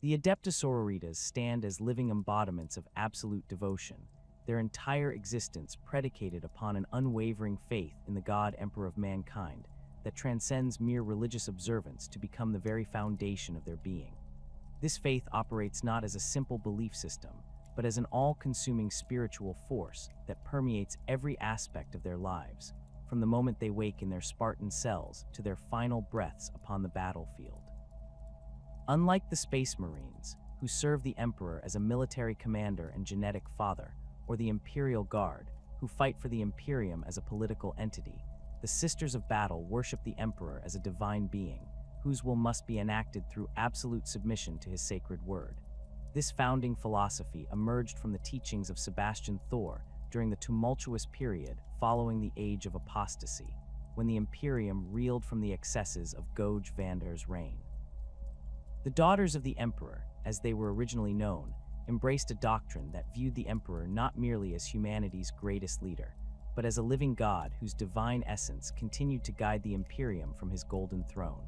The Adepta Sororitas stand as living embodiments of absolute devotion, their entire existence predicated upon an unwavering faith in the God-Emperor of mankind that transcends mere religious observance to become the very foundation of their being. This faith operates not as a simple belief system, but as an all-consuming spiritual force that permeates every aspect of their lives, from the moment they wake in their Spartan cells to their final breaths upon the battlefield. Unlike the Space Marines, who serve the Emperor as a military commander and genetic father, or the Imperial Guard, who fight for the Imperium as a political entity, the Sisters of Battle worship the Emperor as a divine being, whose will must be enacted through absolute submission to his sacred word. This founding philosophy emerged from the teachings of Sebastian Thor during the tumultuous period following the Age of Apostasy, when the Imperium reeled from the excesses of Goge Vandire's reign. The Daughters of the Emperor, as they were originally known, embraced a doctrine that viewed the Emperor not merely as humanity's greatest leader, but as a living God whose divine essence continued to guide the Imperium from his golden throne.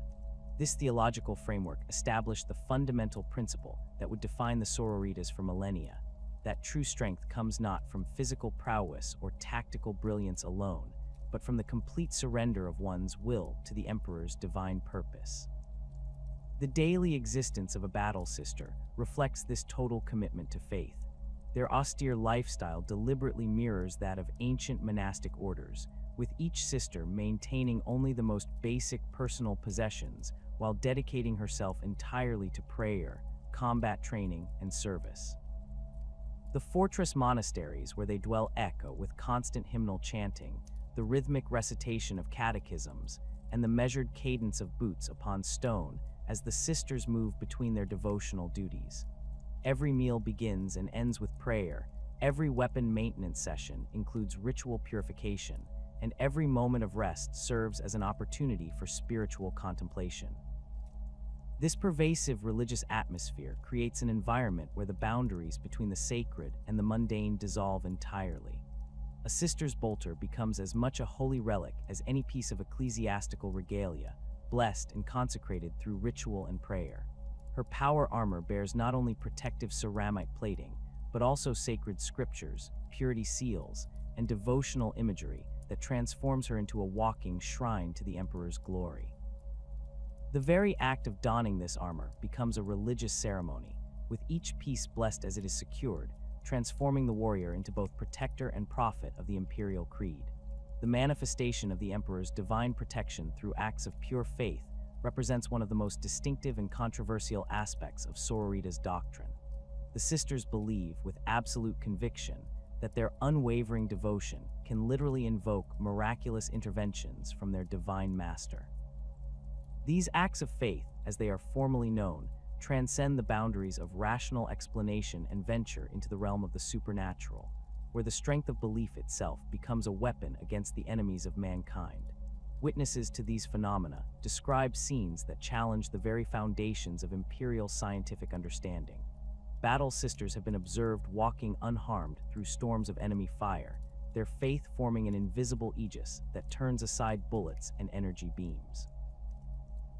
This theological framework established the fundamental principle that would define the Sororitas for millennia, that true strength comes not from physical prowess or tactical brilliance alone, but from the complete surrender of one's will to the Emperor's divine purpose. The daily existence of a battle sister reflects this total commitment to faith. Their austere lifestyle deliberately mirrors that of ancient monastic orders, with each sister maintaining only the most basic personal possessions while dedicating herself entirely to prayer, combat training, and service. The fortress monasteries where they dwell echo with constant hymnal chanting, the rhythmic recitation of catechisms, and the measured cadence of boots upon stone as the sisters move between their devotional duties. Every meal begins and ends with prayer, every weapon maintenance session includes ritual purification, and every moment of rest serves as an opportunity for spiritual contemplation. This pervasive religious atmosphere creates an environment where the boundaries between the sacred and the mundane dissolve entirely. A sister's bolter becomes as much a holy relic as any piece of ecclesiastical regalia, blessed and consecrated through ritual and prayer. Her power armor bears not only protective ceramic plating, but also sacred scriptures, purity seals, and devotional imagery that transforms her into a walking shrine to the Emperor's glory. The very act of donning this armor becomes a religious ceremony, with each piece blessed as it is secured, transforming the warrior into both protector and prophet of the Imperial Creed. The manifestation of the Emperor's divine protection through acts of pure faith represents one of the most distinctive and controversial aspects of Sororita's doctrine. The sisters believe with absolute conviction that their unwavering devotion can literally invoke miraculous interventions from their divine master. These acts of faith, as they are formally known, transcend the boundaries of rational explanation and venture into the realm of the supernatural, where the strength of belief itself becomes a weapon against the enemies of mankind. Witnesses to these phenomena describe scenes that challenge the very foundations of imperial scientific understanding. Battle sisters have been observed walking unharmed through storms of enemy fire, their faith forming an invisible aegis that turns aside bullets and energy beams.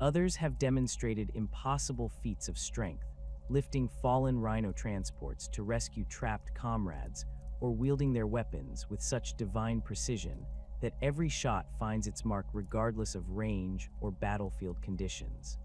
Others have demonstrated impossible feats of strength, lifting fallen rhino transports to rescue trapped comrades, or wielding their weapons with such divine precision that every shot finds its mark regardless of range or battlefield conditions.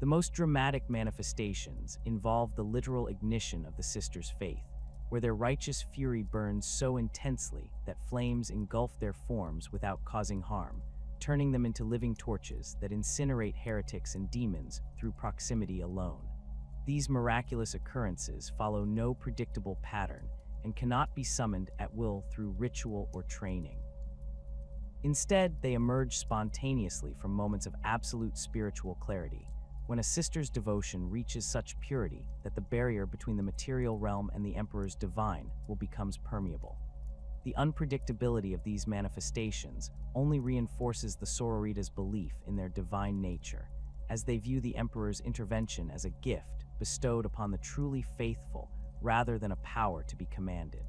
The most dramatic manifestations involve the literal ignition of the sisters' faith, where their righteous fury burns so intensely that flames engulf their forms without causing harm, turning them into living torches that incinerate heretics and demons through proximity alone. These miraculous occurrences follow no predictable pattern and cannot be summoned at will through ritual or training. Instead, they emerge spontaneously from moments of absolute spiritual clarity, when a sister's devotion reaches such purity that the barrier between the material realm and the Emperor's divine will become permeable. The unpredictability of these manifestations only reinforces the Sororitas' belief in their divine nature, as they view the Emperor's intervention as a gift bestowed upon the truly faithful rather than a power to be commanded.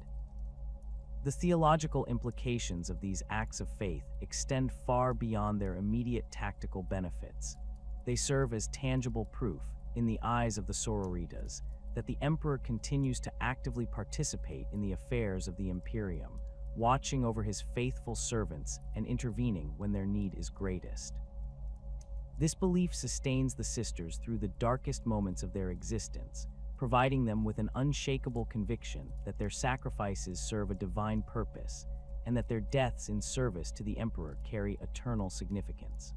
The theological implications of these acts of faith extend far beyond their immediate tactical benefits. They serve as tangible proof, in the eyes of the Sororitas that the Emperor continues to actively participate in the affairs of the Imperium, watching over his faithful servants and intervening when their need is greatest. This belief sustains the sisters through the darkest moments of their existence, providing them with an unshakable conviction that their sacrifices serve a divine purpose and that their deaths in service to the Emperor carry eternal significance.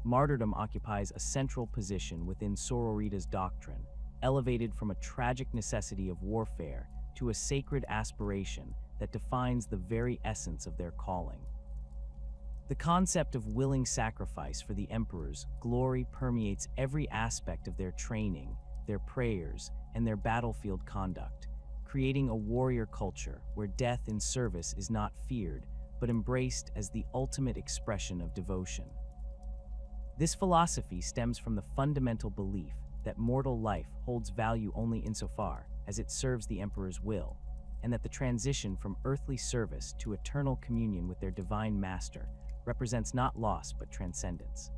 Martyrdom occupies a central position within Sororita's doctrine, elevated from a tragic necessity of warfare to a sacred aspiration that defines the very essence of their calling. The concept of willing sacrifice for the Emperor's glory permeates every aspect of their training, their prayers, and their battlefield conduct, creating a warrior culture where death in service is not feared, but embraced as the ultimate expression of devotion. This philosophy stems from the fundamental belief that mortal life holds value only insofar as it serves the Emperor's will, and that the transition from earthly service to eternal communion with their divine master represents not loss but transcendence.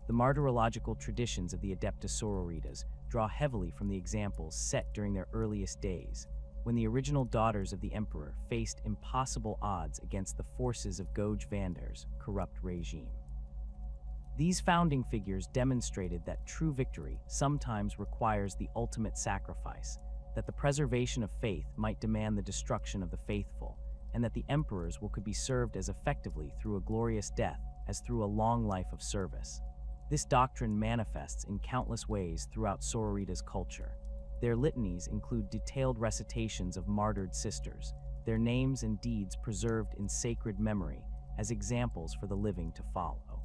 The martyrological traditions of the Adeptus Sororitas draw heavily from the examples set during their earliest days, when the original daughters of the Emperor faced impossible odds against the forces of Goge Vandire's corrupt regime. These founding figures demonstrated that true victory sometimes requires the ultimate sacrifice, that the preservation of faith might demand the destruction of the faithful, and that the emperor's will could be served as effectively through a glorious death as through a long life of service. This doctrine manifests in countless ways throughout Sororita's culture. Their litanies include detailed recitations of martyred sisters, their names and deeds preserved in sacred memory as examples for the living to follow.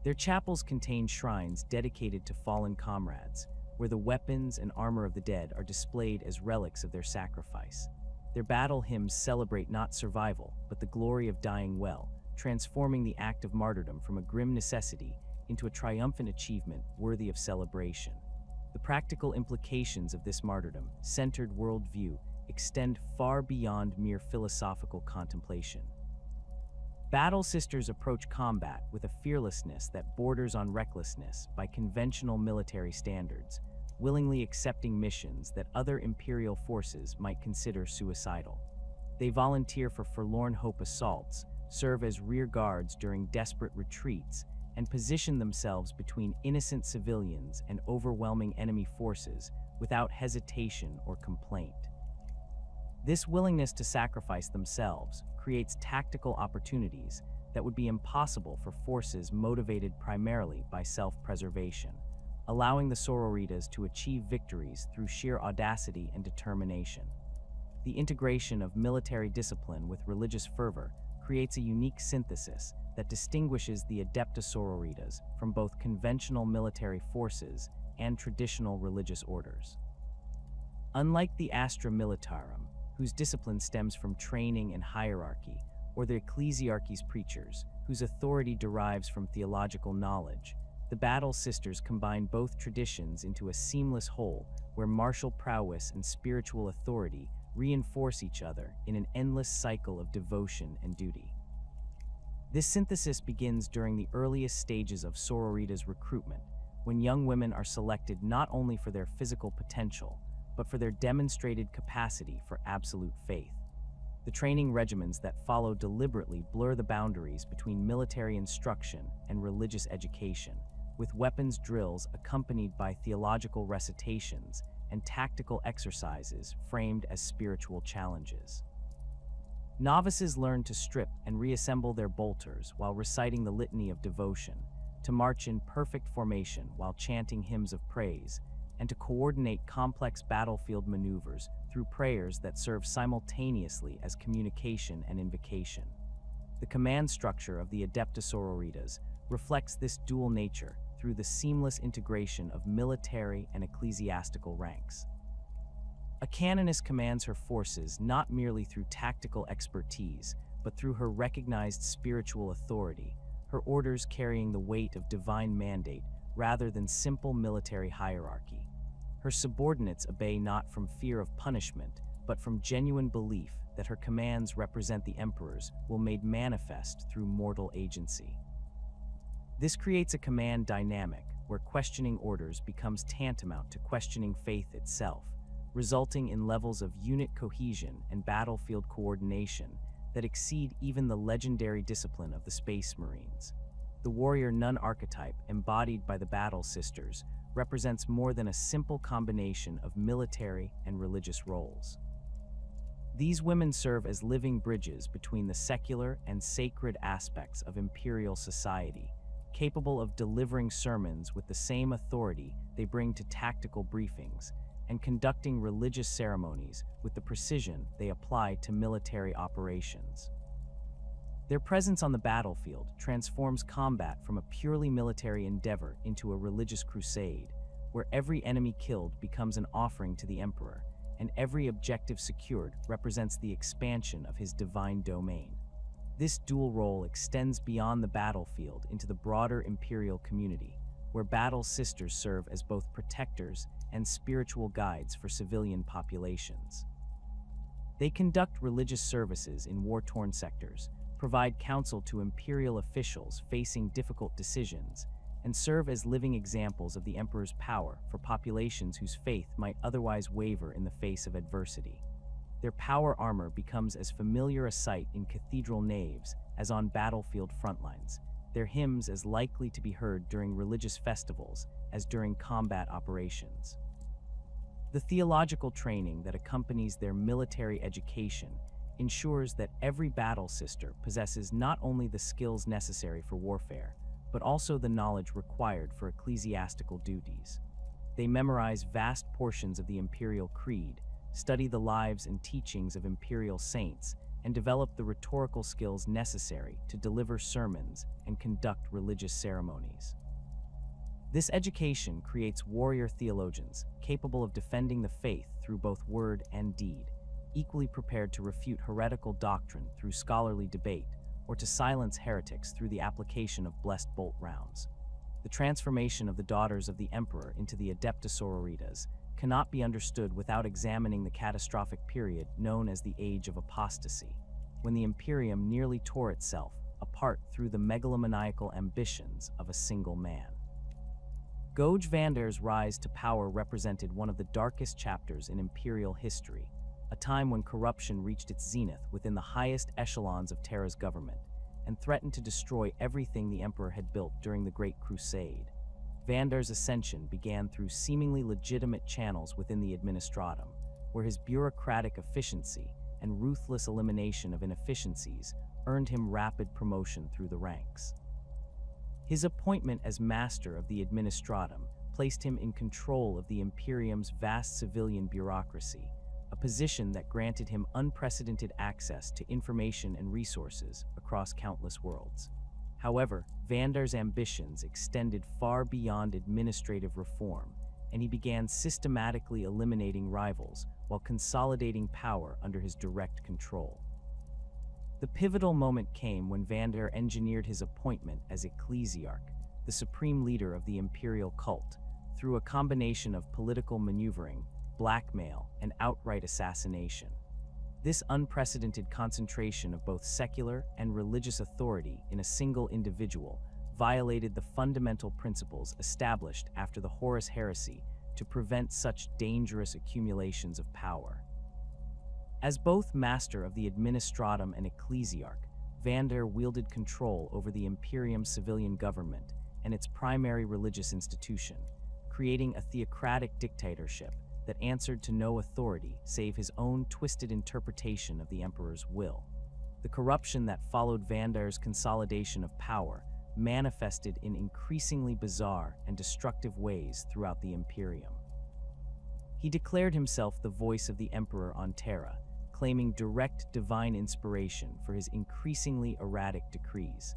Their chapels contain shrines dedicated to fallen comrades, where the weapons and armor of the dead are displayed as relics of their sacrifice. Their battle hymns celebrate not survival, but the glory of dying well, transforming the act of martyrdom from a grim necessity into a triumphant achievement worthy of celebration. The practical implications of this martyrdom-centered worldview extend far beyond mere philosophical contemplation. Battle sisters approach combat with a fearlessness that borders on recklessness by conventional military standards, willingly accepting missions that other imperial forces might consider suicidal. They volunteer for forlorn hope assaults, serve as rear guards during desperate retreats, and position themselves between innocent civilians and overwhelming enemy forces without hesitation or complaint. This willingness to sacrifice themselves creates tactical opportunities that would be impossible for forces motivated primarily by self-preservation, allowing the Sororitas to achieve victories through sheer audacity and determination. The integration of military discipline with religious fervor creates a unique synthesis that distinguishes the Adepta Sororitas from both conventional military forces and traditional religious orders. Unlike the Astra Militarum, whose discipline stems from training and hierarchy, or the Ecclesiarchy's preachers, whose authority derives from theological knowledge, the Battle Sisters combine both traditions into a seamless whole where martial prowess and spiritual authority reinforce each other in an endless cycle of devotion and duty. This synthesis begins during the earliest stages of Sororita's recruitment, when young women are selected not only for their physical potential, but for their demonstrated capacity for absolute faith. The training regimens that follow deliberately blur the boundaries between military instruction and religious education, with weapons drills accompanied by theological recitations and tactical exercises framed as spiritual challenges. Novices learn to strip and reassemble their bolters while reciting the litany of devotion, to march in perfect formation while chanting hymns of praise, and to coordinate complex battlefield maneuvers through prayers that serve simultaneously as communication and invocation. The command structure of the Adepta Sororitas reflects this dual nature through the seamless integration of military and ecclesiastical ranks. A canoness commands her forces not merely through tactical expertise, but through her recognized spiritual authority, her orders carrying the weight of divine mandate rather than simple military hierarchy. Her subordinates obey not from fear of punishment, but from genuine belief that her commands represent the emperor's will made manifest through mortal agency. This creates a command dynamic where questioning orders becomes tantamount to questioning faith itself, resulting in levels of unit cohesion and battlefield coordination that exceed even the legendary discipline of the Space Marines. The warrior nun archetype, embodied by the Battle Sisters, represents more than a simple combination of military and religious roles. These women serve as living bridges between the secular and sacred aspects of imperial society, capable of delivering sermons with the same authority they bring to tactical briefings, and conducting religious ceremonies with the precision they apply to military operations. Their presence on the battlefield transforms combat from a purely military endeavor into a religious crusade, where every enemy killed becomes an offering to the Emperor, and every objective secured represents the expansion of his divine domain. This dual role extends beyond the battlefield into the broader imperial community, where Battle Sisters serve as both protectors and spiritual guides for civilian populations. They conduct religious services in war-torn sectors, provide counsel to imperial officials facing difficult decisions, and serve as living examples of the Emperor's power for populations whose faith might otherwise waver in the face of adversity. Their power armor becomes as familiar a sight in cathedral naves as on battlefield frontlines, their hymns as likely to be heard during religious festivals as during combat operations. The theological training that accompanies their military education ensures that every battle sister possesses not only the skills necessary for warfare, but also the knowledge required for ecclesiastical duties. They memorize vast portions of the Imperial Creed, study the lives and teachings of Imperial saints, and develop the rhetorical skills necessary to deliver sermons and conduct religious ceremonies. This education creates warrior theologians capable of defending the faith through both word and deed, equally prepared to refute heretical doctrine through scholarly debate, or to silence heretics through the application of blessed bolt rounds. The transformation of the daughters of the Emperor into the Adepta Sororitas cannot be understood without examining the catastrophic period known as the Age of Apostasy, when the Imperium nearly tore itself apart through the megalomaniacal ambitions of a single man. Goge Vandire's rise to power represented one of the darkest chapters in Imperial history, a time when corruption reached its zenith within the highest echelons of Terra's government and threatened to destroy everything the Emperor had built during the Great Crusade. Vandire's ascension began through seemingly legitimate channels within the administratum, where his bureaucratic efficiency and ruthless elimination of inefficiencies earned him rapid promotion through the ranks. His appointment as master of the administratum placed him in control of the Imperium's vast civilian bureaucracy, a position that granted him unprecedented access to information and resources across countless worlds. However, Vandire's ambitions extended far beyond administrative reform, and he began systematically eliminating rivals while consolidating power under his direct control. The pivotal moment came when Vandire engineered his appointment as Ecclesiarch, the supreme leader of the imperial cult, through a combination of political maneuvering, blackmail, and outright assassination. This unprecedented concentration of both secular and religious authority in a single individual violated the fundamental principles established after the Horus Heresy to prevent such dangerous accumulations of power. As both master of the administratum and ecclesiarch, Vandire wielded control over the Imperium civilian government and its primary religious institution, creating a theocratic dictatorship that answered to no authority save his own twisted interpretation of the Emperor's will. The corruption that followed Vandire's consolidation of power manifested in increasingly bizarre and destructive ways throughout the Imperium. He declared himself the voice of the Emperor on Terra, claiming direct divine inspiration for his increasingly erratic decrees.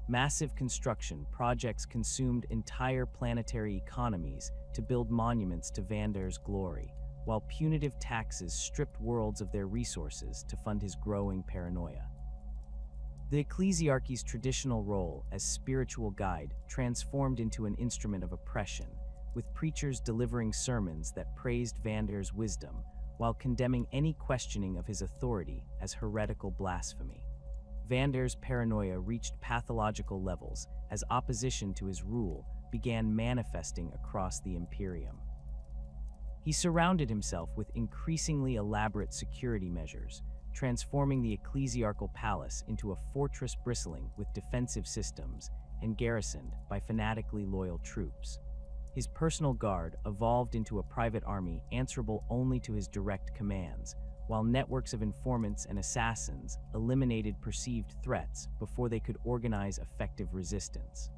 Massive construction projects consumed entire planetary economies to build monuments to Vandire's glory, while punitive taxes stripped worlds of their resources to fund his growing paranoia. The Ecclesiarchy's traditional role as spiritual guide transformed into an instrument of oppression, with preachers delivering sermons that praised Vandire's wisdom while condemning any questioning of his authority as heretical blasphemy. Vandire's paranoia reached pathological levels as opposition to his rule began manifesting across the Imperium. He surrounded himself with increasingly elaborate security measures, transforming the ecclesiarchal palace into a fortress bristling with defensive systems and garrisoned by fanatically loyal troops. His personal guard evolved into a private army answerable only to his direct commands, while networks of informants and assassins eliminated perceived threats before they could organize effective resistance.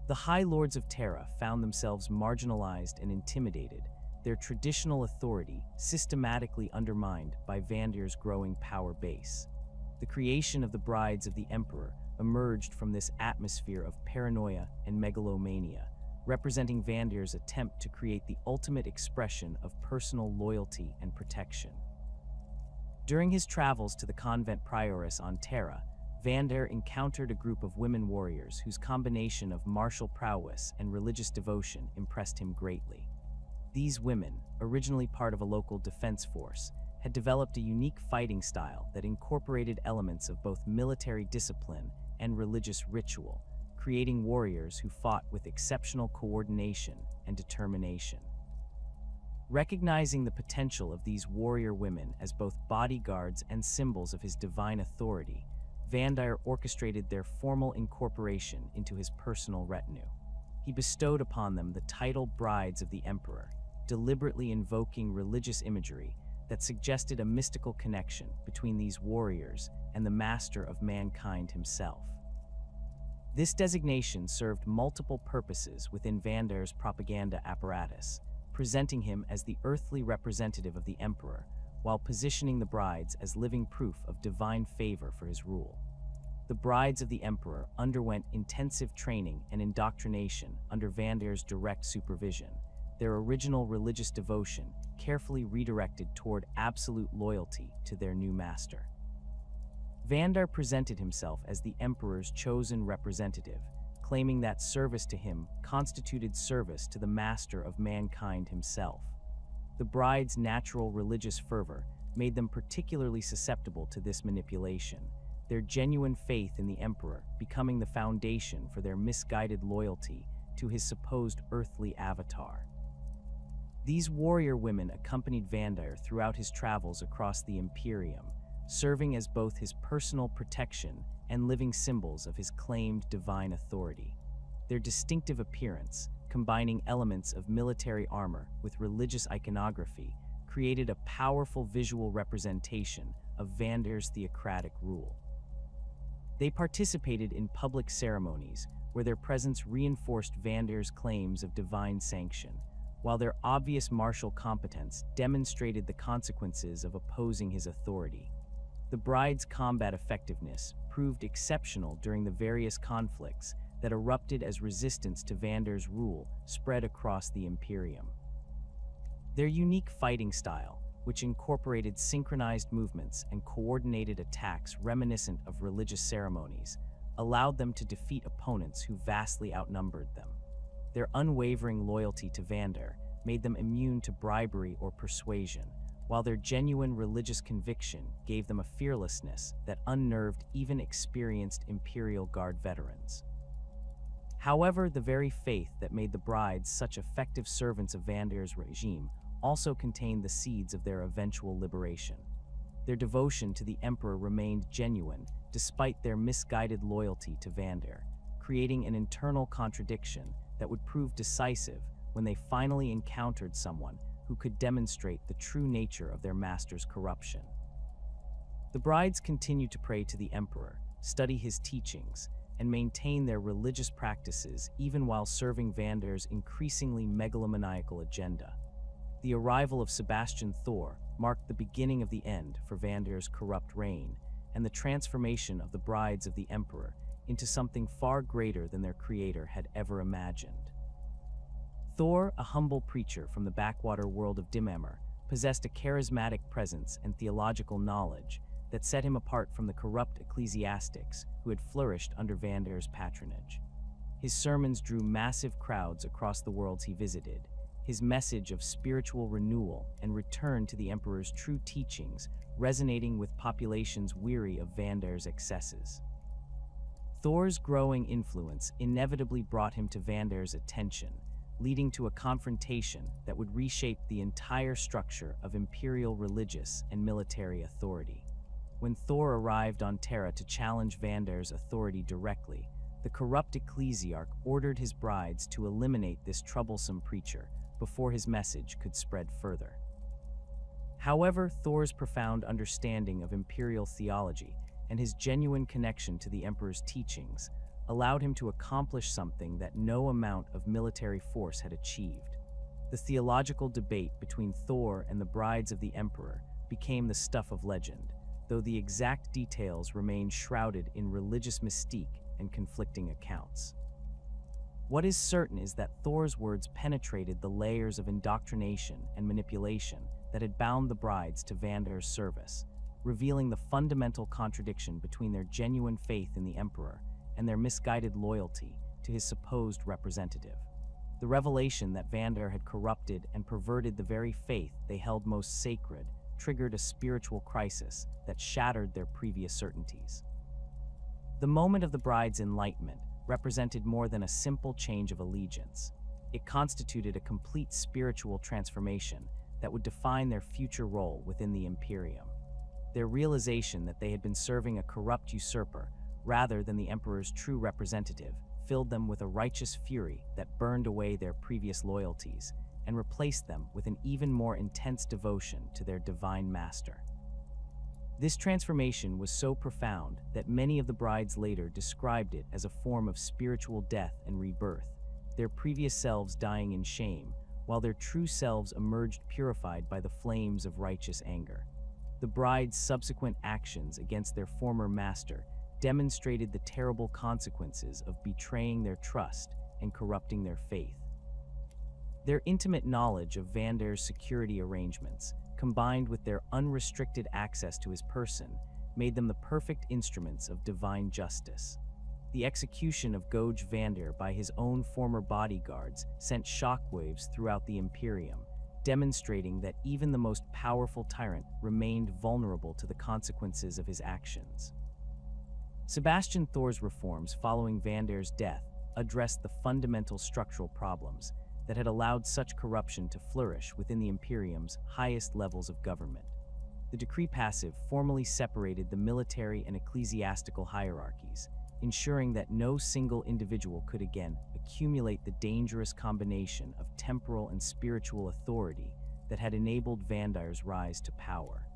The High Lords of Terra found themselves marginalized and intimidated, their traditional authority systematically undermined by Vandire's growing power base. The creation of the Brides of the Emperor emerged from this atmosphere of paranoia and megalomania, representing Vandire's attempt to create the ultimate expression of personal loyalty and protection. During his travels to the convent prioress on Terra, Vandire encountered a group of women warriors whose combination of martial prowess and religious devotion impressed him greatly. These women, originally part of a local defense force, had developed a unique fighting style that incorporated elements of both military discipline and religious ritual, creating warriors who fought with exceptional coordination and determination. Recognizing the potential of these warrior women as both bodyguards and symbols of his divine authority, Vandire orchestrated their formal incorporation into his personal retinue. He bestowed upon them the title Brides of the Emperor, deliberately invoking religious imagery that suggested a mystical connection between these warriors and the master of mankind himself. This designation served multiple purposes within Vandire's propaganda apparatus, presenting him as the earthly representative of the Emperor, while positioning the brides as living proof of divine favor for his rule. The Brides of the Emperor underwent intensive training and indoctrination under Vandire's direct supervision, their original religious devotion carefully redirected toward absolute loyalty to their new master. Vandire presented himself as the Emperor's chosen representative, claiming that service to him constituted service to the master of mankind himself. The bride's natural religious fervor made them particularly susceptible to this manipulation, their genuine faith in the Emperor becoming the foundation for their misguided loyalty to his supposed earthly avatar. These warrior women accompanied Vandire throughout his travels across the Imperium, serving as both his personal protection and living symbols of his claimed divine authority. Their distinctive appearance, combining elements of military armor with religious iconography, created a powerful visual representation of Vandire's theocratic rule. They participated in public ceremonies where their presence reinforced Vandire's claims of divine sanction, while their obvious martial competence demonstrated the consequences of opposing his authority. The bride's combat effectiveness proved exceptional during the various conflicts that erupted as resistance to Vandire's rule spread across the Imperium. Their unique fighting style, which incorporated synchronized movements and coordinated attacks reminiscent of religious ceremonies, allowed them to defeat opponents who vastly outnumbered them. Their unwavering loyalty to Vandire made them immune to bribery or persuasion, while their genuine religious conviction gave them a fearlessness that unnerved even experienced Imperial Guard veterans. However, the very faith that made the brides such effective servants of Vandire's regime also contained the seeds of their eventual liberation. Their devotion to the Emperor remained genuine despite their misguided loyalty to Vandire, creating an internal contradiction that would prove decisive when they finally encountered someone who could demonstrate the true nature of their master's corruption. The brides continued to pray to the Emperor, study his teachings, and maintain their religious practices even while serving Vandire's increasingly megalomaniacal agenda. The arrival of Sebastian Thor marked the beginning of the end for Vandire's corrupt reign and the transformation of the brides of the Emperor into something far greater than their creator had ever imagined. Thor, a humble preacher from the backwater world of Dimammer, possessed a charismatic presence and theological knowledge that set him apart from the corrupt ecclesiastics who had flourished under Vandire's patronage. His sermons drew massive crowds across the worlds he visited, his message of spiritual renewal and return to the Emperor's true teachings resonating with populations weary of Vandire's excesses. Thor's growing influence inevitably brought him to Vandire's attention, leading to a confrontation that would reshape the entire structure of imperial religious and military authority. When Thor arrived on Terra to challenge Vandire's authority directly, the corrupt Ecclesiarch ordered his brides to eliminate this troublesome preacher before his message could spread further. However, Thor's profound understanding of imperial theology and his genuine connection to the Emperor's teachings allowed him to accomplish something that no amount of military force had achieved. The theological debate between Thor and the brides of the Emperor became the stuff of legend, though the exact details remained shrouded in religious mystique and conflicting accounts. What is certain is that Thor's words penetrated the layers of indoctrination and manipulation that had bound the brides to Vandire's service, revealing the fundamental contradiction between their genuine faith in the Emperor and their misguided loyalty to his supposed representative. The revelation that Vandire had corrupted and perverted the very faith they held most sacred triggered a spiritual crisis that shattered their previous certainties. The moment of the bride's enlightenment represented more than a simple change of allegiance. It constituted a complete spiritual transformation that would define their future role within the Imperium. Their realization that they had been serving a corrupt usurper rather than the Emperor's true representative filled them with a righteous fury that burned away their previous loyalties and replaced them with an even more intense devotion to their divine master. This transformation was so profound that many of the brides later described it as a form of spiritual death and rebirth, their previous selves dying in shame, while their true selves emerged purified by the flames of righteous anger. The brides' subsequent actions against their former master demonstrated the terrible consequences of betraying their trust and corrupting their faith. Their intimate knowledge of Vandire's security arrangements, combined with their unrestricted access to his person, made them the perfect instruments of divine justice. The execution of Goge Vandire by his own former bodyguards sent shockwaves throughout the Imperium, demonstrating that even the most powerful tyrant remained vulnerable to the consequences of his actions. Sebastian Thor's reforms following Vandire's death addressed the fundamental structural problems that had allowed such corruption to flourish within the Imperium's highest levels of government. The decree passive formally separated the military and ecclesiastical hierarchies, ensuring that no single individual could again accumulate the dangerous combination of temporal and spiritual authority that had enabled Vandire's rise to power.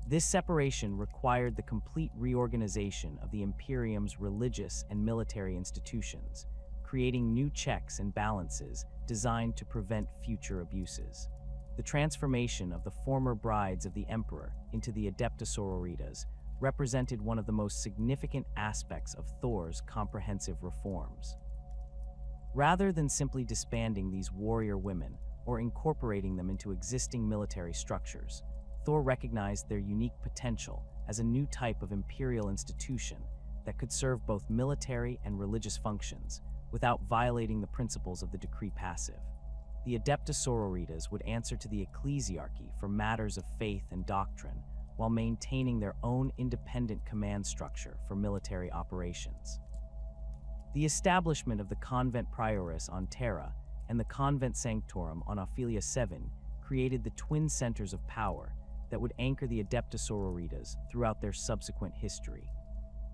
This separation required the complete reorganization of the Imperium's religious and military institutions, creating new checks and balances designed to prevent future abuses. The transformation of the former brides of the Emperor into the Adepta Sororitas represented one of the most significant aspects of Thor's comprehensive reforms. Rather than simply disbanding these warrior women or incorporating them into existing military structures, Thor recognized their unique potential as a new type of imperial institution that could serve both military and religious functions without violating the principles of the decree passive. The Adepta Sororitas would answer to the Ecclesiarchy for matters of faith and doctrine, while maintaining their own independent command structure for military operations. The establishment of the Convent Prioress on Terra and the Convent Sanctorum on Ophelia 7 created the twin centers of power that would anchor the Adepta Sororitas throughout their subsequent history.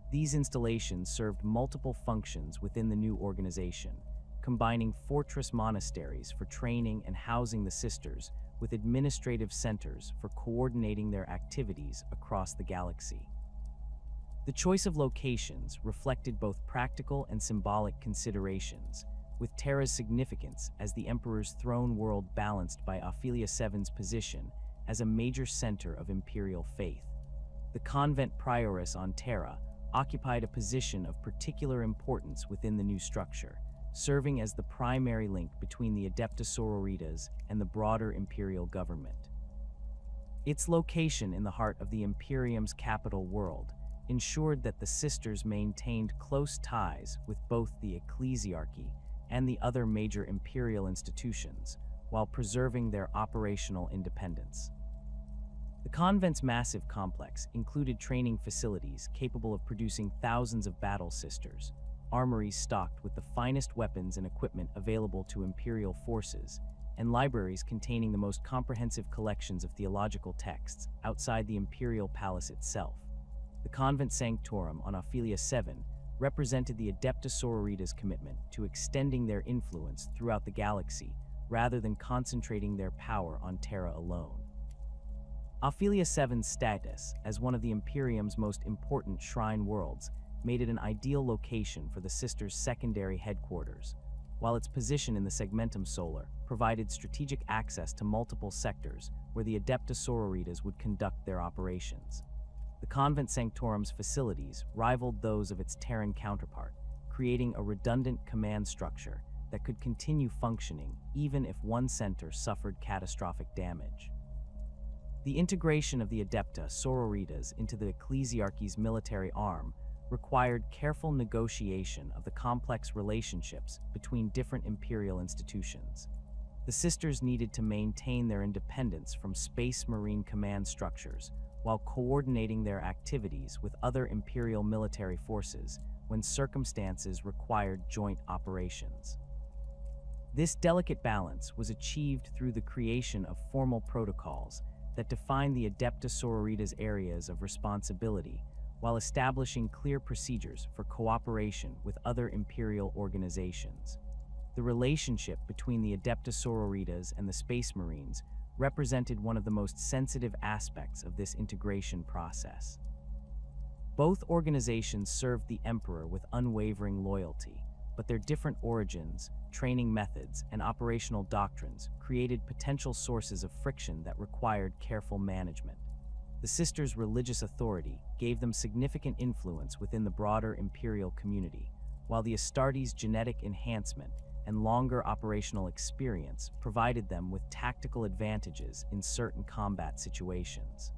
These installations served multiple functions within the new organization, combining fortress monasteries for training and housing the sisters with administrative centers for coordinating their activities across the galaxy. The choice of locations reflected both practical and symbolic considerations, with Terra's significance as the Emperor's throne world balanced by Ophelia 7's position as a major center of imperial faith. The Convent Prioress on Terra occupied a position of particular importance within the new structure, serving as the primary link between the Adepta Sororitas and the broader imperial government. Its location in the heart of the Imperium's capital world ensured that the sisters maintained close ties with both the Ecclesiarchy and the other major imperial institutions, while preserving their operational independence. The convent's massive complex included training facilities capable of producing thousands of battle sisters, armories stocked with the finest weapons and equipment available to Imperial forces, and libraries containing the most comprehensive collections of theological texts outside the Imperial Palace itself. The convent sanctorum on Ophelia 7 represented the Adepta Sororitas' commitment to extending their influence throughout the galaxy rather than concentrating their power on Terra alone. Ophelia 7's status as one of the Imperium's most important shrine worlds made it an ideal location for the sisters' secondary headquarters, while its position in the Segmentum Solar provided strategic access to multiple sectors where the Adepta Sororitas would conduct their operations. The convent sanctorum's facilities rivaled those of its Terran counterpart, creating a redundant command structure that could continue functioning even if one center suffered catastrophic damage. The integration of the Adepta Sororitas into the Ecclesiarchy's military arm required careful negotiation of the complex relationships between different imperial institutions. The sisters needed to maintain their independence from Space Marine command structures while coordinating their activities with other imperial military forces when circumstances required joint operations. This delicate balance was achieved through the creation of formal protocols that define the Adepta Sororitas' areas of responsibility while establishing clear procedures for cooperation with other imperial organizations. The relationship between the Adepta Sororitas and the Space Marines represented one of the most sensitive aspects of this integration process. Both organizations served the Emperor with unwavering loyalty, but their different origins, training methods, and operational doctrines created potential sources of friction that required careful management. The sisters' religious authority gave them significant influence within the broader imperial community, while the Astartes' genetic enhancement and longer operational experience provided them with tactical advantages in certain combat situations.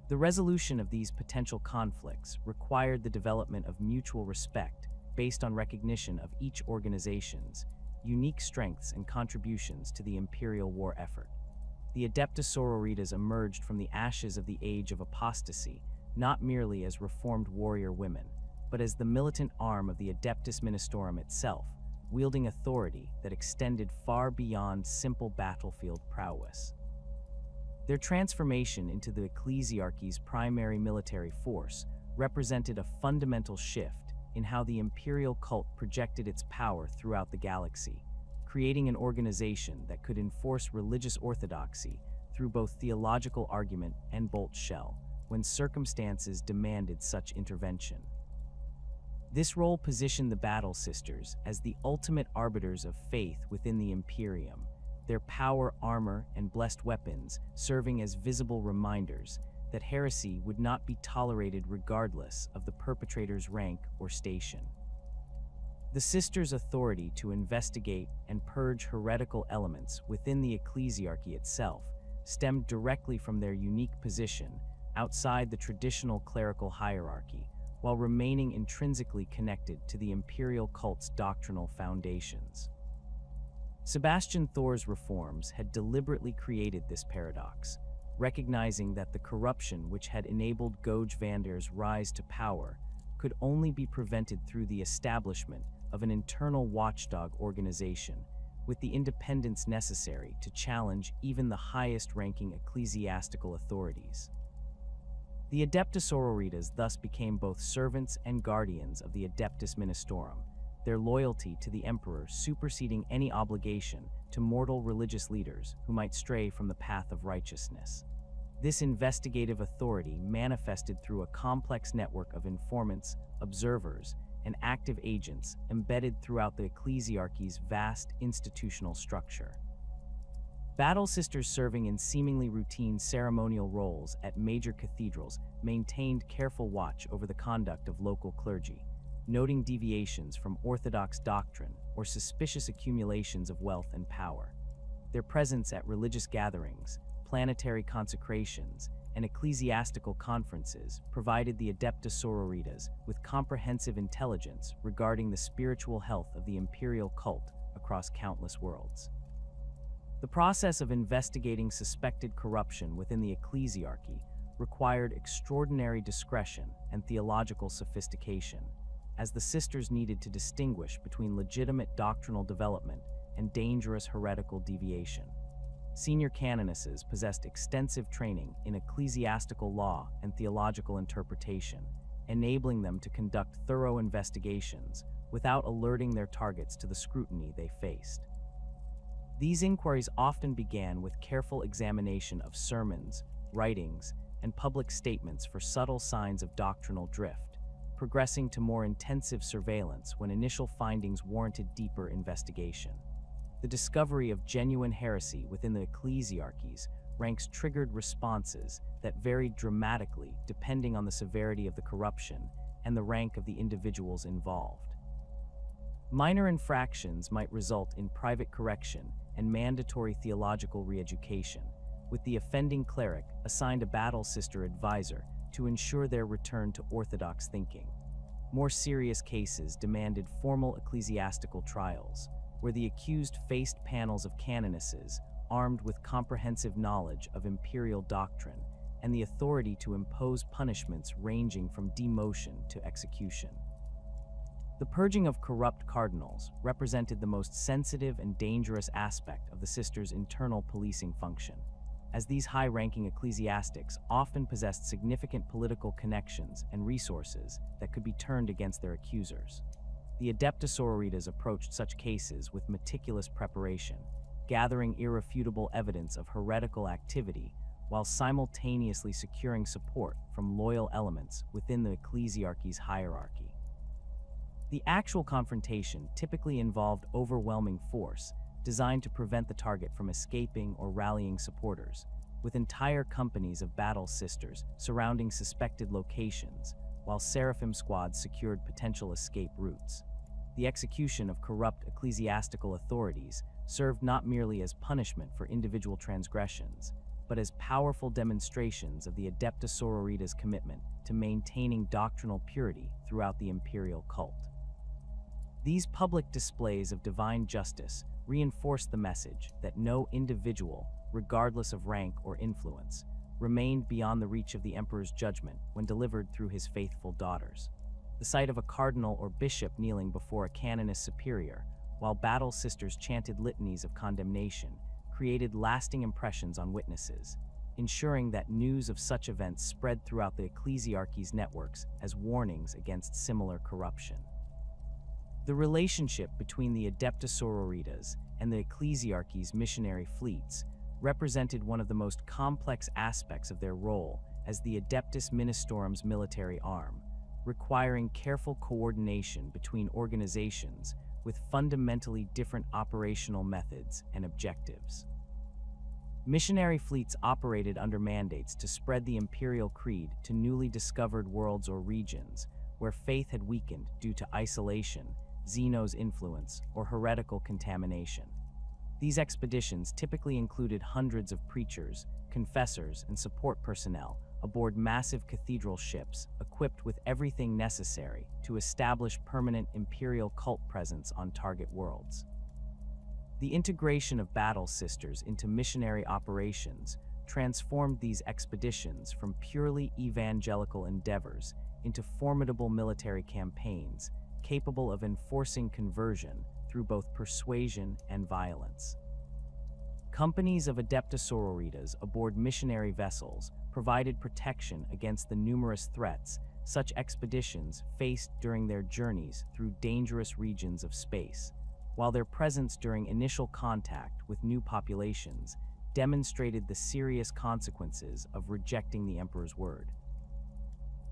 The resolution of these potential conflicts required the development of mutual respect based on recognition of each organization's unique strengths and contributions to the imperial war effort. The Adeptus Sororitas emerged from the ashes of the Age of Apostasy not merely as reformed warrior women, but as the militant arm of the Adeptus Ministorum itself, wielding authority that extended far beyond simple battlefield prowess. Their transformation into the Ecclesiarchy's primary military force represented a fundamental shift in how the imperial cult projected its power throughout the galaxy, creating an organization that could enforce religious orthodoxy through both theological argument and bolt shell when circumstances demanded such intervention. This role positioned the Battle Sisters as the ultimate arbiters of faith within the Imperium, their power, armor, and blessed weapons serving as visible reminders that heresy would not be tolerated regardless of the perpetrator's rank or station. The sisters' authority to investigate and purge heretical elements within the Ecclesiarchy itself stemmed directly from their unique position outside the traditional clerical hierarchy, while remaining intrinsically connected to the imperial cult's doctrinal foundations. Sebastian Thor's reforms had deliberately created this paradox, recognizing that the corruption which had enabled Goge Vandire's rise to power could only be prevented through the establishment of an internal watchdog organization with the independence necessary to challenge even the highest-ranking ecclesiastical authorities. The Adepta Sororitas thus became both servants and guardians of the Adeptus Ministorum, their loyalty to the Emperor superseding any obligation to mortal religious leaders who might stray from the path of righteousness. This investigative authority manifested through a complex network of informants, observers, and active agents embedded throughout the Ecclesiarchy's vast institutional structure. Battle Sisters serving in seemingly routine ceremonial roles at major cathedrals maintained careful watch over the conduct of local clergy, noting deviations from orthodox doctrine or suspicious accumulations of wealth and power. Their presence at religious gatherings, planetary consecrations, and ecclesiastical conferences provided the Adepta Sororitas with comprehensive intelligence regarding the spiritual health of the imperial cult across countless worlds. The process of investigating suspected corruption within the Ecclesiarchy required extraordinary discretion and theological sophistication, as the sisters needed to distinguish between legitimate doctrinal development and dangerous heretical deviation. Senior canonesses possessed extensive training in ecclesiastical law and theological interpretation, enabling them to conduct thorough investigations without alerting their targets to the scrutiny they faced. These inquiries often began with careful examination of sermons, writings, and public statements for subtle signs of doctrinal drift, progressing to more intensive surveillance when initial findings warranted deeper investigation. The discovery of genuine heresy within the ecclesiarchies ranks triggered responses that varied dramatically depending on the severity of the corruption and the rank of the individuals involved. Minor infractions might result in private correction and mandatory theological re-education, with the offending cleric assigned a battle sister advisor to ensure their return to orthodox thinking. More serious cases demanded formal ecclesiastical trials, where the accused faced panels of canonesses armed with comprehensive knowledge of imperial doctrine and the authority to impose punishments ranging from demotion to execution. The purging of corrupt cardinals represented the most sensitive and dangerous aspect of the sisters' internal policing function, as these high-ranking ecclesiastics often possessed significant political connections and resources that could be turned against their accusers. The Adepta Sororitas approached such cases with meticulous preparation, gathering irrefutable evidence of heretical activity while simultaneously securing support from loyal elements within the Ecclesiarchy's hierarchy. The actual confrontation typically involved overwhelming force designed to prevent the target from escaping or rallying supporters, with entire companies of battle sisters surrounding suspected locations, while Seraphim squads secured potential escape routes. The execution of corrupt ecclesiastical authorities served not merely as punishment for individual transgressions, but as powerful demonstrations of the Adepta Sororitas' commitment to maintaining doctrinal purity throughout the imperial cult. These public displays of divine justice reinforced the message that no individual, regardless of rank or influence, remained beyond the reach of the emperor's judgment when delivered through his faithful daughters. The sight of a cardinal or bishop kneeling before a canoness superior, while battle sisters chanted litanies of condemnation, created lasting impressions on witnesses, ensuring that news of such events spread throughout the Ecclesiarchy's networks as warnings against similar corruption. The relationship between the Adepta Sororitas and the Ecclesiarchy's missionary fleets represented one of the most complex aspects of their role as the Adeptus Ministerum's military arm, requiring careful coordination between organizations with fundamentally different operational methods and objectives. Missionary fleets operated under mandates to spread the imperial creed to newly discovered worlds or regions where faith had weakened due to isolation, xenos influence, or heretical contamination. These expeditions typically included hundreds of preachers, confessors, and support personnel aboard massive cathedral ships equipped with everything necessary to establish permanent imperial cult presence on target worlds. The integration of battle sisters into missionary operations transformed these expeditions from purely evangelical endeavors into formidable military campaigns capable of enforcing conversion through both persuasion and violence. Companies of Adepta Sororitas aboard missionary vessels provided protection against the numerous threats such expeditions faced during their journeys through dangerous regions of space, while their presence during initial contact with new populations demonstrated the serious consequences of rejecting the Emperor's word.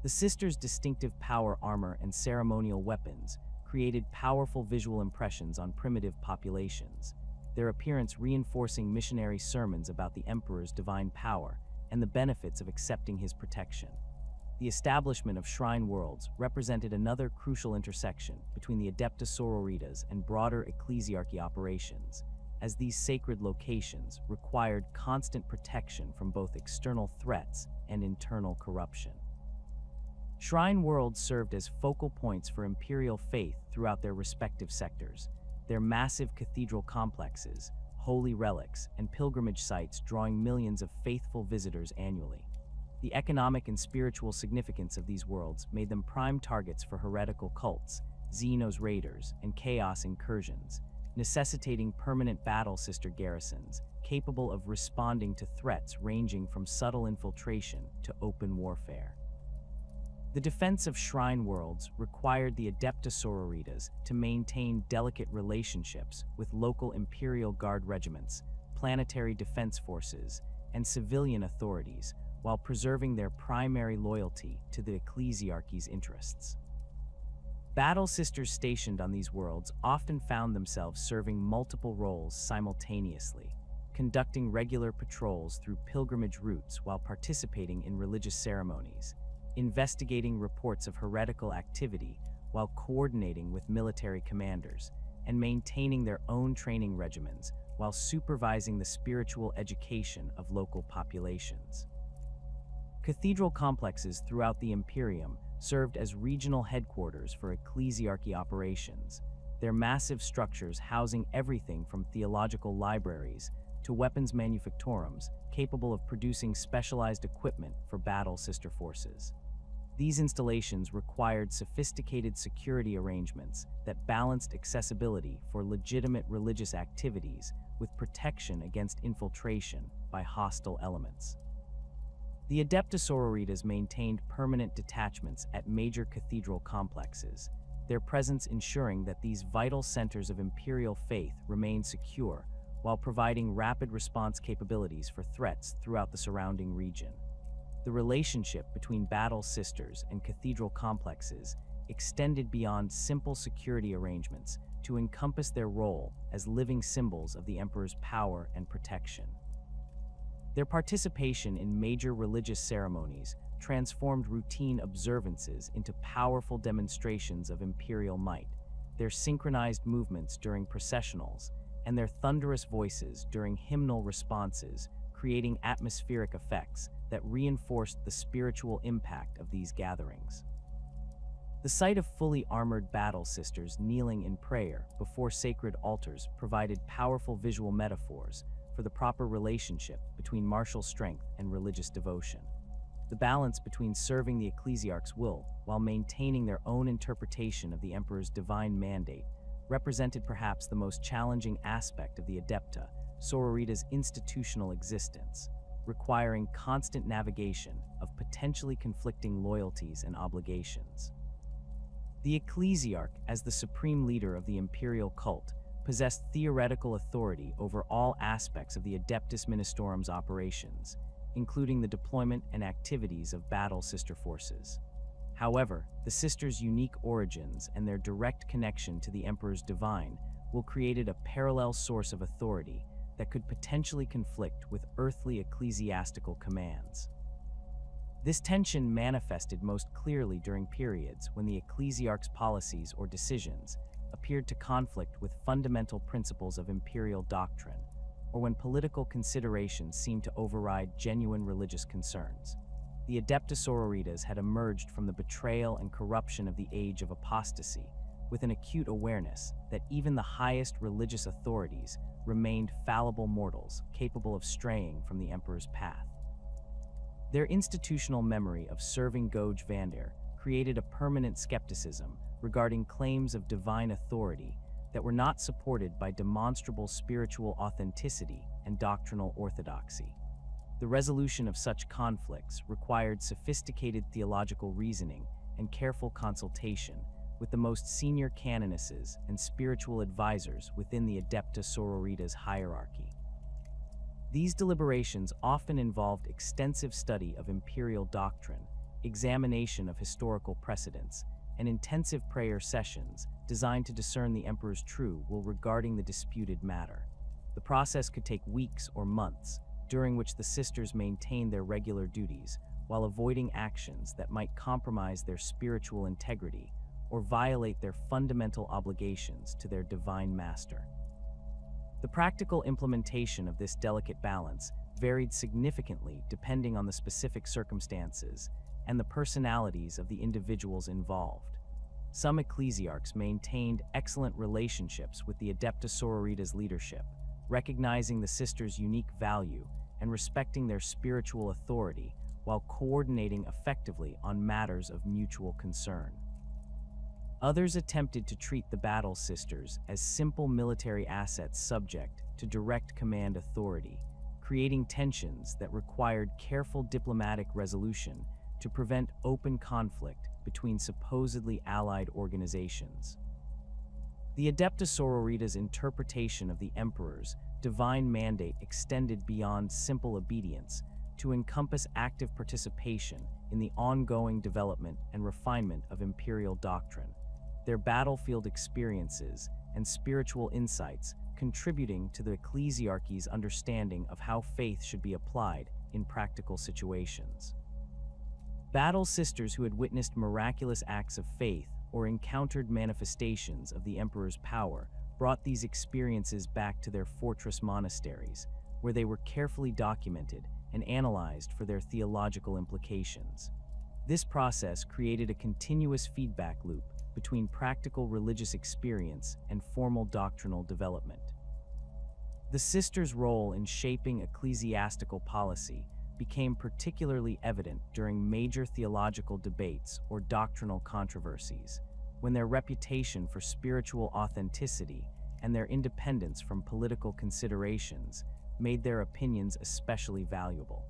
The sisters' distinctive power armor and ceremonial weapons created powerful visual impressions on primitive populations, their appearance reinforcing missionary sermons about the Emperor's divine power and the benefits of accepting his protection. The establishment of shrine worlds represented another crucial intersection between the Adepta Sororitas and broader ecclesiarchy operations, as these sacred locations required constant protection from both external threats and internal corruption. Shrine worlds served as focal points for imperial faith throughout their respective sectors, their massive cathedral complexes, holy relics, and pilgrimage sites drawing millions of faithful visitors annually. The economic and spiritual significance of these worlds made them prime targets for heretical cults, xenos raiders, and chaos incursions, necessitating permanent battle sister garrisons capable of responding to threats ranging from subtle infiltration to open warfare. The defense of shrine worlds required the Adepta Sororitas to maintain delicate relationships with local Imperial Guard regiments, planetary defense forces, and civilian authorities, while preserving their primary loyalty to the Ecclesiarchy's interests. Battle sisters stationed on these worlds often found themselves serving multiple roles simultaneously, conducting regular patrols through pilgrimage routes while participating in religious ceremonies, investigating reports of heretical activity while coordinating with military commanders, and maintaining their own training regimens while supervising the spiritual education of local populations. Cathedral complexes throughout the Imperium served as regional headquarters for Ecclesiarchy operations, their massive structures housing everything from theological libraries to weapons manufactorums capable of producing specialized equipment for battle sister forces. These installations required sophisticated security arrangements that balanced accessibility for legitimate religious activities with protection against infiltration by hostile elements. The Adepta Sororitas maintained permanent detachments at major cathedral complexes, their presence ensuring that these vital centers of imperial faith remained secure while providing rapid response capabilities for threats throughout the surrounding region. The relationship between battle sisters and cathedral complexes extended beyond simple security arrangements to encompass their role as living symbols of the Emperor's power and protection. Their participation in major religious ceremonies transformed routine observances into powerful demonstrations of imperial might, their synchronized movements during processionals, and their thunderous voices during hymnal responses, creating atmospheric effects that reinforced the spiritual impact of these gatherings. The sight of fully armored battle sisters kneeling in prayer before sacred altars provided powerful visual metaphors for the proper relationship between martial strength and religious devotion. The balance between serving the Ecclesiarch's will while maintaining their own interpretation of the Emperor's divine mandate represented perhaps the most challenging aspect of the Adepta Sororita's institutional existence, requiring constant navigation of potentially conflicting loyalties and obligations. The Ecclesiarch, as the supreme leader of the imperial cult, possessed theoretical authority over all aspects of the Adeptus Ministerum's operations, including the deployment and activities of battle sister forces. However, the sisters' unique origins and their direct connection to the Emperor's divine will create a parallel source of authority that could potentially conflict with earthly ecclesiastical commands. This tension manifested most clearly during periods when the Ecclesiarch's policies or decisions appeared to conflict with fundamental principles of imperial doctrine, or when political considerations seemed to override genuine religious concerns. The Adepta Sororitas had emerged from the betrayal and corruption of the Age of Apostasy, with an acute awareness that even the highest religious authorities remained fallible mortals capable of straying from the Emperor's path. Their institutional memory of serving Goge Vandire created a permanent skepticism regarding claims of divine authority that were not supported by demonstrable spiritual authenticity and doctrinal orthodoxy. The resolution of such conflicts required sophisticated theological reasoning and careful consultation with the most senior canonesses and spiritual advisors within the Adepta Sororitas hierarchy. These deliberations often involved extensive study of imperial doctrine, examination of historical precedents, and intensive prayer sessions designed to discern the Emperor's true will regarding the disputed matter. The process could take weeks or months, during which the sisters maintained their regular duties while avoiding actions that might compromise their spiritual integrity or violate their fundamental obligations to their divine master. The practical implementation of this delicate balance varied significantly depending on the specific circumstances and the personalities of the individuals involved. Some ecclesiarchs maintained excellent relationships with the Adepta Sororitas leadership, recognizing the sisters' unique value and respecting their spiritual authority while coordinating effectively on matters of mutual concern. Others attempted to treat the Battle Sisters as simple military assets subject to direct command authority, creating tensions that required careful diplomatic resolution to prevent open conflict between supposedly allied organizations. The Adepta Sororitas' interpretation of the Emperor's divine mandate extended beyond simple obedience to encompass active participation in the ongoing development and refinement of imperial doctrine, their battlefield experiences and spiritual insights contributing to the Ecclesiarchy's understanding of how faith should be applied in practical situations. Battle Sisters who had witnessed miraculous acts of faith or encountered manifestations of the Emperor's power brought these experiences back to their fortress monasteries, where they were carefully documented and analyzed for their theological implications. This process created a continuous feedback loop between practical religious experience and formal doctrinal development. The sisters' role in shaping ecclesiastical policy became particularly evident during major theological debates or doctrinal controversies, when their reputation for spiritual authenticity and their independence from political considerations made their opinions especially valuable.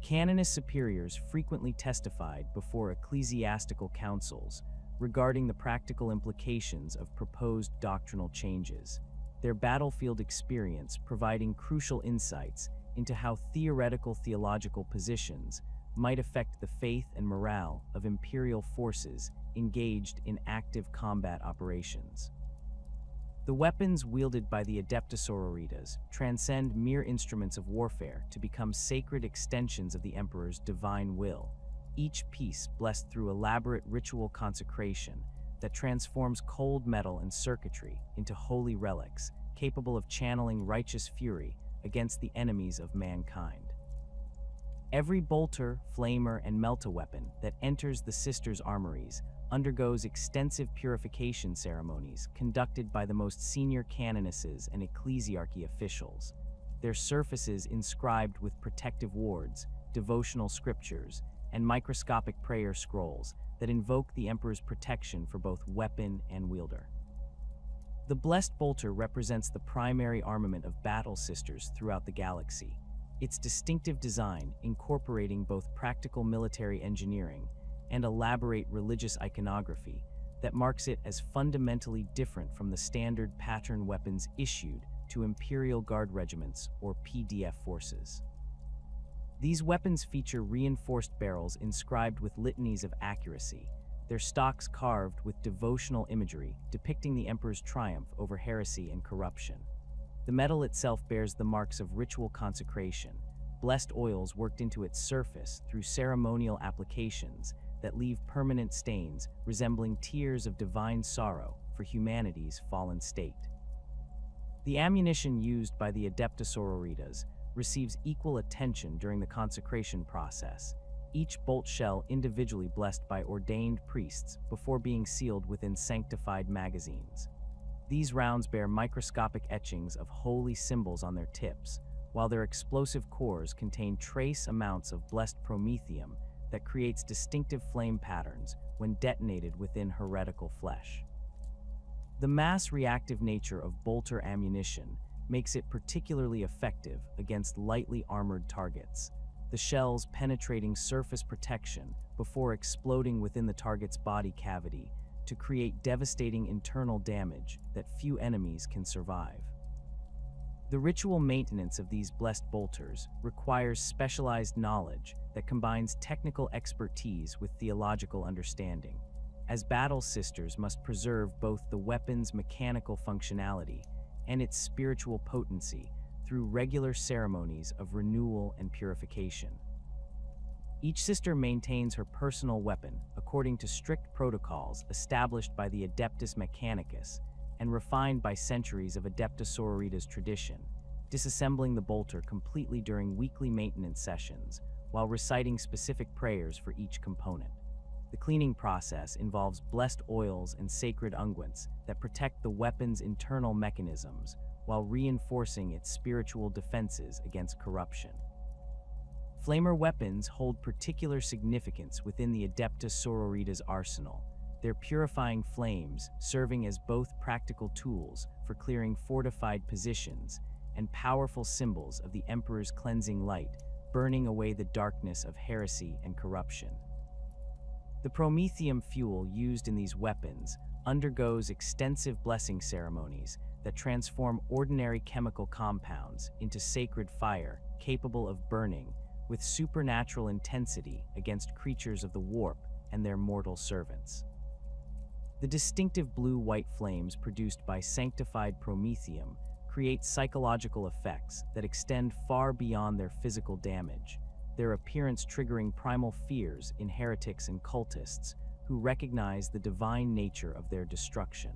Canonist superiors frequently testified before ecclesiastical councils regarding the practical implications of proposed doctrinal changes, their battlefield experience providing crucial insights into how theoretical theological positions might affect the faith and morale of imperial forces engaged in active combat operations. The weapons wielded by the Adepta Sororitas transcend mere instruments of warfare to become sacred extensions of the Emperor's divine will, each piece blessed through elaborate ritual consecration that transforms cold metal and circuitry into holy relics capable of channeling righteous fury against the enemies of mankind. Every bolter, flamer, and melta weapon that enters the sisters' armories undergoes extensive purification ceremonies conducted by the most senior canonesses and ecclesiarchy officials, their surfaces inscribed with protective wards, devotional scriptures, and microscopic prayer scrolls that invoke the Emperor's protection for both weapon and wielder. The Blessed Bolter represents the primary armament of Battle Sisters throughout the galaxy, its distinctive design incorporating both practical military engineering and elaborate religious iconography that marks it as fundamentally different from the standard pattern weapons issued to Imperial Guard regiments or PDF forces. These weapons feature reinforced barrels inscribed with litanies of accuracy, their stocks carved with devotional imagery depicting the Emperor's triumph over heresy and corruption. The metal itself bears the marks of ritual consecration, blessed oils worked into its surface through ceremonial applications that leave permanent stains resembling tears of divine sorrow for humanity's fallen state. The ammunition used by the Adepta Sororitas receives equal attention during the consecration process, each bolt shell individually blessed by ordained priests before being sealed within sanctified magazines. These rounds bear microscopic etchings of holy symbols on their tips, while their explosive cores contain trace amounts of blessed promethium that creates distinctive flame patterns when detonated within heretical flesh. The mass-reactive nature of bolter ammunition makes it particularly effective against lightly armored targets, the shells penetrating surface protection before exploding within the target's body cavity to create devastating internal damage that few enemies can survive. The ritual maintenance of these blessed bolters requires specialized knowledge that combines technical expertise with theological understanding, as Battle Sisters must preserve both the weapon's mechanical functionality and its spiritual potency through regular ceremonies of renewal and purification. Each sister maintains her personal weapon according to strict protocols established by the Adeptus Mechanicus and refined by centuries of Adepta Sororitas tradition, disassembling the bolter completely during weekly maintenance sessions while reciting specific prayers for each component. The cleaning process involves blessed oils and sacred unguents that protect the weapon's internal mechanisms while reinforcing its spiritual defenses against corruption. Flamer weapons hold particular significance within the Adepta Sororitas arsenal, their purifying flames serving as both practical tools for clearing fortified positions and powerful symbols of the Emperor's cleansing light, burning away the darkness of heresy and corruption. The promethium fuel used in these weapons undergoes extensive blessing ceremonies that transform ordinary chemical compounds into sacred fire capable of burning with supernatural intensity against creatures of the warp and their mortal servants. The distinctive blue-white flames produced by sanctified promethium create psychological effects that extend far beyond their physical damage, their appearance triggering primal fears in heretics and cultists who recognize the divine nature of their destruction.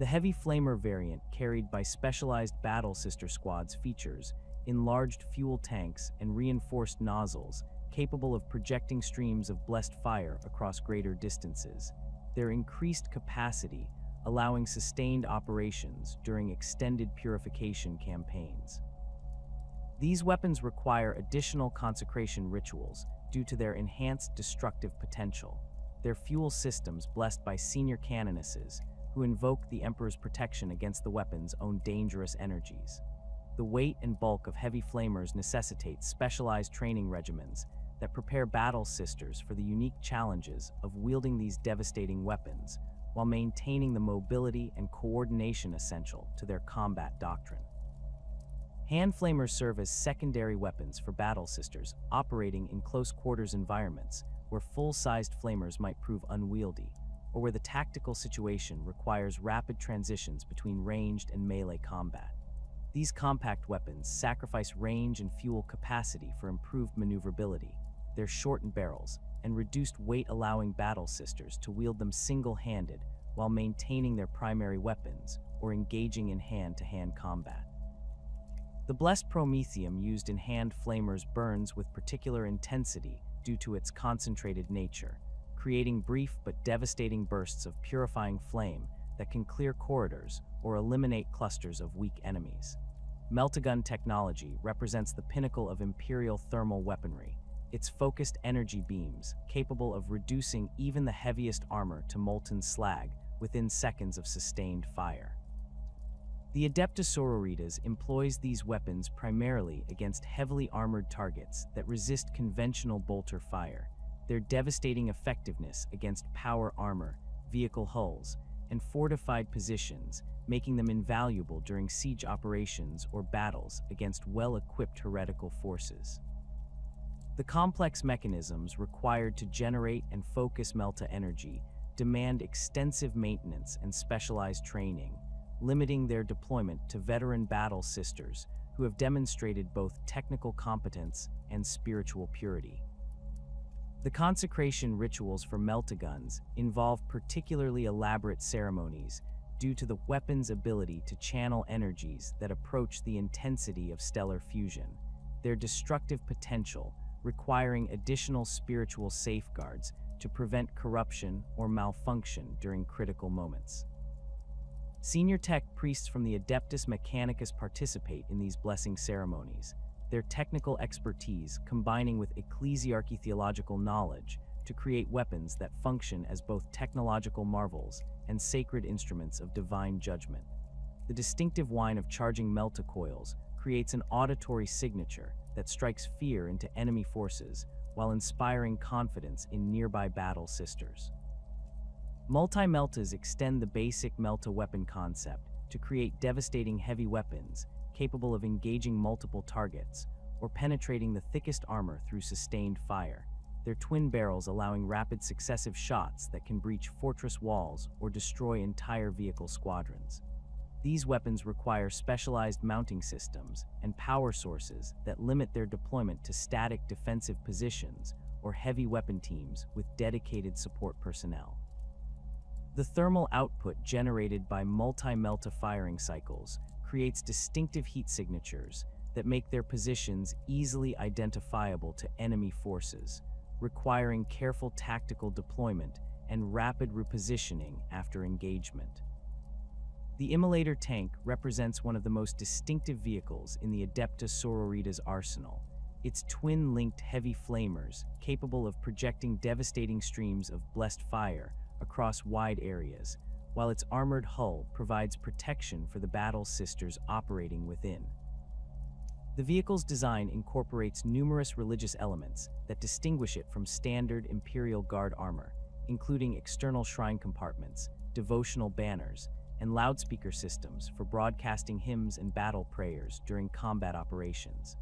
The heavy flamer variant carried by specialized battle sister squads features enlarged fuel tanks and reinforced nozzles capable of projecting streams of blessed fire across greater distances, their increased capacity allowing sustained operations during extended purification campaigns. These weapons require additional consecration rituals due to their enhanced destructive potential, their fuel systems blessed by senior canonesses who invoke the Emperor's protection against the weapon's own dangerous energies. The weight and bulk of heavy flamers necessitates specialized training regimens that prepare battle sisters for the unique challenges of wielding these devastating weapons while maintaining the mobility and coordination essential to their combat doctrine. Hand flamers serve as secondary weapons for battle sisters operating in close-quarters environments where full-sized flamers might prove unwieldy, or where the tactical situation requires rapid transitions between ranged and melee combat. These compact weapons sacrifice range and fuel capacity for improved maneuverability, their shortened barrels, and reduced weight allowing battle sisters to wield them single-handed while maintaining their primary weapons or engaging in hand-to-hand combat. The blessed promethium used in hand flamers burns with particular intensity due to its concentrated nature, creating brief but devastating bursts of purifying flame that can clear corridors or eliminate clusters of weak enemies. Meltagun technology represents the pinnacle of Imperial thermal weaponry, its focused energy beams capable of reducing even the heaviest armor to molten slag within seconds of sustained fire. The Adeptus Sororitas employs these weapons primarily against heavily armored targets that resist conventional bolter fire, their devastating effectiveness against power armor, vehicle hulls, and fortified positions, making them invaluable during siege operations or battles against well-equipped heretical forces. The complex mechanisms required to generate and focus melta energy demand extensive maintenance and specialized training, limiting their deployment to veteran battle sisters who have demonstrated both technical competence and spiritual purity. The consecration rituals for meltaguns involve particularly elaborate ceremonies due to the weapon's ability to channel energies that approach the intensity of stellar fusion, their destructive potential requiring additional spiritual safeguards to prevent corruption or malfunction during critical moments. Senior tech priests from the Adeptus Mechanicus participate in these blessing ceremonies, their technical expertise combining with Ecclesiarchy theological knowledge to create weapons that function as both technological marvels and sacred instruments of divine judgment. The distinctive whine of charging melta coils creates an auditory signature that strikes fear into enemy forces while inspiring confidence in nearby battle sisters. Multi-meltas extend the basic melta weapon concept to create devastating heavy weapons capable of engaging multiple targets or penetrating the thickest armor through sustained fire, their twin barrels allowing rapid successive shots that can breach fortress walls or destroy entire vehicle squadrons. These weapons require specialized mounting systems and power sources that limit their deployment to static defensive positions or heavy weapon teams with dedicated support personnel. The thermal output generated by multi-melta firing cycles creates distinctive heat signatures that make their positions easily identifiable to enemy forces, requiring careful tactical deployment and rapid repositioning after engagement. The Immolator tank represents one of the most distinctive vehicles in the Adepta Sororitas arsenal. Its twin-linked heavy flamers, capable of projecting devastating streams of blessed fire across wide areas, while its armored hull provides protection for the battle sisters operating within. The vehicle's design incorporates numerous religious elements that distinguish it from standard Imperial Guard armor, including external shrine compartments, devotional banners, and loudspeaker systems for broadcasting hymns and battle prayers during combat operations.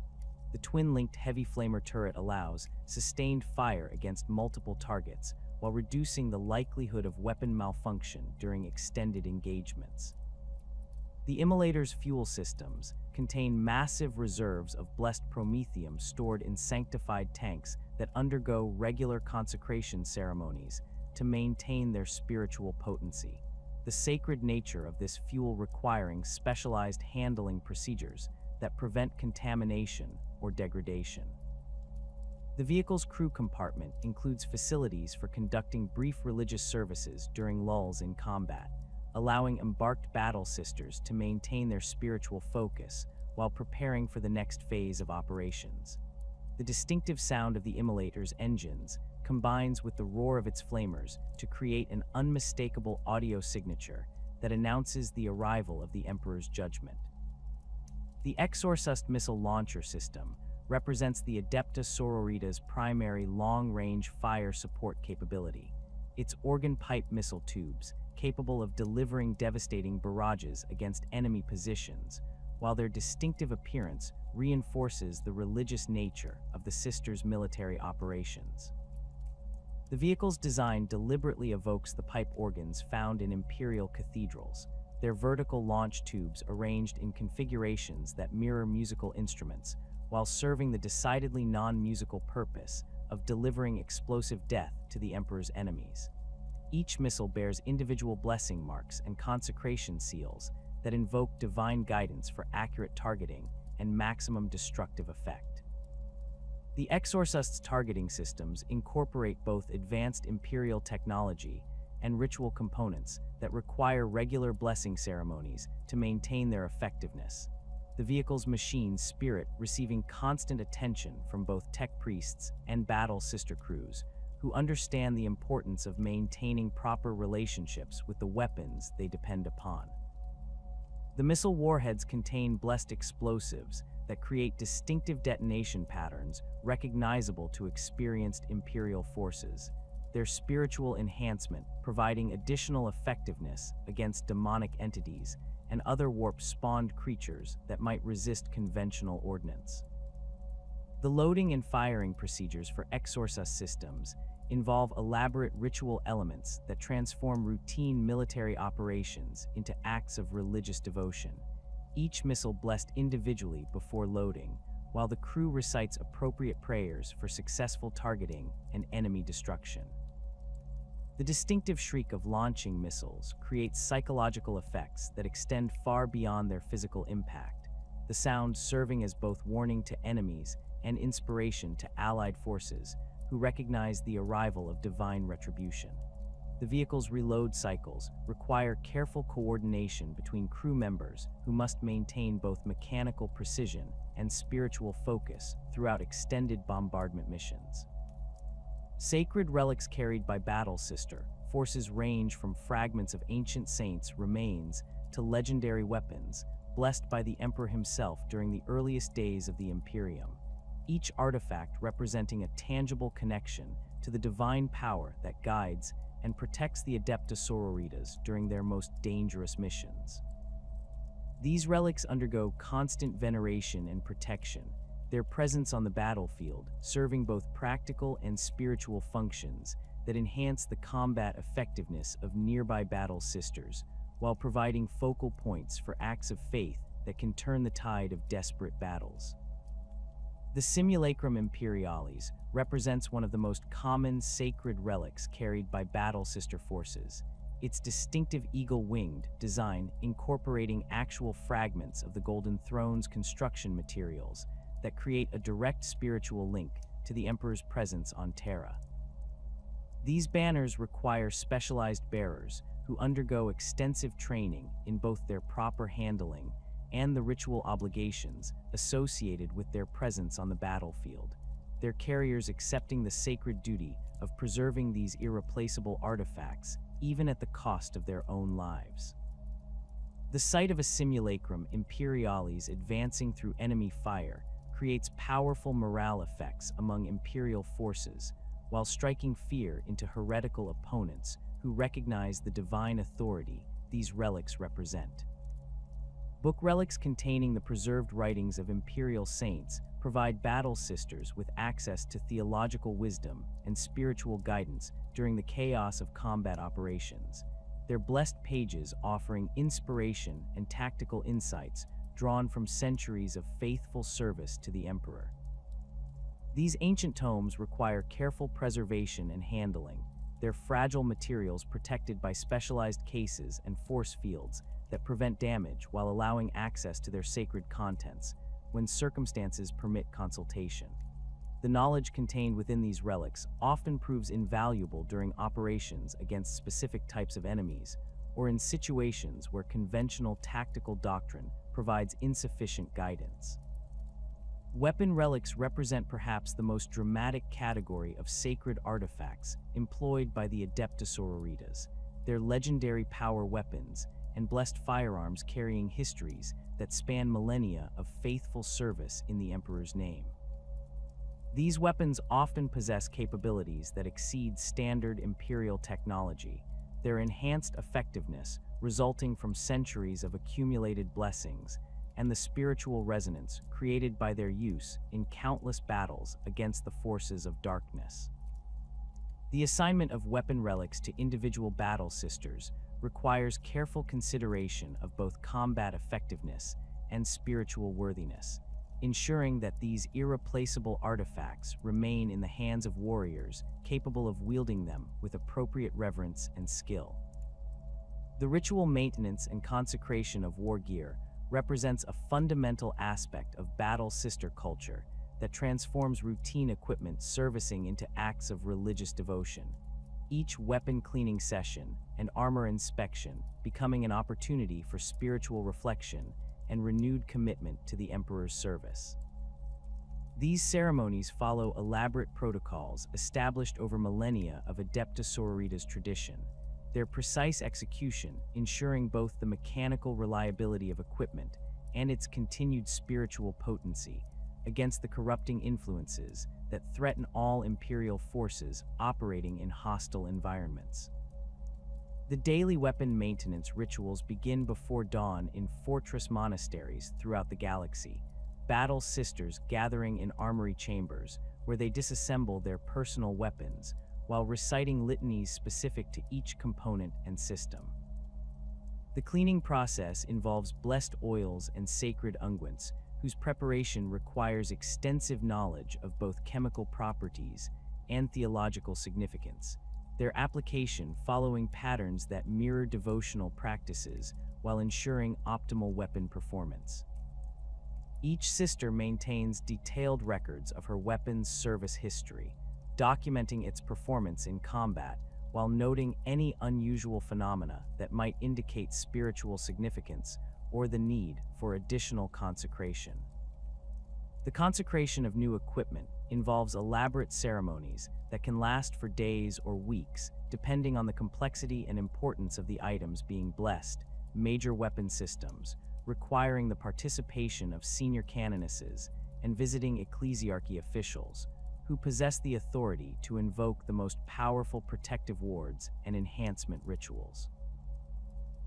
The twin-linked heavy flamer turret allows sustained fire against multiple targets while reducing the likelihood of weapon malfunction during extended engagements. The Immolator's fuel systems contain massive reserves of blessed promethium stored in sanctified tanks that undergo regular consecration ceremonies to maintain their spiritual potency. The sacred nature of this fuel requiring specialized handling procedures that prevent contamination or degradation. The vehicle's crew compartment includes facilities for conducting brief religious services during lulls in combat, allowing embarked battle sisters to maintain their spiritual focus while preparing for the next phase of operations. The distinctive sound of the Immolator's engines combines with the roar of its flamers to create an unmistakable audio signature that announces the arrival of the Emperor's judgment. The Exorcist missile launcher system represents the Adepta Sororitas' primary long-range fire support capability. Its organ pipe missile tubes, capable of delivering devastating barrages against enemy positions, while their distinctive appearance reinforces the religious nature of the sisters' military operations. The vehicle's design deliberately evokes the pipe organs found in imperial cathedrals, their vertical launch tubes arranged in configurations that mirror musical instruments, while serving the decidedly non-musical purpose of delivering explosive death to the Emperor's enemies. Each missile bears individual blessing marks and consecration seals that invoke divine guidance for accurate targeting and maximum destructive effect. The Exorcist's targeting systems incorporate both advanced Imperial technology and ritual components that require regular blessing ceremonies to maintain their effectiveness. The vehicle's machine spirit receiving constant attention from both tech priests and battle sister crews, who understand the importance of maintaining proper relationships with the weapons they depend upon. The missile warheads contain blessed explosives that create distinctive detonation patterns recognizable to experienced Imperial forces, their spiritual enhancement providing additional effectiveness against demonic entities and other warp-spawned creatures that might resist conventional ordnance. The loading and firing procedures for Exorcist systems involve elaborate ritual elements that transform routine military operations into acts of religious devotion, each missile blessed individually before loading, while the crew recites appropriate prayers for successful targeting and enemy destruction. The distinctive shriek of launching missiles creates psychological effects that extend far beyond their physical impact, the sound serving as both warning to enemies and inspiration to allied forces who recognize the arrival of divine retribution. The vehicle's reload cycles require careful coordination between crew members who must maintain both mechanical precision and spiritual focus throughout extended bombardment missions. Sacred relics carried by Battle Sister forces range from fragments of ancient saints' remains to legendary weapons blessed by the Emperor himself during the earliest days of the Imperium, each artifact representing a tangible connection to the divine power that guides and protects the Adepta Sororitas during their most dangerous missions. These relics undergo constant veneration and protection, their presence on the battlefield serving both practical and spiritual functions that enhance the combat effectiveness of nearby battle sisters, while providing focal points for acts of faith that can turn the tide of desperate battles. The Simulacrum Imperialis represents one of the most common sacred relics carried by battle sister forces, its distinctive eagle-winged design incorporating actual fragments of the Golden Throne's construction materials that create a direct spiritual link to the Emperor's presence on Terra. These banners require specialized bearers who undergo extensive training in both their proper handling and the ritual obligations associated with their presence on the battlefield, their carriers accepting the sacred duty of preserving these irreplaceable artifacts even at the cost of their own lives. The sight of a simulacrum Imperialis advancing through enemy fire creates powerful morale effects among Imperial forces, while striking fear into heretical opponents who recognize the divine authority these relics represent. Book relics containing the preserved writings of Imperial saints provide battle sisters with access to theological wisdom and spiritual guidance during the chaos of combat operations, their blessed pages offering inspiration and tactical insights drawn from centuries of faithful service to the Emperor. These ancient tomes require careful preservation and handling, their fragile materials protected by specialized cases and force fields that prevent damage while allowing access to their sacred contents when circumstances permit consultation. The knowledge contained within these relics often proves invaluable during operations against specific types of enemies or in situations where conventional tactical doctrine provides insufficient guidance. Weapon relics represent perhaps the most dramatic category of sacred artifacts employed by the Adepta Sororitas, their legendary power weapons and blessed firearms carrying histories that span millennia of faithful service in the Emperor's name. These weapons often possess capabilities that exceed standard Imperial technology, their enhanced effectiveness resulting from centuries of accumulated blessings and the spiritual resonance created by their use in countless battles against the forces of darkness. The assignment of weapon relics to individual battle sisters requires careful consideration of both combat effectiveness and spiritual worthiness, ensuring that these irreplaceable artifacts remain in the hands of warriors capable of wielding them with appropriate reverence and skill. The ritual maintenance and consecration of war gear represents a fundamental aspect of battle sister culture that transforms routine equipment servicing into acts of religious devotion, each weapon cleaning session and armor inspection becoming an opportunity for spiritual reflection and renewed commitment to the Emperor's service. These ceremonies follow elaborate protocols established over millennia of Adeptus Sororitas tradition, their precise execution ensuring both the mechanical reliability of equipment and its continued spiritual potency against the corrupting influences that threaten all Imperial forces operating in hostile environments. The daily weapon maintenance rituals begin before dawn in fortress monasteries throughout the galaxy, battle sisters gathering in armory chambers where they disassemble their personal weapons while reciting litanies specific to each component and system. The cleaning process involves blessed oils and sacred unguents, whose preparation requires extensive knowledge of both chemical properties and theological significance, their application following patterns that mirror devotional practices while ensuring optimal weapon performance. Each sister maintains detailed records of her weapon's service history, documenting its performance in combat while noting any unusual phenomena that might indicate spiritual significance or the need for additional consecration. The consecration of new equipment involves elaborate ceremonies that can last for days or weeks, depending on the complexity and importance of the items being blessed, major weapon systems, requiring the participation of senior canonesses and visiting Ecclesiarchy officials, who possess the authority to invoke the most powerful protective wards and enhancement rituals.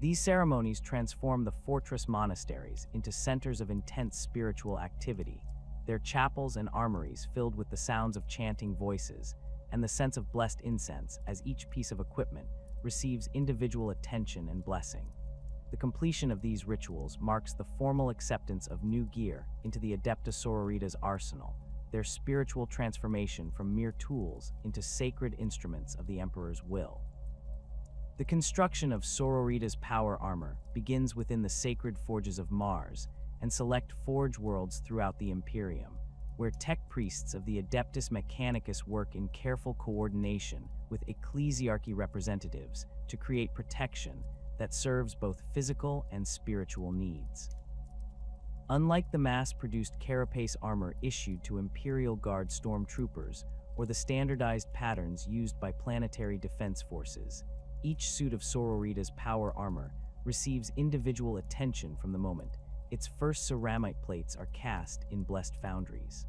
These ceremonies transform the fortress monasteries into centers of intense spiritual activity, their chapels and armories filled with the sounds of chanting voices and the sense of blessed incense as each piece of equipment receives individual attention and blessing. The completion of these rituals marks the formal acceptance of new gear into the Adepta Sororitas arsenal, their spiritual transformation from mere tools into sacred instruments of the Emperor's will. The construction of Sororita's power armor begins within the sacred forges of Mars and select forge worlds throughout the Imperium, where tech priests of the Adeptus Mechanicus work in careful coordination with Ecclesiarchy representatives to create protection that serves both physical and spiritual needs. Unlike the mass-produced carapace armor issued to Imperial Guard stormtroopers or the standardized patterns used by planetary defense forces, each suit of Sororita's power armor receives individual attention from the moment its first ceramite plates are cast in blessed foundries.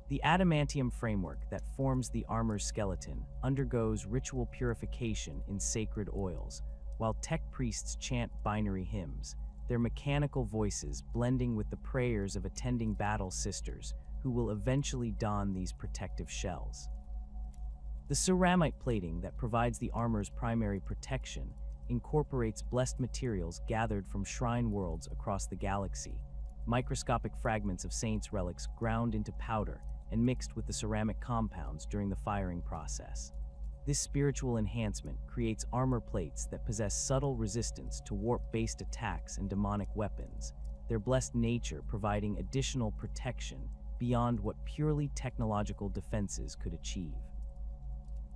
The adamantium framework that forms the armor's skeleton undergoes ritual purification in sacred oils, while tech priests chant binary hymns, their mechanical voices blending with the prayers of attending battle sisters who will eventually don these protective shells. The ceramite plating that provides the armor's primary protection incorporates blessed materials gathered from shrine worlds across the galaxy, microscopic fragments of saints' relics ground into powder and mixed with the ceramic compounds during the firing process. This spiritual enhancement creates armor plates that possess subtle resistance to warp-based attacks and demonic weapons, their blessed nature providing additional protection beyond what purely technological defenses could achieve.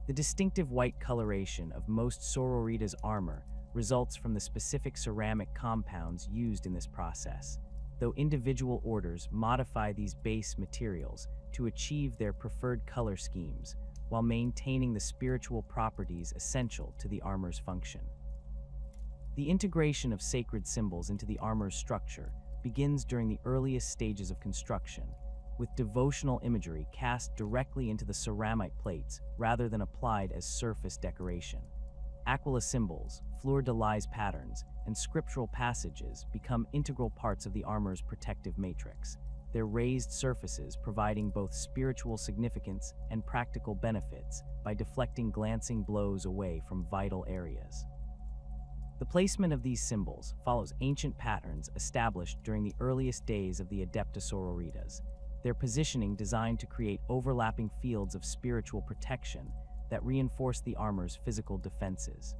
The distinctive white coloration of most Sororita's armor results from the specific ceramic compounds used in this process, though individual orders modify these base materials to achieve their preferred color schemes while maintaining the spiritual properties essential to the armor's function. The integration of sacred symbols into the armor's structure begins during the earliest stages of construction, with devotional imagery cast directly into the ceramite plates rather than applied as surface decoration. Aquila symbols, fleur-de-lis patterns, and scriptural passages become integral parts of the armor's protective matrix, their raised surfaces providing both spiritual significance and practical benefits by deflecting glancing blows away from vital areas. The placement of these symbols follows ancient patterns established during the earliest days of the Adepta Sororitas, their positioning designed to create overlapping fields of spiritual protection that reinforce the armor's physical defenses.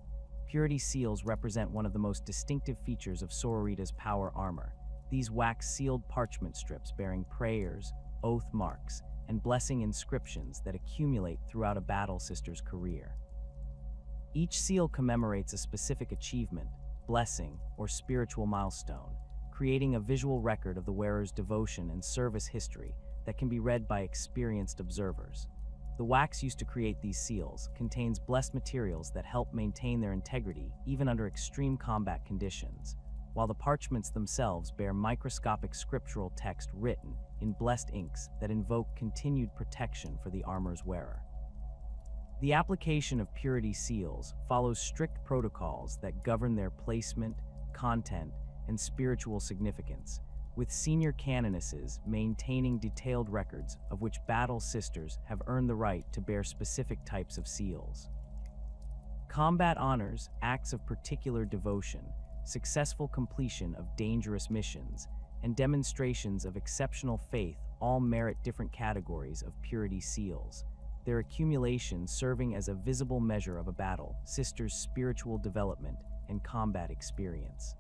Purity seals represent one of the most distinctive features of Sororita's power armor. These wax-sealed parchment strips bearing prayers, oath marks, and blessing inscriptions that accumulate throughout a battle sister's career. Each seal commemorates a specific achievement, blessing, or spiritual milestone, creating a visual record of the wearer's devotion and service history that can be read by experienced observers. The wax used to create these seals contains blessed materials that help maintain their integrity even under extreme combat conditions, while the parchments themselves bear microscopic scriptural text written in blessed inks that invoke continued protection for the armor's wearer. The application of purity seals follows strict protocols that govern their placement, content, and spiritual significance, with senior canonesses maintaining detailed records of which battle sisters have earned the right to bear specific types of seals. Combat honors, acts of particular devotion, successful completion of dangerous missions, and demonstrations of exceptional faith all merit different categories of purity seals, their accumulation serving as a visible measure of a battle sister's spiritual development and combat experience.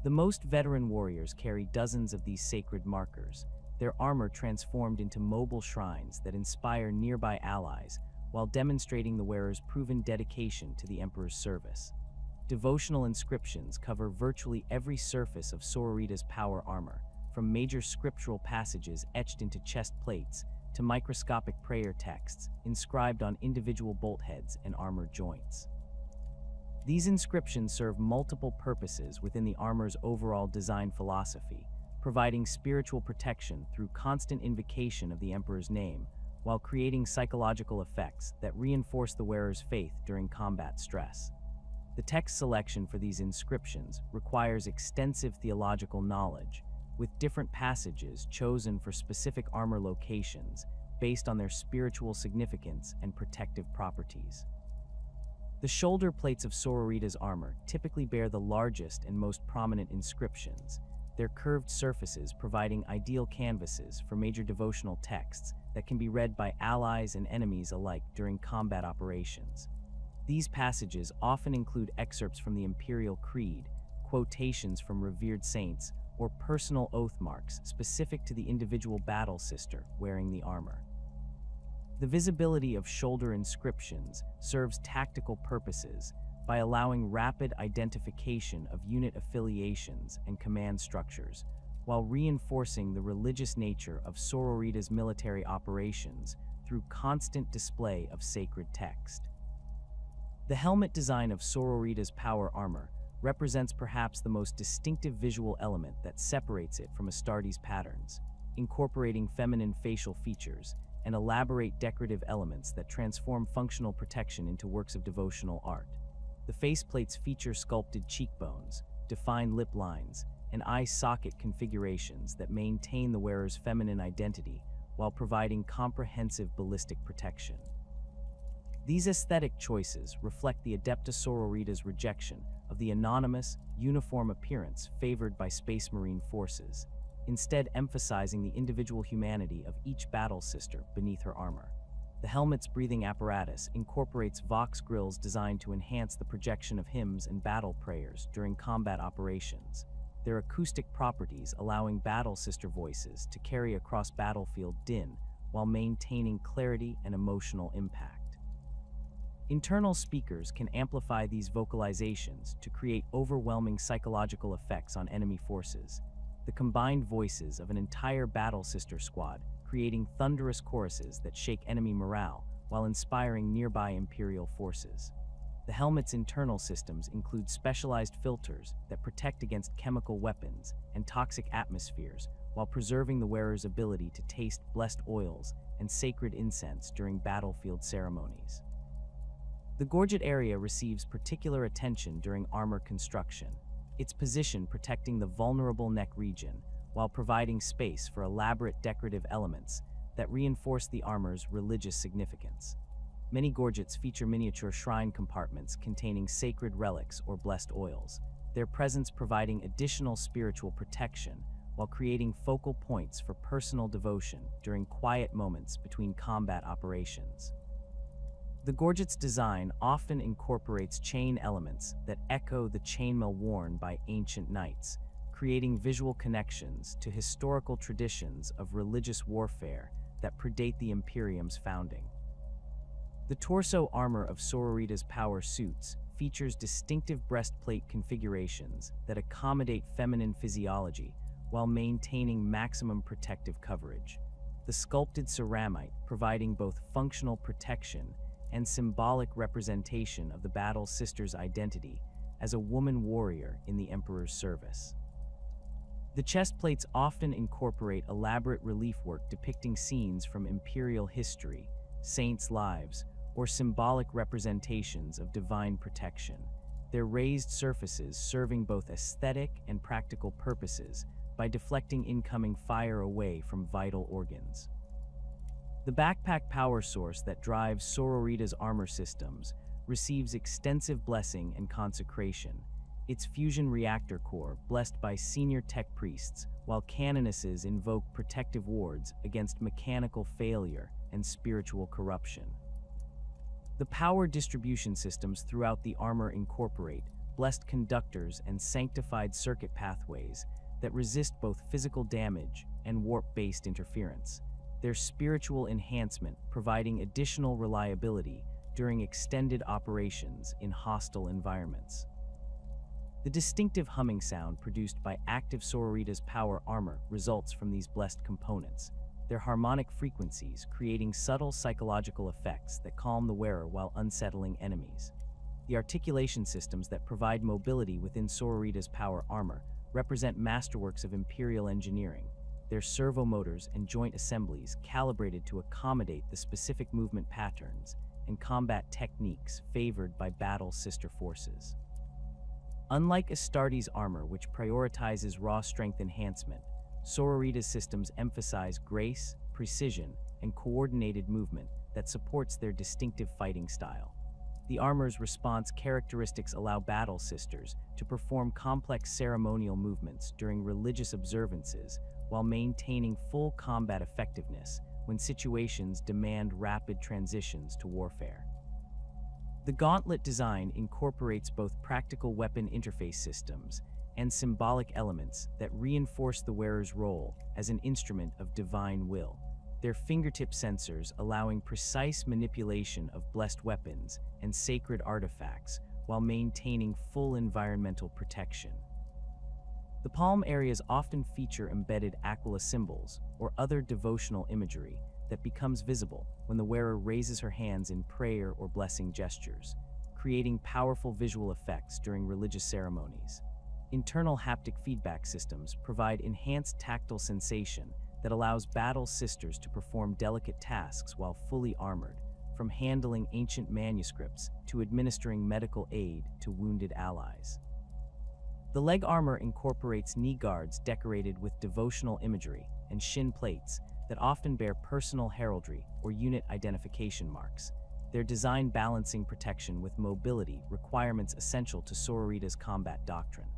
The most veteran warriors carry dozens of these sacred markers, their armor transformed into mobile shrines that inspire nearby allies while demonstrating the wearer's proven dedication to the Emperor's service. Devotional inscriptions cover virtually every surface of Sororita's power armor, from major scriptural passages etched into chest plates to microscopic prayer texts inscribed on individual bolt heads and armor joints. These inscriptions serve multiple purposes within the armor's overall design philosophy, providing spiritual protection through constant invocation of the Emperor's name, while creating psychological effects that reinforce the wearer's faith during combat stress. The text selection for these inscriptions requires extensive theological knowledge, with different passages chosen for specific armor locations based on their spiritual significance and protective properties. The shoulder plates of Sororita's armor typically bear the largest and most prominent inscriptions, their curved surfaces providing ideal canvases for major devotional texts that can be read by allies and enemies alike during combat operations. These passages often include excerpts from the Imperial Creed, quotations from revered saints, or personal oath marks specific to the individual battle sister wearing the armor. The visibility of shoulder inscriptions serves tactical purposes by allowing rapid identification of unit affiliations and command structures, while reinforcing the religious nature of Sororita's military operations through constant display of sacred text. The helmet design of Sororita's power armor represents perhaps the most distinctive visual element that separates it from Astartes' patterns, incorporating feminine facial features and elaborate decorative elements that transform functional protection into works of devotional art. The faceplates feature sculpted cheekbones, defined lip lines, and eye socket configurations that maintain the wearer's feminine identity while providing comprehensive ballistic protection. These aesthetic choices reflect the Adepta Sororitas' rejection of the anonymous, uniform appearance favored by Space Marine forces, instead emphasizing the individual humanity of each battle sister beneath her armor. The helmet's breathing apparatus incorporates vox grills designed to enhance the projection of hymns and battle prayers during combat operations, their acoustic properties allowing battle sister voices to carry across battlefield din while maintaining clarity and emotional impact. Internal speakers can amplify these vocalizations to create overwhelming psychological effects on enemy forces, the combined voices of an entire battle sister squad creating thunderous choruses that shake enemy morale while inspiring nearby Imperial forces. The helmet's internal systems include specialized filters that protect against chemical weapons and toxic atmospheres while preserving the wearer's ability to taste blessed oils and sacred incense during battlefield ceremonies. The gorget area receives particular attention during armor construction, its position protecting the vulnerable neck region while providing space for elaborate decorative elements that reinforce the armor's religious significance. Many gorgets feature miniature shrine compartments containing sacred relics or blessed oils, their presence providing additional spiritual protection while creating focal points for personal devotion during quiet moments between combat operations. The gorget's design often incorporates chain elements that echo the chainmail worn by ancient knights, creating visual connections to historical traditions of religious warfare that predate the Imperium's founding. The torso armor of Sororita's power suits features distinctive breastplate configurations that accommodate feminine physiology while maintaining maximum protective coverage. The sculpted ceramite providing both functional protection and symbolic representation of the battle sister's identity as a woman warrior in the Emperor's service. The chest plates often incorporate elaborate relief work depicting scenes from Imperial history, saints' lives, or symbolic representations of divine protection, their raised surfaces serving both aesthetic and practical purposes by deflecting incoming fire away from vital organs. The backpack power source that drives Sororita's armor systems receives extensive blessing and consecration, its fusion reactor core blessed by senior tech priests, while canonesses invoke protective wards against mechanical failure and spiritual corruption. The power distribution systems throughout the armor incorporate blessed conductors and sanctified circuit pathways that resist both physical damage and warp-based interference, their spiritual enhancement providing additional reliability during extended operations in hostile environments. The distinctive humming sound produced by active Sororita's power armor results from these blessed components, their harmonic frequencies creating subtle psychological effects that calm the wearer while unsettling enemies. The articulation systems that provide mobility within Sororita's power armor represent masterworks of Imperial engineering, their servo motors and joint assemblies calibrated to accommodate the specific movement patterns and combat techniques favored by battle sister forces. Unlike Astartes' armor, which prioritizes raw strength enhancement, Sororita's systems emphasize grace, precision, and coordinated movement that supports their distinctive fighting style. The armor's response characteristics allow battle sisters to perform complex ceremonial movements during religious observances while maintaining full combat effectiveness when situations demand rapid transitions to warfare. The gauntlet design incorporates both practical weapon interface systems and symbolic elements that reinforce the wearer's role as an instrument of divine will. their fingertip sensors allowing precise manipulation of blessed weapons and sacred artifacts while maintaining full environmental protection. The palm areas often feature embedded aquila symbols or other devotional imagery that becomes visible when the wearer raises her hands in prayer or blessing gestures, creating powerful visual effects during religious ceremonies. Internal haptic feedback systems provide enhanced tactile sensation that allows battle sisters to perform delicate tasks while fully armored, from handling ancient manuscripts to administering medical aid to wounded allies. The leg armor incorporates knee guards decorated with devotional imagery and shin plates that often bear personal heraldry or unit identification marks, their design balancing protection with mobility requirements essential to Sororita's combat doctrine.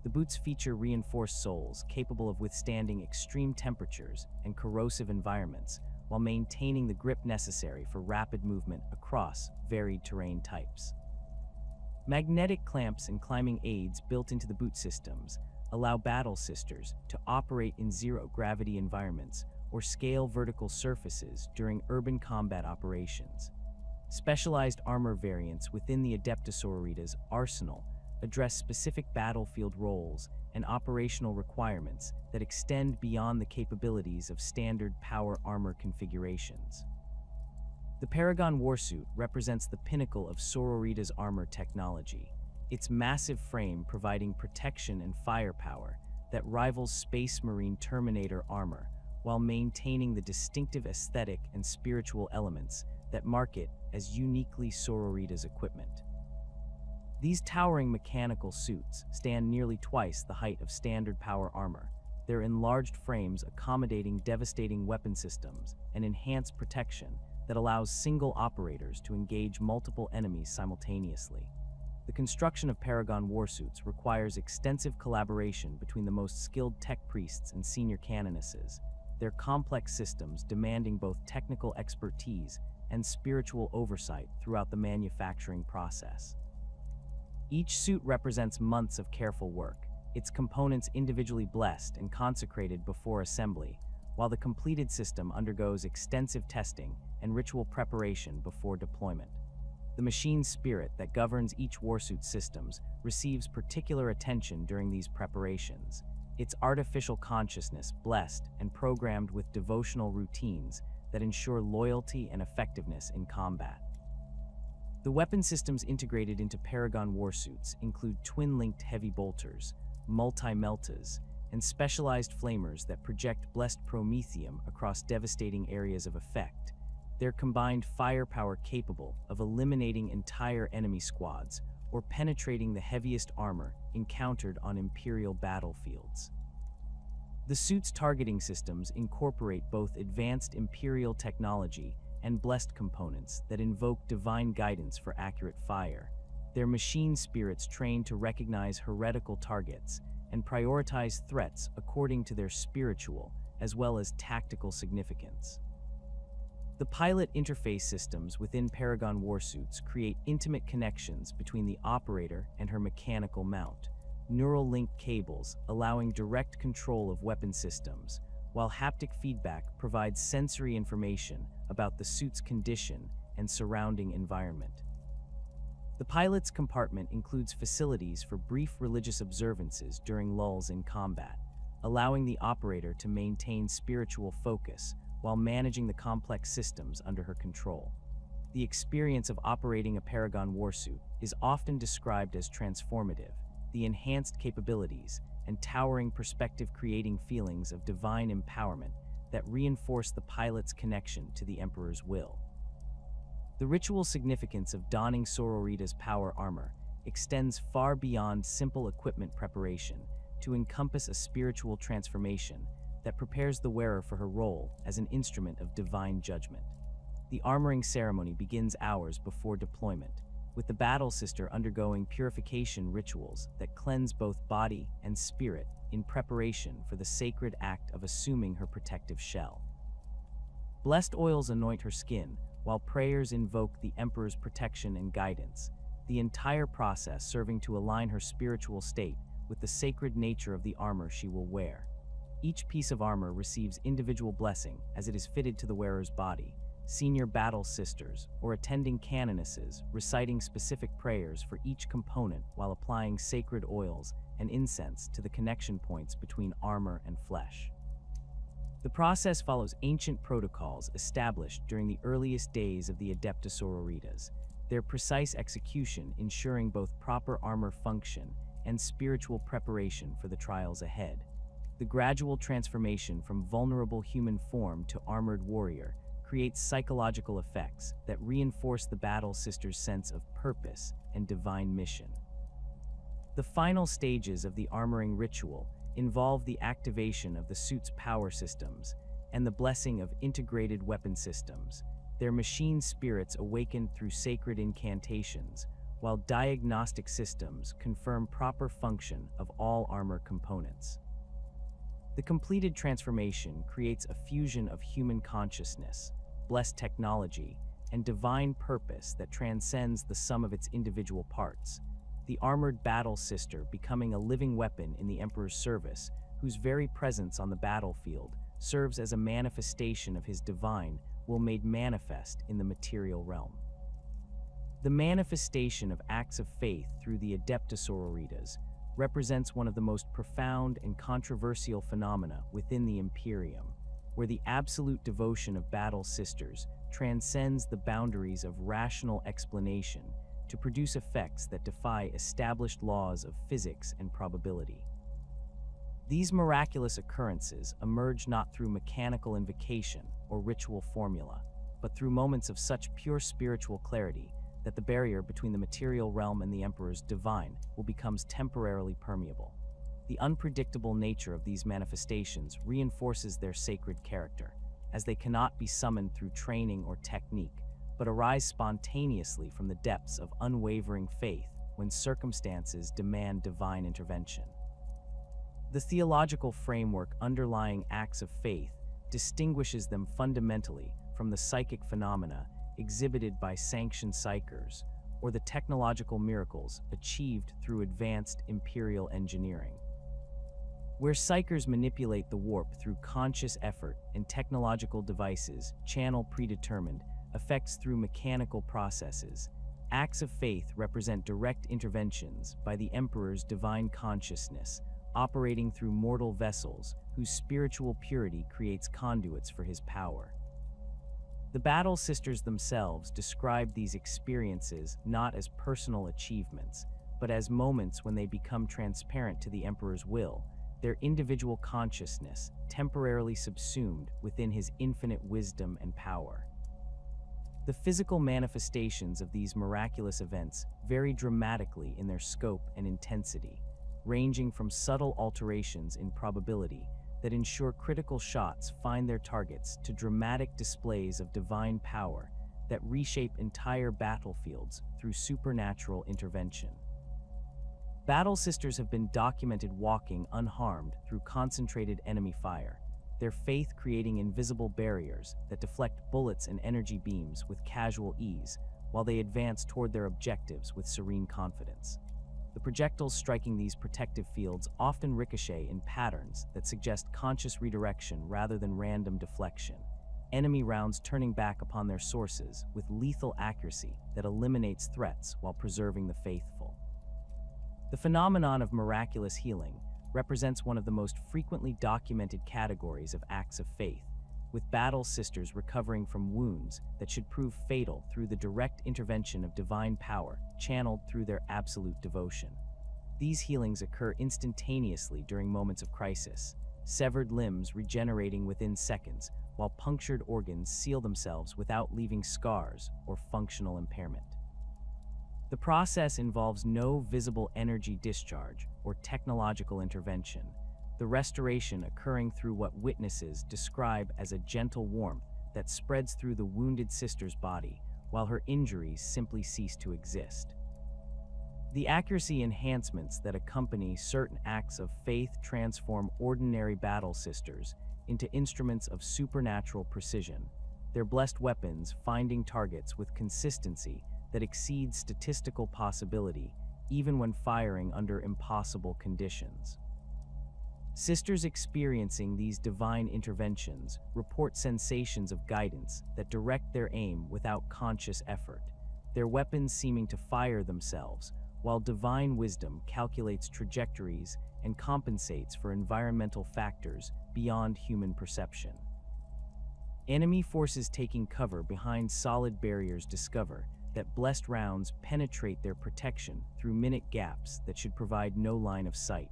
The boots feature reinforced soles capable of withstanding extreme temperatures and corrosive environments while maintaining the grip necessary for rapid movement across varied terrain types. Magnetic clamps and climbing aids built into the boot systems allow battle sisters to operate in zero-gravity environments or scale vertical surfaces during urban combat operations. Specialized armor variants within the Adepta Sororitas arsenal address specific battlefield roles and operational requirements that extend beyond the capabilities of standard power armor configurations. The Paragon Warsuit represents the pinnacle of Sororita's armor technology, its massive frame providing protection and firepower that rivals Space Marine Terminator armor while maintaining the distinctive aesthetic and spiritual elements that mark it as uniquely Sororita's equipment. These towering mechanical suits stand nearly twice the height of standard power armor, their enlarged frames accommodating devastating weapon systems and enhanced protection that allows single operators to engage multiple enemies simultaneously. The construction of Paragon warsuits requires extensive collaboration between the most skilled tech priests and senior canonesses, their complex systems demanding both technical expertise and spiritual oversight throughout the manufacturing process. Each suit represents months of careful work, its components individually blessed and consecrated before assembly, while the completed system undergoes extensive testing and ritual preparation before deployment. The machine spirit that governs each warsuit systems receives particular attention during these preparations, its artificial consciousness blessed and programmed with devotional routines that ensure loyalty and effectiveness in combat. The weapon systems integrated into Paragon warsuits include twin-linked heavy bolters, multi-meltas, and specialized flamers that project blessed promethium across devastating areas of effect, their combined firepower capable of eliminating entire enemy squads or penetrating the heaviest armor encountered on Imperial battlefields. The suit's targeting systems incorporate both advanced Imperial technology and blessed components that invoke divine guidance for accurate fire, their machine spirits trained to recognize heretical targets and prioritize threats according to their spiritual as well as tactical significance. The pilot interface systems within Paragon warsuits create intimate connections between the operator and her mechanical mount, neural link cables allowing direct control of weapon systems, while haptic feedback provides sensory information about the suit's condition and surrounding environment. The pilot's compartment includes facilities for brief religious observances during lulls in combat, allowing the operator to maintain spiritual focus while managing the complex systems under her control. The experience of operating a Paragon warsuit is often described as transformative, the enhanced capabilities and towering perspective creating feelings of divine empowerment that reinforce the pilot's connection to the Emperor's will. The ritual significance of donning Sororita's power armor extends far beyond simple equipment preparation to encompass a spiritual transformation that prepares the wearer for her role as an instrument of divine judgment. The armoring ceremony begins hours before deployment, with the battle sister undergoing purification rituals that cleanse both body and spirit in preparation for the sacred act of assuming her protective shell. Blessed oils anoint her skin, while prayers invoke the Emperor's protection and guidance, the entire process serving to align her spiritual state with the sacred nature of the armor she will wear. Each piece of armor receives individual blessing as it is fitted to the wearer's body. Senior battle sisters, or attending canonesses, reciting specific prayers for each component while applying sacred oils and incense to the connection points between armor and flesh. The process follows ancient protocols established during the earliest days of the Adepta Sororitas, their precise execution ensuring both proper armor function and spiritual preparation for the trials ahead. The gradual transformation from vulnerable human form to armored warrior creates psychological effects that reinforce the battle sister's sense of purpose and divine mission. The final stages of the armoring ritual involve the activation of the suit's power systems and the blessing of integrated weapon systems, their machine spirits awakened through sacred incantations, while diagnostic systems confirm proper function of all armor components. The completed transformation creates a fusion of human consciousness, blessed technology, and divine purpose that transcends the sum of its individual parts, the armored battle sister becoming a living weapon in the Emperor's service, whose very presence on the battlefield serves as a manifestation of his divine will made manifest in the material realm. The manifestation of acts of faith through the Adepta Sororitas represents one of the most profound and controversial phenomena within the Imperium, where the absolute devotion of battle sisters transcends the boundaries of rational explanation to produce effects that defy established laws of physics and probability. These miraculous occurrences emerge not through mechanical invocation or ritual formula, but through moments of such pure spiritual clarity that the barrier between the material realm and the Emperor's divine will become temporarily permeable. The unpredictable nature of these manifestations reinforces their sacred character, as they cannot be summoned through training or technique, but arise spontaneously from the depths of unwavering faith when circumstances demand divine intervention. The theological framework underlying acts of faith distinguishes them fundamentally from the psychic phenomena exhibited by sanctioned psychers or the technological miracles achieved through advanced imperial engineering. Where psychers manipulate the warp through conscious effort and technological devices channel predetermined effects through mechanical processes, acts of faith represent direct interventions by the Emperor's divine consciousness, operating through mortal vessels whose spiritual purity creates conduits for his power. The battle sisters themselves describe these experiences not as personal achievements, but as moments when they become transparent to the Emperor's will, their individual consciousness temporarily subsumed within his infinite wisdom and power. The physical manifestations of these miraculous events vary dramatically in their scope and intensity, ranging from subtle alterations in probability that ensure critical shots find their targets to dramatic displays of divine power that reshape entire battlefields through supernatural intervention. Battle sisters have been documented walking unharmed through concentrated enemy fire, their faith creating invisible barriers that deflect bullets and energy beams with casual ease while they advance toward their objectives with serene confidence. The projectiles striking these protective fields often ricochet in patterns that suggest conscious redirection rather than random deflection, enemy rounds turning back upon their sources with lethal accuracy that eliminates threats while preserving the faithful. The phenomenon of miraculous healing represents one of the most frequently documented categories of acts of faith, with battle sisters recovering from wounds that should prove fatal through the direct intervention of divine power channeled through their absolute devotion. These healings occur instantaneously during moments of crisis, severed limbs regenerating within seconds, while punctured organs seal themselves without leaving scars or functional impairment. The process involves no visible energy discharge or technological intervention, the restoration occurring through what witnesses describe as a gentle warmth that spreads through the wounded sister's body, while her injuries simply cease to exist. The accuracy enhancements that accompany certain acts of faith transform ordinary battle sisters into instruments of supernatural precision, their blessed weapons finding targets with consistency that exceeds statistical possibility, even when firing under impossible conditions. Sisters experiencing these divine interventions report sensations of guidance that direct their aim without conscious effort, their weapons seeming to fire themselves, while divine wisdom calculates trajectories and compensates for environmental factors beyond human perception. Enemy forces taking cover behind solid barriers discover that blessed rounds penetrate their protection through minute gaps that should provide no line of sight,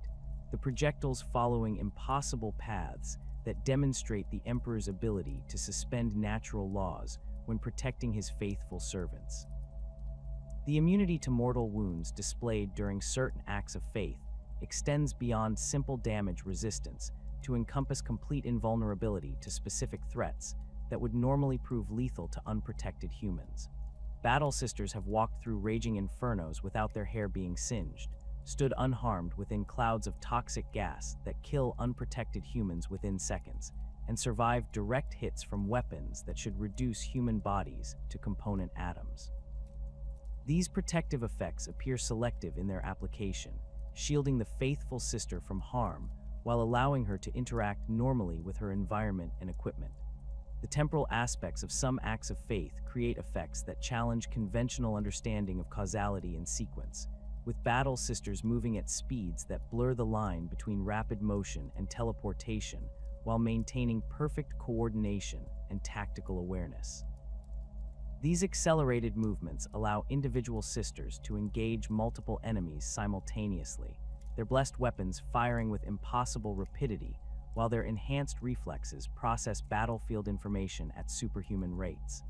the projectiles following impossible paths that demonstrate the Emperor's ability to suspend natural laws when protecting his faithful servants. The immunity to mortal wounds displayed during certain acts of faith extends beyond simple damage resistance to encompass complete invulnerability to specific threats that would normally prove lethal to unprotected humans. Battle Sisters have walked through raging infernos without their hair being singed, stood unharmed within clouds of toxic gas that kill unprotected humans within seconds, and survived direct hits from weapons that should reduce human bodies to component atoms. These protective effects appear selective in their application, shielding the faithful sister from harm while allowing her to interact normally with her environment and equipment. The temporal aspects of some acts of faith create effects that challenge conventional understanding of causality and sequence, with Battle Sisters moving at speeds that blur the line between rapid motion and teleportation while maintaining perfect coordination and tactical awareness. These accelerated movements allow individual sisters to engage multiple enemies simultaneously, their blessed weapons firing with impossible rapidity, while their enhanced reflexes process battlefield information at superhuman rates.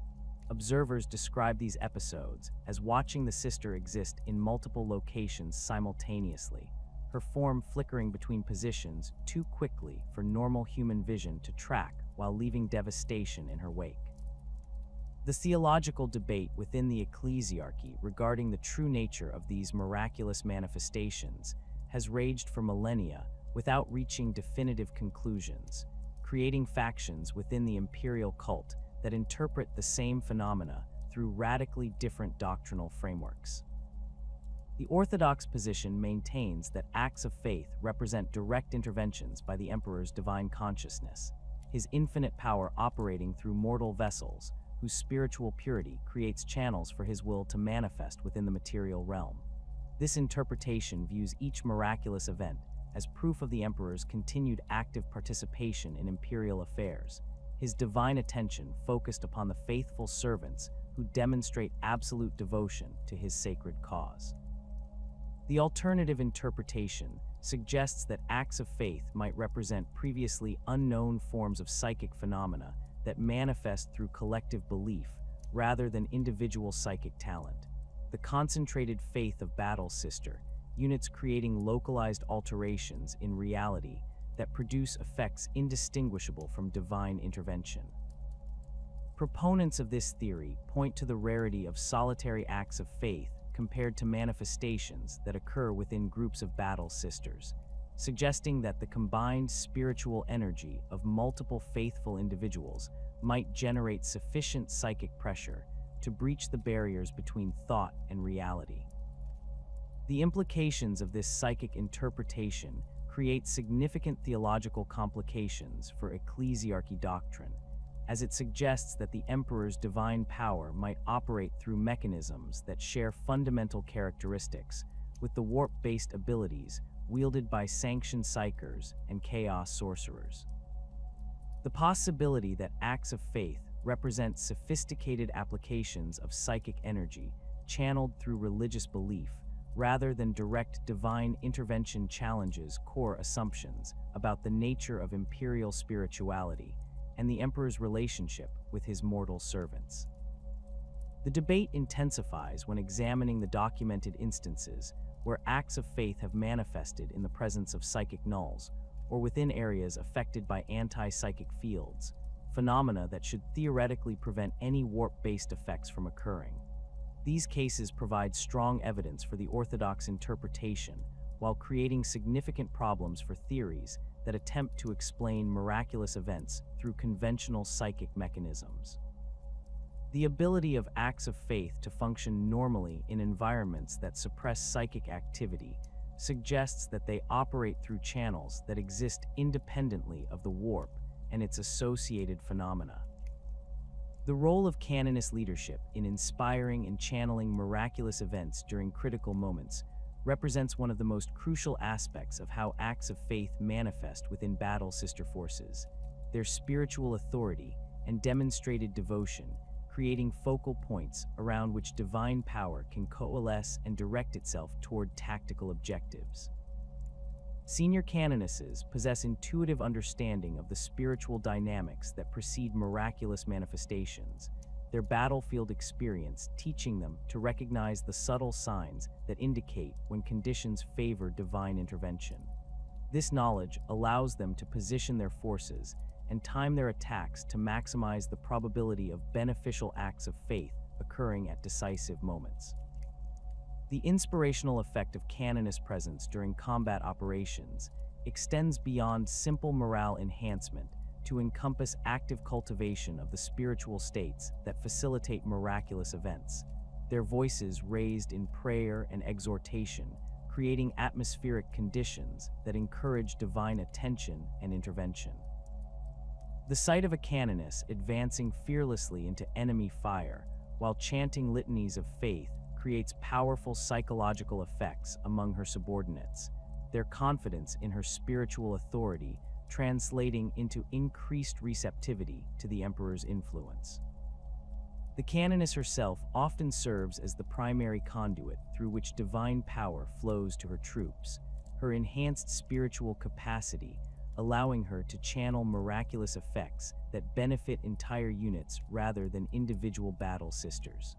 Observers describe these episodes as watching the sister exist in multiple locations simultaneously, her form flickering between positions too quickly for normal human vision to track while leaving devastation in her wake. The theological debate within the Ecclesiarchy regarding the true nature of these miraculous manifestations has raged for millennia without reaching definitive conclusions, creating factions within the Imperial cult that interpret the same phenomena through radically different doctrinal frameworks. The Orthodox position maintains that acts of faith represent direct interventions by the Emperor's divine consciousness, his infinite power operating through mortal vessels whose spiritual purity creates channels for his will to manifest within the material realm. This interpretation views each miraculous event as proof of the Emperor's continued active participation in imperial affairs, his divine attention focused upon the faithful servants who demonstrate absolute devotion to his sacred cause. The alternative interpretation suggests that acts of faith might represent previously unknown forms of psychic phenomena that manifest through collective belief rather than individual psychic talent. The concentrated faith of Battle Sister, units creating localized alterations in reality that produce effects indistinguishable from divine intervention. Proponents of this theory point to the rarity of solitary acts of faith compared to manifestations that occur within groups of Battle Sisters, suggesting that the combined spiritual energy of multiple faithful individuals might generate sufficient psychic pressure to breach the barriers between thought and reality. The implications of this psychic interpretation create significant theological complications for Ecclesiarchy doctrine, as it suggests that the Emperor's divine power might operate through mechanisms that share fundamental characteristics with the warp-based abilities wielded by sanctioned psychers and chaos sorcerers. The possibility that acts of faith represent sophisticated applications of psychic energy channeled through religious belief rather than direct divine intervention challenges core assumptions about the nature of imperial spirituality and the Emperor's relationship with his mortal servants. The debate intensifies when examining the documented instances where acts of faith have manifested in the presence of psychic nulls or within areas affected by anti-psychic fields, phenomena that should theoretically prevent any warp-based effects from occurring. These cases provide strong evidence for the Orthodox interpretation while creating significant problems for theories that attempt to explain miraculous events through conventional psychic mechanisms. The ability of acts of faith to function normally in environments that suppress psychic activity suggests that they operate through channels that exist independently of the warp and its associated phenomena. The role of canonist leadership in inspiring and channeling miraculous events during critical moments represents one of the most crucial aspects of how acts of faith manifest within battle sister forces. Their spiritual authority and demonstrated devotion, creating focal points around which divine power can coalesce and direct itself toward tactical objectives. Senior canonesses possess intuitive understanding of the spiritual dynamics that precede miraculous manifestations, their battlefield experience teaching them to recognize the subtle signs that indicate when conditions favor divine intervention. This knowledge allows them to position their forces and time their attacks to maximize the probability of beneficial acts of faith occurring at decisive moments. The inspirational effect of canonist presence during combat operations extends beyond simple morale enhancement to encompass active cultivation of the spiritual states that facilitate miraculous events, their voices raised in prayer and exhortation, creating atmospheric conditions that encourage divine attention and intervention. The sight of a canoness advancing fearlessly into enemy fire while chanting litanies of faith creates powerful psychological effects among her subordinates, their confidence in her spiritual authority translating into increased receptivity to the Emperor's influence. The canoness herself often serves as the primary conduit through which divine power flows to her troops, her enhanced spiritual capacity allowing her to channel miraculous effects that benefit entire units rather than individual battle sisters.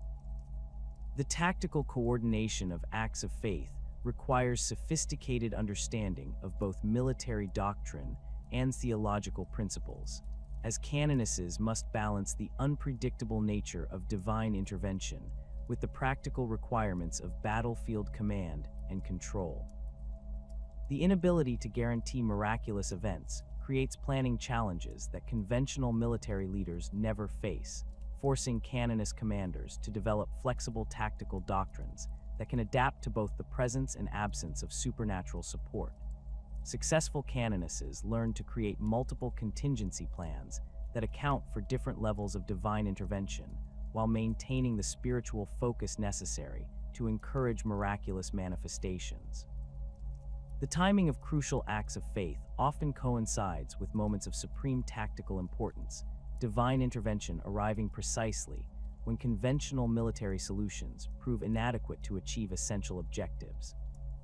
The tactical coordination of acts of faith requires sophisticated understanding of both military doctrine and theological principles, as canonesses must balance the unpredictable nature of divine intervention with the practical requirements of battlefield command and control. The inability to guarantee miraculous events creates planning challenges that conventional military leaders never face, forcing canonist commanders to develop flexible tactical doctrines that can adapt to both the presence and absence of supernatural support. Successful canonesses learn to create multiple contingency plans that account for different levels of divine intervention while maintaining the spiritual focus necessary to encourage miraculous manifestations. The timing of crucial acts of faith often coincides with moments of supreme tactical importance, divine intervention arriving precisely when conventional military solutions prove inadequate to achieve essential objectives.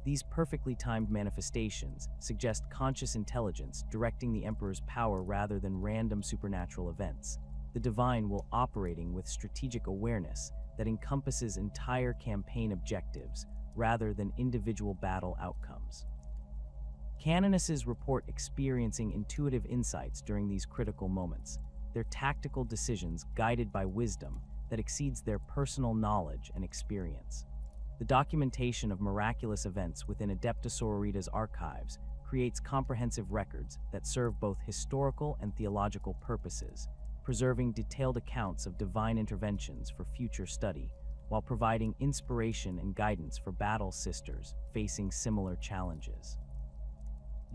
These perfectly timed manifestations suggest conscious intelligence directing the Emperor's power rather than random supernatural events, the divine will operating with strategic awareness that encompasses entire campaign objectives rather than individual battle outcomes. Canonesses report experiencing intuitive insights during these critical moments, their tactical decisions guided by wisdom that exceeds their personal knowledge and experience. The documentation of miraculous events within Adepta Sororitas archives creates comprehensive records that serve both historical and theological purposes, preserving detailed accounts of divine interventions for future study, while providing inspiration and guidance for battle sisters facing similar challenges.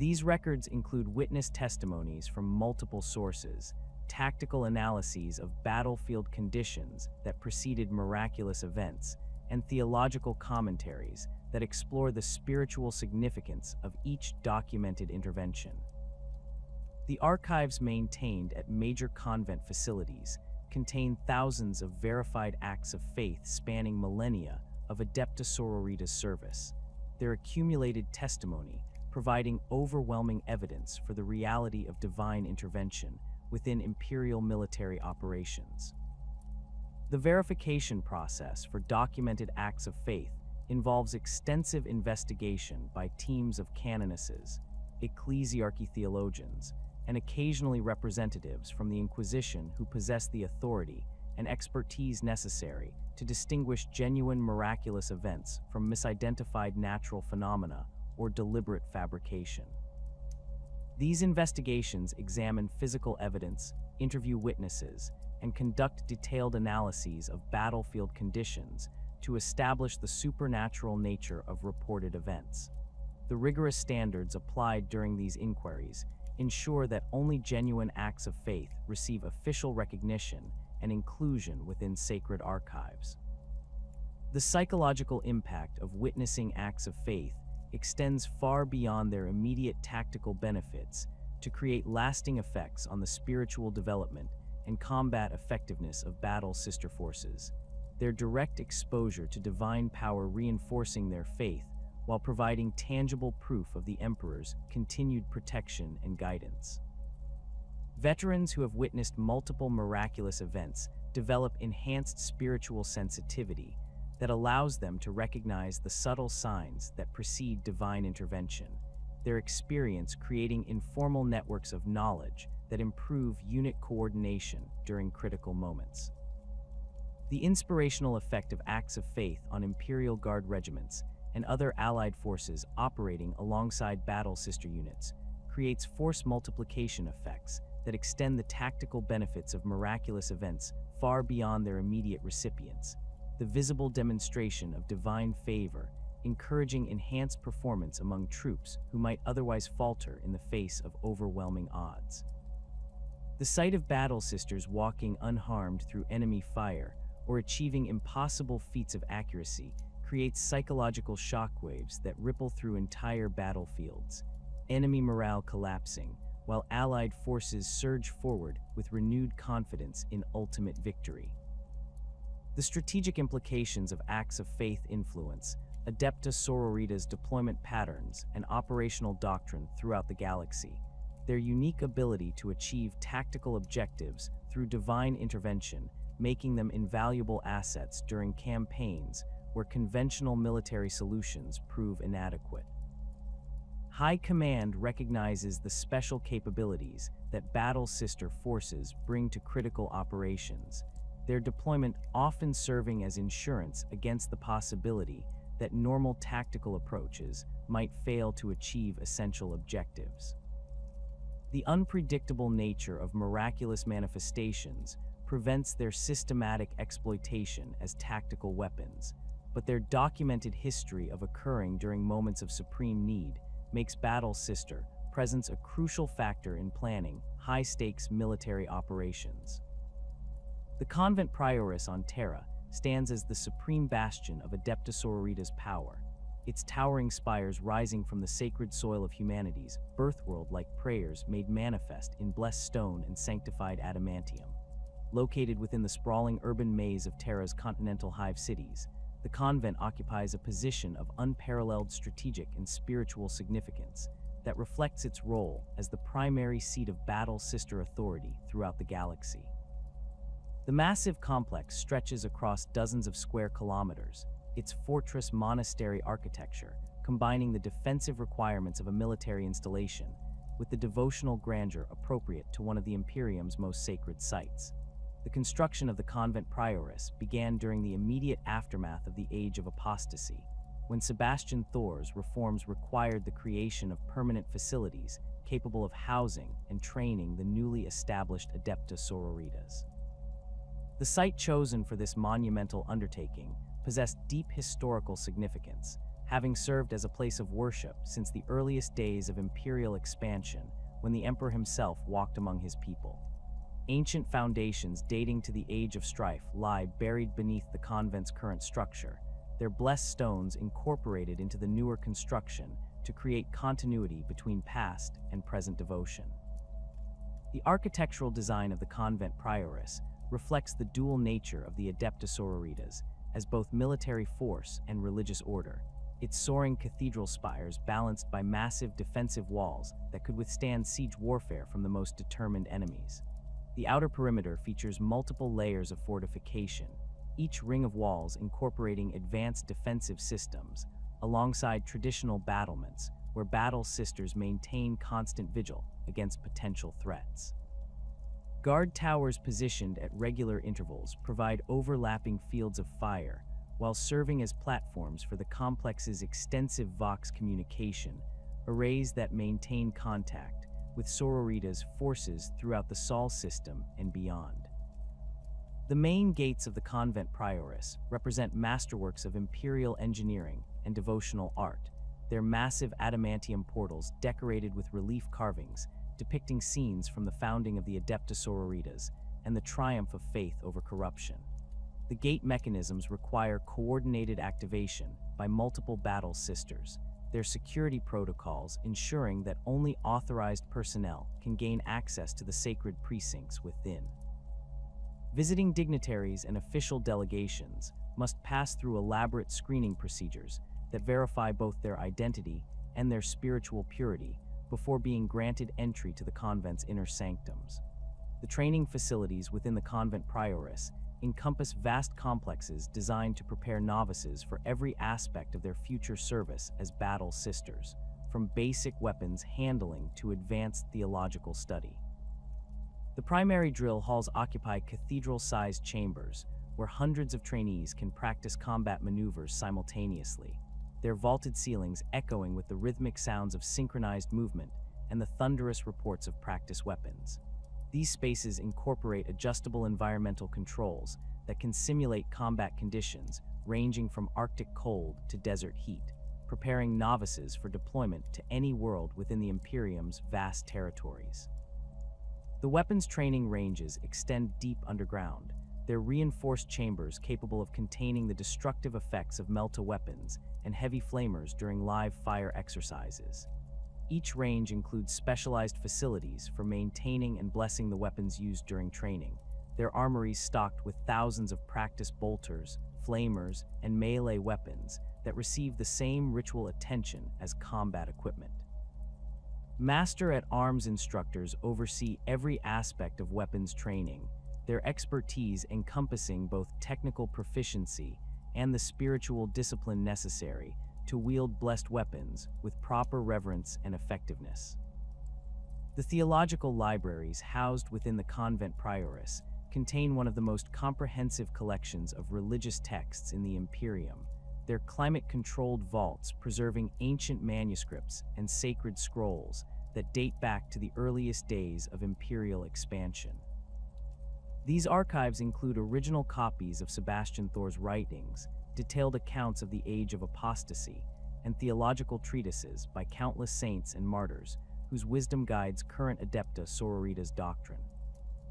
These records include witness testimonies from multiple sources, tactical analyses of battlefield conditions that preceded miraculous events, and theological commentaries that explore the spiritual significance of each documented intervention. The archives maintained at major convent facilities contain thousands of verified acts of faith spanning millennia of Adepta Sororitas service, their accumulated testimony providing overwhelming evidence for the reality of divine intervention within imperial military operations. The verification process for documented acts of faith involves extensive investigation by teams of canonesses, Ecclesiarchy theologians, and occasionally representatives from the Inquisition who possess the authority and expertise necessary to distinguish genuine miraculous events from misidentified natural phenomena or deliberate fabrication. These investigations examine physical evidence, interview witnesses, and conduct detailed analyses of battlefield conditions to establish the supernatural nature of reported events. The rigorous standards applied during these inquiries ensure that only genuine acts of faith receive official recognition and inclusion within sacred archives. The psychological impact of witnessing acts of faith extends far beyond their immediate tactical benefits to create lasting effects on the spiritual development and combat effectiveness of battle sister forces. Their direct exposure to divine power reinforcing their faith while providing tangible proof of the Emperor's continued protection and guidance. Veterans who have witnessed multiple miraculous events develop enhanced spiritual sensitivity that allows them to recognize the subtle signs that precede divine intervention, their experience creating informal networks of knowledge that improve unit coordination during critical moments. The inspirational effect of acts of faith on Imperial Guard regiments and other allied forces operating alongside battle sister units creates force multiplication effects that extend the tactical benefits of miraculous events far beyond their immediate recipients. The visible demonstration of divine favor, encouraging enhanced performance among troops who might otherwise falter in the face of overwhelming odds. The sight of battle sisters walking unharmed through enemy fire or achieving impossible feats of accuracy creates psychological shockwaves that ripple through entire battlefields, enemy morale collapsing, while allied forces surge forward with renewed confidence in ultimate victory. The strategic implications of acts of faith influence Adepta Sororitas' deployment patterns and operational doctrine throughout the galaxy. Their unique ability to achieve tactical objectives through divine intervention, making them invaluable assets during campaigns where conventional military solutions prove inadequate. High Command recognizes the special capabilities that battle sister forces bring to critical operations, their deployment often serving as insurance against the possibility that normal tactical approaches might fail to achieve essential objectives. The unpredictable nature of miraculous manifestations prevents their systematic exploitation as tactical weapons, but their documented history of occurring during moments of supreme need makes battle sister presence a crucial factor in planning high-stakes military operations. The convent prioress on Terra stands as the supreme bastion of Adepta Sororitas' power, its towering spires rising from the sacred soil of humanity's birthworld like prayers made manifest in blessed stone and sanctified adamantium. Located within the sprawling urban maze of Terra's continental hive cities, the convent occupies a position of unparalleled strategic and spiritual significance that reflects its role as the primary seat of battle sister authority throughout the galaxy. The massive complex stretches across dozens of square kilometers, its fortress monastery architecture combining the defensive requirements of a military installation with the devotional grandeur appropriate to one of the Imperium's most sacred sites. The construction of the convent prioress began during the immediate aftermath of the Age of Apostasy, when Sebastian Thor's reforms required the creation of permanent facilities capable of housing and training the newly established Adepta Sororitas. The site chosen for this monumental undertaking possessed deep historical significance, having served as a place of worship since the earliest days of imperial expansion when the emperor himself walked among his people. Ancient foundations dating to the Age of Strife lie buried beneath the convent's current structure, their blessed stones incorporated into the newer construction to create continuity between past and present devotion. The architectural design of the convent prioress reflects the dual nature of the Adepta Sororitas as both military force and religious order, its soaring cathedral spires balanced by massive defensive walls that could withstand siege warfare from the most determined enemies. The outer perimeter features multiple layers of fortification, each ring of walls incorporating advanced defensive systems, alongside traditional battlements where battle sisters maintain constant vigil against potential threats. Guard towers positioned at regular intervals provide overlapping fields of fire, while serving as platforms for the complex's extensive Vox communication, arrays that maintain contact with Sororita's forces throughout the Sol system and beyond. The main gates of the convent prioress represent masterworks of imperial engineering and devotional art, their massive adamantium portals decorated with relief carvings depicting scenes from the founding of the Adepta Sororitas and the triumph of faith over corruption. The gate mechanisms require coordinated activation by multiple battle sisters, their security protocols ensuring that only authorized personnel can gain access to the sacred precincts within. Visiting dignitaries and official delegations must pass through elaborate screening procedures that verify both their identity and their spiritual purity before being granted entry to the convent's inner sanctums. The training facilities within the convent prioress encompass vast complexes designed to prepare novices for every aspect of their future service as battle sisters, from basic weapons handling to advanced theological study. The primary drill halls occupy cathedral-sized chambers where hundreds of trainees can practice combat maneuvers simultaneously, their vaulted ceilings echoing with the rhythmic sounds of synchronized movement and the thunderous reports of practice weapons. These spaces incorporate adjustable environmental controls that can simulate combat conditions ranging from Arctic cold to desert heat, preparing novices for deployment to any world within the Imperium's vast territories. The weapons training ranges extend deep underground, their reinforced chambers capable of containing the destructive effects of melta weapons and heavy flamers during live fire exercises. Each range includes specialized facilities for maintaining and blessing the weapons used during training, their armories stocked with thousands of practice bolters, flamers, and melee weapons that receive the same ritual attention as combat equipment. Master-at-Arms instructors oversee every aspect of weapons training, their expertise encompassing both technical proficiency and the spiritual discipline necessary to wield blessed weapons with proper reverence and effectiveness. The theological libraries housed within the convent prioress contain one of the most comprehensive collections of religious texts in the Imperium, their climate-controlled vaults preserving ancient manuscripts and sacred scrolls that date back to the earliest days of imperial expansion. These archives include original copies of Sebastian Thor's writings, detailed accounts of the Age of Apostasy, and theological treatises by countless saints and martyrs whose wisdom guides current Adepta Sororitas doctrine.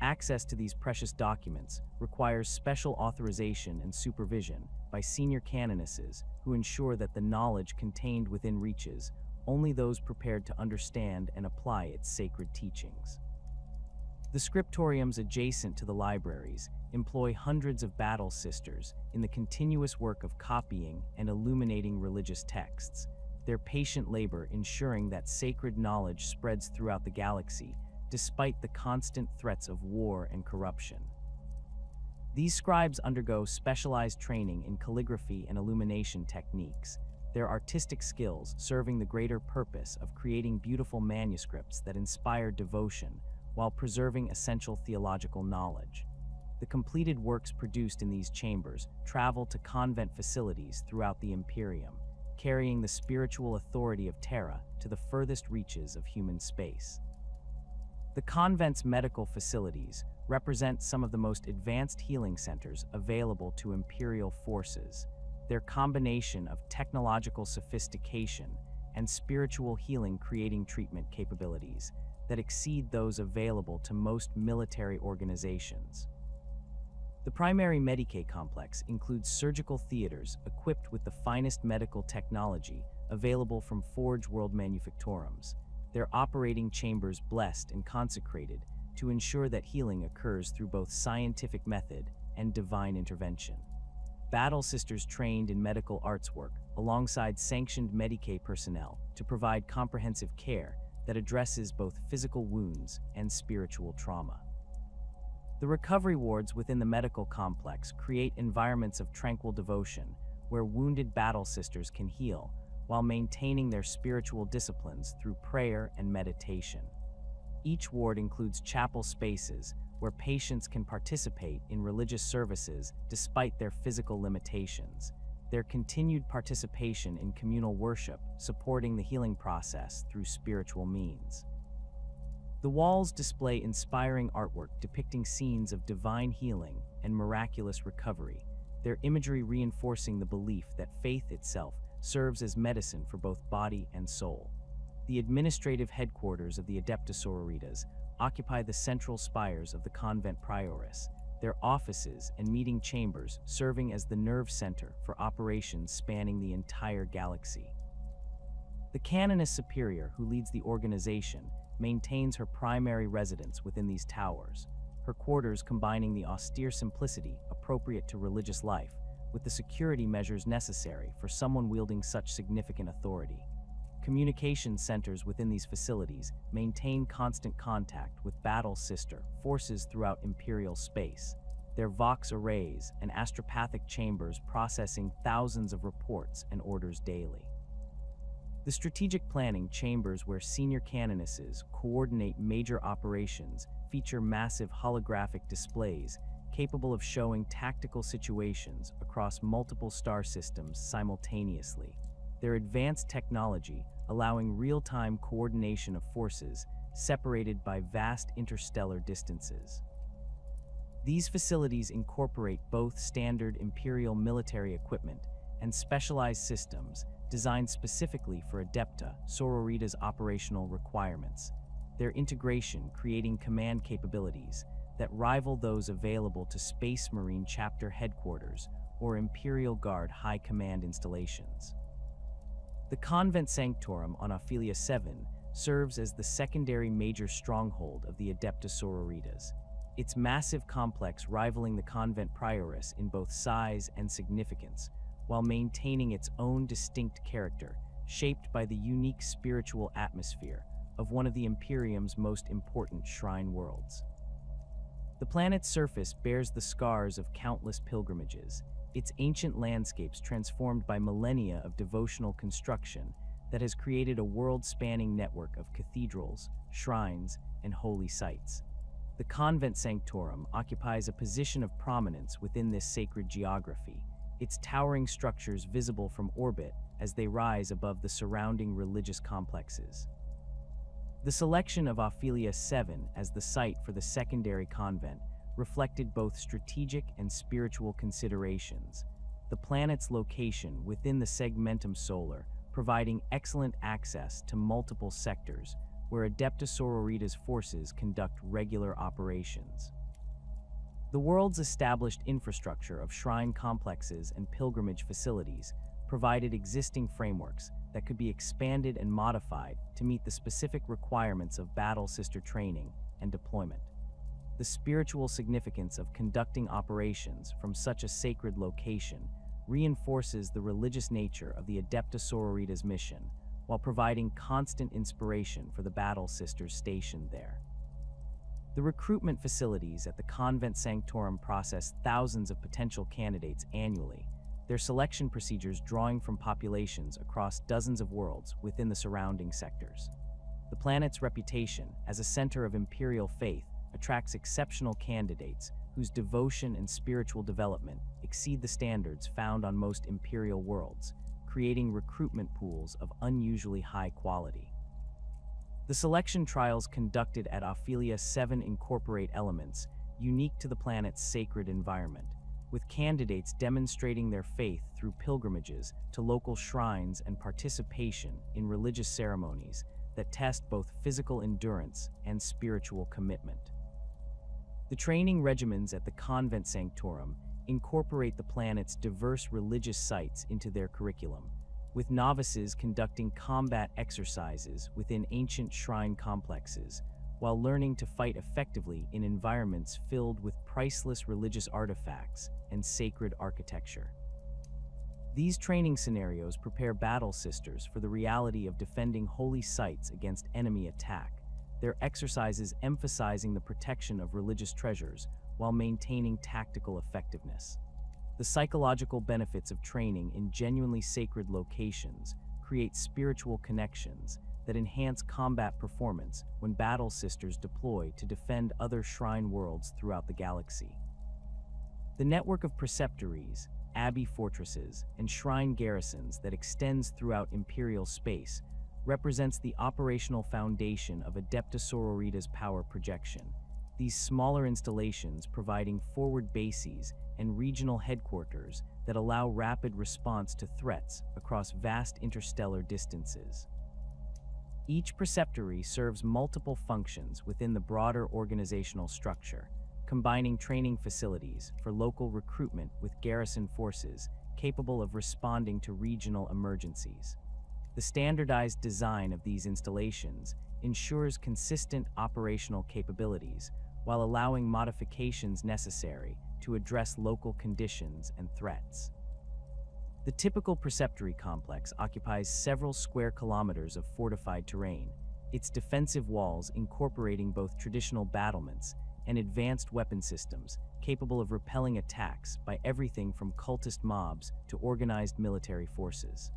Access to these precious documents requires special authorization and supervision by senior canonesses who ensure that the knowledge contained within reaches only those prepared to understand and apply its sacred teachings. The scriptoriums adjacent to the libraries employ hundreds of battle sisters in the continuous work of copying and illuminating religious texts, their patient labor ensuring that sacred knowledge spreads throughout the galaxy despite the constant threats of war and corruption. These scribes undergo specialized training in calligraphy and illumination techniques, their artistic skills serving the greater purpose of creating beautiful manuscripts that inspire devotion while preserving essential theological knowledge. The completed works produced in these chambers travel to convent facilities throughout the Imperium, carrying the spiritual authority of Terra to the furthest reaches of human space. The convent's medical facilities represent some of the most advanced healing centers available to Imperial forces, their combination of technological sophistication and spiritual healing creating treatment capabilities that exceed those available to most military organizations. The primary Medicae complex includes surgical theaters equipped with the finest medical technology available from Forge World Manufactorums, their operating chambers blessed and consecrated to ensure that healing occurs through both scientific method and divine intervention. Battle sisters trained in medical arts work alongside sanctioned Medicae personnel to provide comprehensive care that addresses both physical wounds and spiritual trauma. The recovery wards within the medical complex create environments of tranquil devotion where wounded battle sisters can heal while maintaining their spiritual disciplines through prayer and meditation. Each ward includes chapel spaces where patients can participate in religious services despite their physical limitations, their continued participation in communal worship supporting the healing process through spiritual means. The walls display inspiring artwork depicting scenes of divine healing and miraculous recovery, their imagery reinforcing the belief that faith itself serves as medicine for both body and soul. The administrative headquarters of the Adepta Sororitas occupy the central spires of the convent prioress, their offices and meeting chambers serving as the nerve center for operations spanning the entire galaxy. The Canoness Superior, who leads the organization, maintains her primary residence within these towers, her quarters combining the austere simplicity appropriate to religious life with the security measures necessary for someone wielding such significant authority. Communication centers within these facilities maintain constant contact with battle sister forces throughout Imperial space, their Vox arrays and astropathic chambers processing thousands of reports and orders daily. The strategic planning chambers where senior canonesses coordinate major operations feature massive holographic displays capable of showing tactical situations across multiple star systems simultaneously, their advanced technology allowing real-time coordination of forces separated by vast interstellar distances. These facilities incorporate both standard Imperial military equipment and specialized systems designed specifically for Adepta Sororitas' operational requirements, their integration creating command capabilities that rival those available to Space Marine Chapter headquarters or Imperial Guard High Command installations. The Convent Sanctorum on Ophelia 7 serves as the secondary major stronghold of the Adepta Sororitas, its massive complex rivaling the convent prioress in both size and significance, while maintaining its own distinct character, shaped by the unique spiritual atmosphere of one of the Imperium's most important shrine worlds. The planet's surface bears the scars of countless pilgrimages, its ancient landscapes transformed by millennia of devotional construction that has created a world-spanning network of cathedrals, shrines, and holy sites. The Convent Sanctorum occupies a position of prominence within this sacred geography, its towering structures visible from orbit as they rise above the surrounding religious complexes. The selection of Ophelia 7 as the site for the secondary convent reflected both strategic and spiritual considerations, the planet's location within the segmentum solar providing excellent access to multiple sectors where Adepta Sororitas forces conduct regular operations. The world's established infrastructure of shrine complexes and pilgrimage facilities provided existing frameworks that could be expanded and modified to meet the specific requirements of battle sister training and deployment. The spiritual significance of conducting operations from such a sacred location reinforces the religious nature of the Adepta Sororitas' mission, while providing constant inspiration for the battle sisters stationed there. The recruitment facilities at the Convent Sanctorum process thousands of potential candidates annually, their selection procedures drawing from populations across dozens of worlds within the surrounding sectors. The planet's reputation as a center of Imperial faith attracts exceptional candidates whose devotion and spiritual development exceed the standards found on most Imperial worlds, creating recruitment pools of unusually high quality. The selection trials conducted at Ophelia 7 incorporate elements unique to the planet's sacred environment, with candidates demonstrating their faith through pilgrimages to local shrines and participation in religious ceremonies that test both physical endurance and spiritual commitment. The training regimens at the Convent Sanctorum incorporate the planet's diverse religious sites into their curriculum, with novices conducting combat exercises within ancient shrine complexes, while learning to fight effectively in environments filled with priceless religious artifacts and sacred architecture. These training scenarios prepare battle sisters for the reality of defending holy sites against enemy attack, their exercises emphasizing the protection of religious treasures while maintaining tactical effectiveness. The psychological benefits of training in genuinely sacred locations create spiritual connections that enhance combat performance when battle sisters deploy to defend other shrine worlds throughout the galaxy. The network of preceptories, abbey fortresses, and shrine garrisons that extends throughout Imperial space represents the operational foundation of Adepta Sororitas' power projection, these smaller installations providing forward bases and regional headquarters that allow rapid response to threats across vast interstellar distances. Each preceptory serves multiple functions within the broader organizational structure, combining training facilities for local recruitment with garrison forces capable of responding to regional emergencies. The standardized design of these installations ensures consistent operational capabilities while allowing modifications necessary to address local conditions and threats. The typical preceptory complex occupies several square kilometers of fortified terrain, its defensive walls incorporating both traditional battlements and advanced weapon systems capable of repelling attacks by everything from cultist mobs to organized military forces.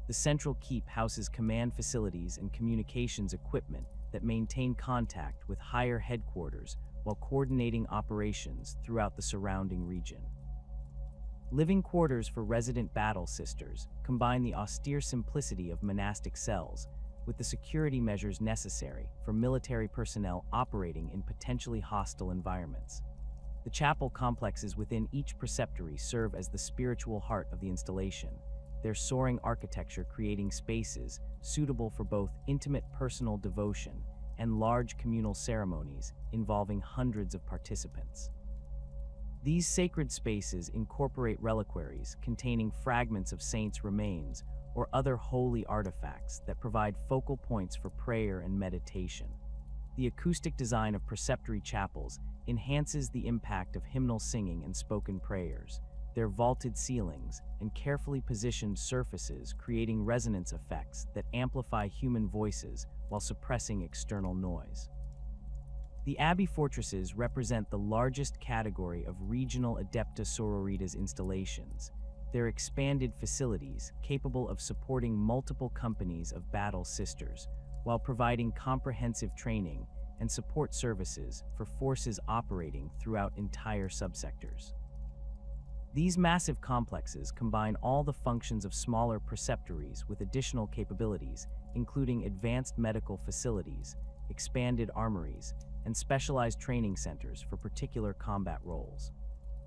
The central keep houses command facilities and communications equipment that maintain contact with higher headquarters while coordinating operations throughout the surrounding region. Living quarters for resident battle sisters combine the austere simplicity of monastic cells with the security measures necessary for military personnel operating in potentially hostile environments. The chapel complexes within each preceptory serve as the spiritual heart of the installation, their soaring architecture creating spaces suitable for both intimate personal devotion and large communal ceremonies involving hundreds of participants. These sacred spaces incorporate reliquaries containing fragments of saints' remains or other holy artifacts that provide focal points for prayer and meditation. The acoustic design of preceptory chapels enhances the impact of hymnal singing and spoken prayers, their vaulted ceilings and carefully positioned surfaces creating resonance effects that amplify human voices while suppressing external noise. The abbey fortresses represent the largest category of regional Adepta Sororitas installations. Their expanded facilities capable of supporting multiple companies of battle sisters, while providing comprehensive training and support services for forces operating throughout entire subsectors. These massive complexes combine all the functions of smaller preceptories with additional capabilities, including advanced medical facilities, expanded armories, and specialized training centers for particular combat roles.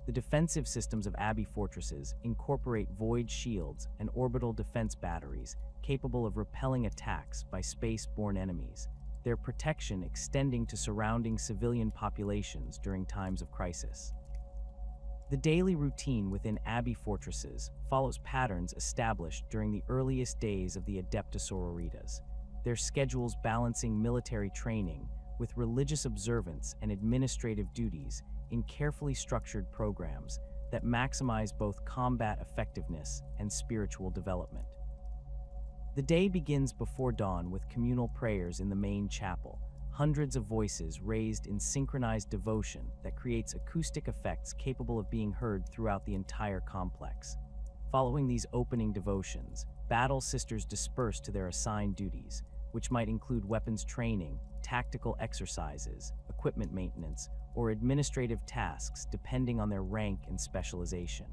The defensive systems of abbey fortresses incorporate void shields and orbital defense batteries capable of repelling attacks by space-borne enemies, their protection extending to surrounding civilian populations during times of crisis. The daily routine within abbey fortresses follows patterns established during the earliest days of the Adepta Sororitas, their schedules balancing military training with religious observance and administrative duties in carefully structured programs that maximize both combat effectiveness and spiritual development. The day begins before dawn with communal prayers in the main chapel, hundreds of voices raised in synchronized devotion that creates acoustic effects capable of being heard throughout the entire complex. Following these opening devotions, battle sisters disperse to their assigned duties, which might include weapons training, tactical exercises, equipment maintenance, or administrative tasks depending on their rank and specialization.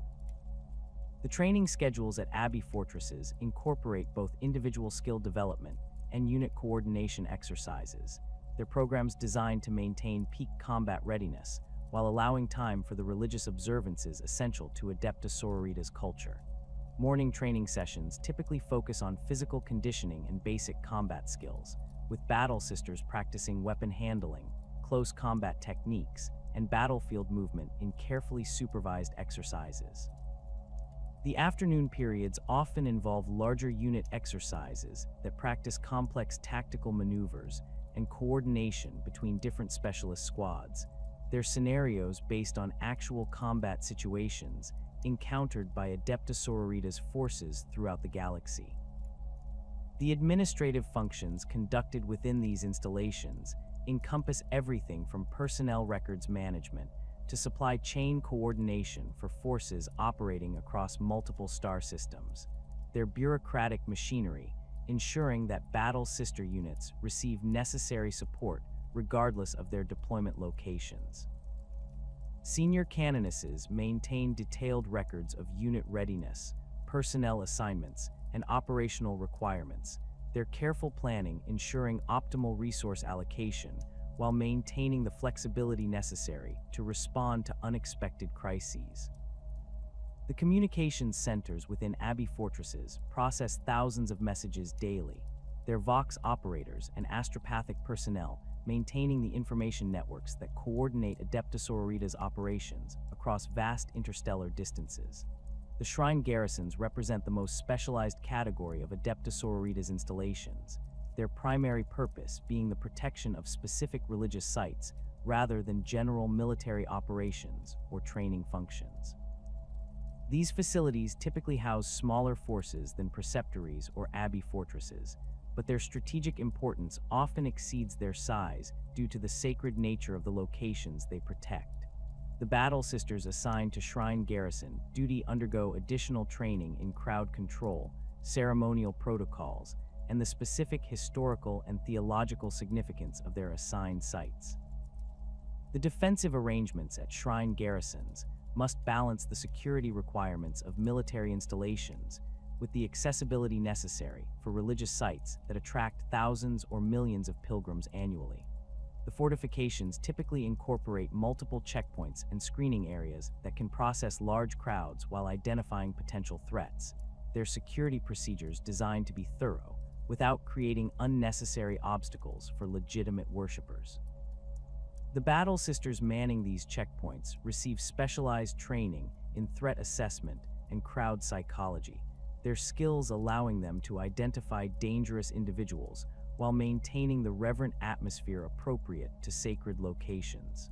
The training schedules at abbey fortresses incorporate both individual skill development and unit coordination exercises, their programs designed to maintain peak combat readiness while allowing time for the religious observances essential to Adepta Sororitas culture. Morning training sessions typically focus on physical conditioning and basic combat skills, with battle sisters practicing weapon handling, close combat techniques, and battlefield movement in carefully supervised exercises. The afternoon periods often involve larger unit exercises that practice complex tactical maneuvers and coordination between different specialist squads, their scenarios based on actual combat situations encountered by Adepta Sororitas forces throughout the galaxy. The administrative functions conducted within these installations encompass everything from personnel records management to supply chain coordination for forces operating across multiple star systems, their bureaucratic machinery ensuring that battle sister units receive necessary support regardless of their deployment locations. Senior canonesses maintain detailed records of unit readiness, personnel assignments, and operational requirements, their careful planning ensuring optimal resource allocation while maintaining the flexibility necessary to respond to unexpected crises. The communications centers within Abbey fortresses process thousands of messages daily, their Vox operators and astropathic personnel maintaining the information networks that coordinate Adepta Sororitas operations across vast interstellar distances. The shrine garrisons represent the most specialized category of Adepta Sororitas installations, their primary purpose being the protection of specific religious sites rather than general military operations or training functions. These facilities typically house smaller forces than preceptories or abbey fortresses, but their strategic importance often exceeds their size due to the sacred nature of the locations they protect. The Battle Sisters assigned to Shrine Garrison duty undergo additional training in crowd control, ceremonial protocols, and the specific historical and theological significance of their assigned sites. The defensive arrangements at Shrine Garrisons must balance the security requirements of military installations with the accessibility necessary for religious sites that attract thousands or millions of pilgrims annually. The fortifications typically incorporate multiple checkpoints and screening areas that can process large crowds while identifying potential threats, their security procedures designed to be thorough without creating unnecessary obstacles for legitimate worshippers. The Battle Sisters manning these checkpoints receive specialized training in threat assessment and crowd psychology, their skills allowing them to identify dangerous individuals while maintaining the reverent atmosphere appropriate to sacred locations.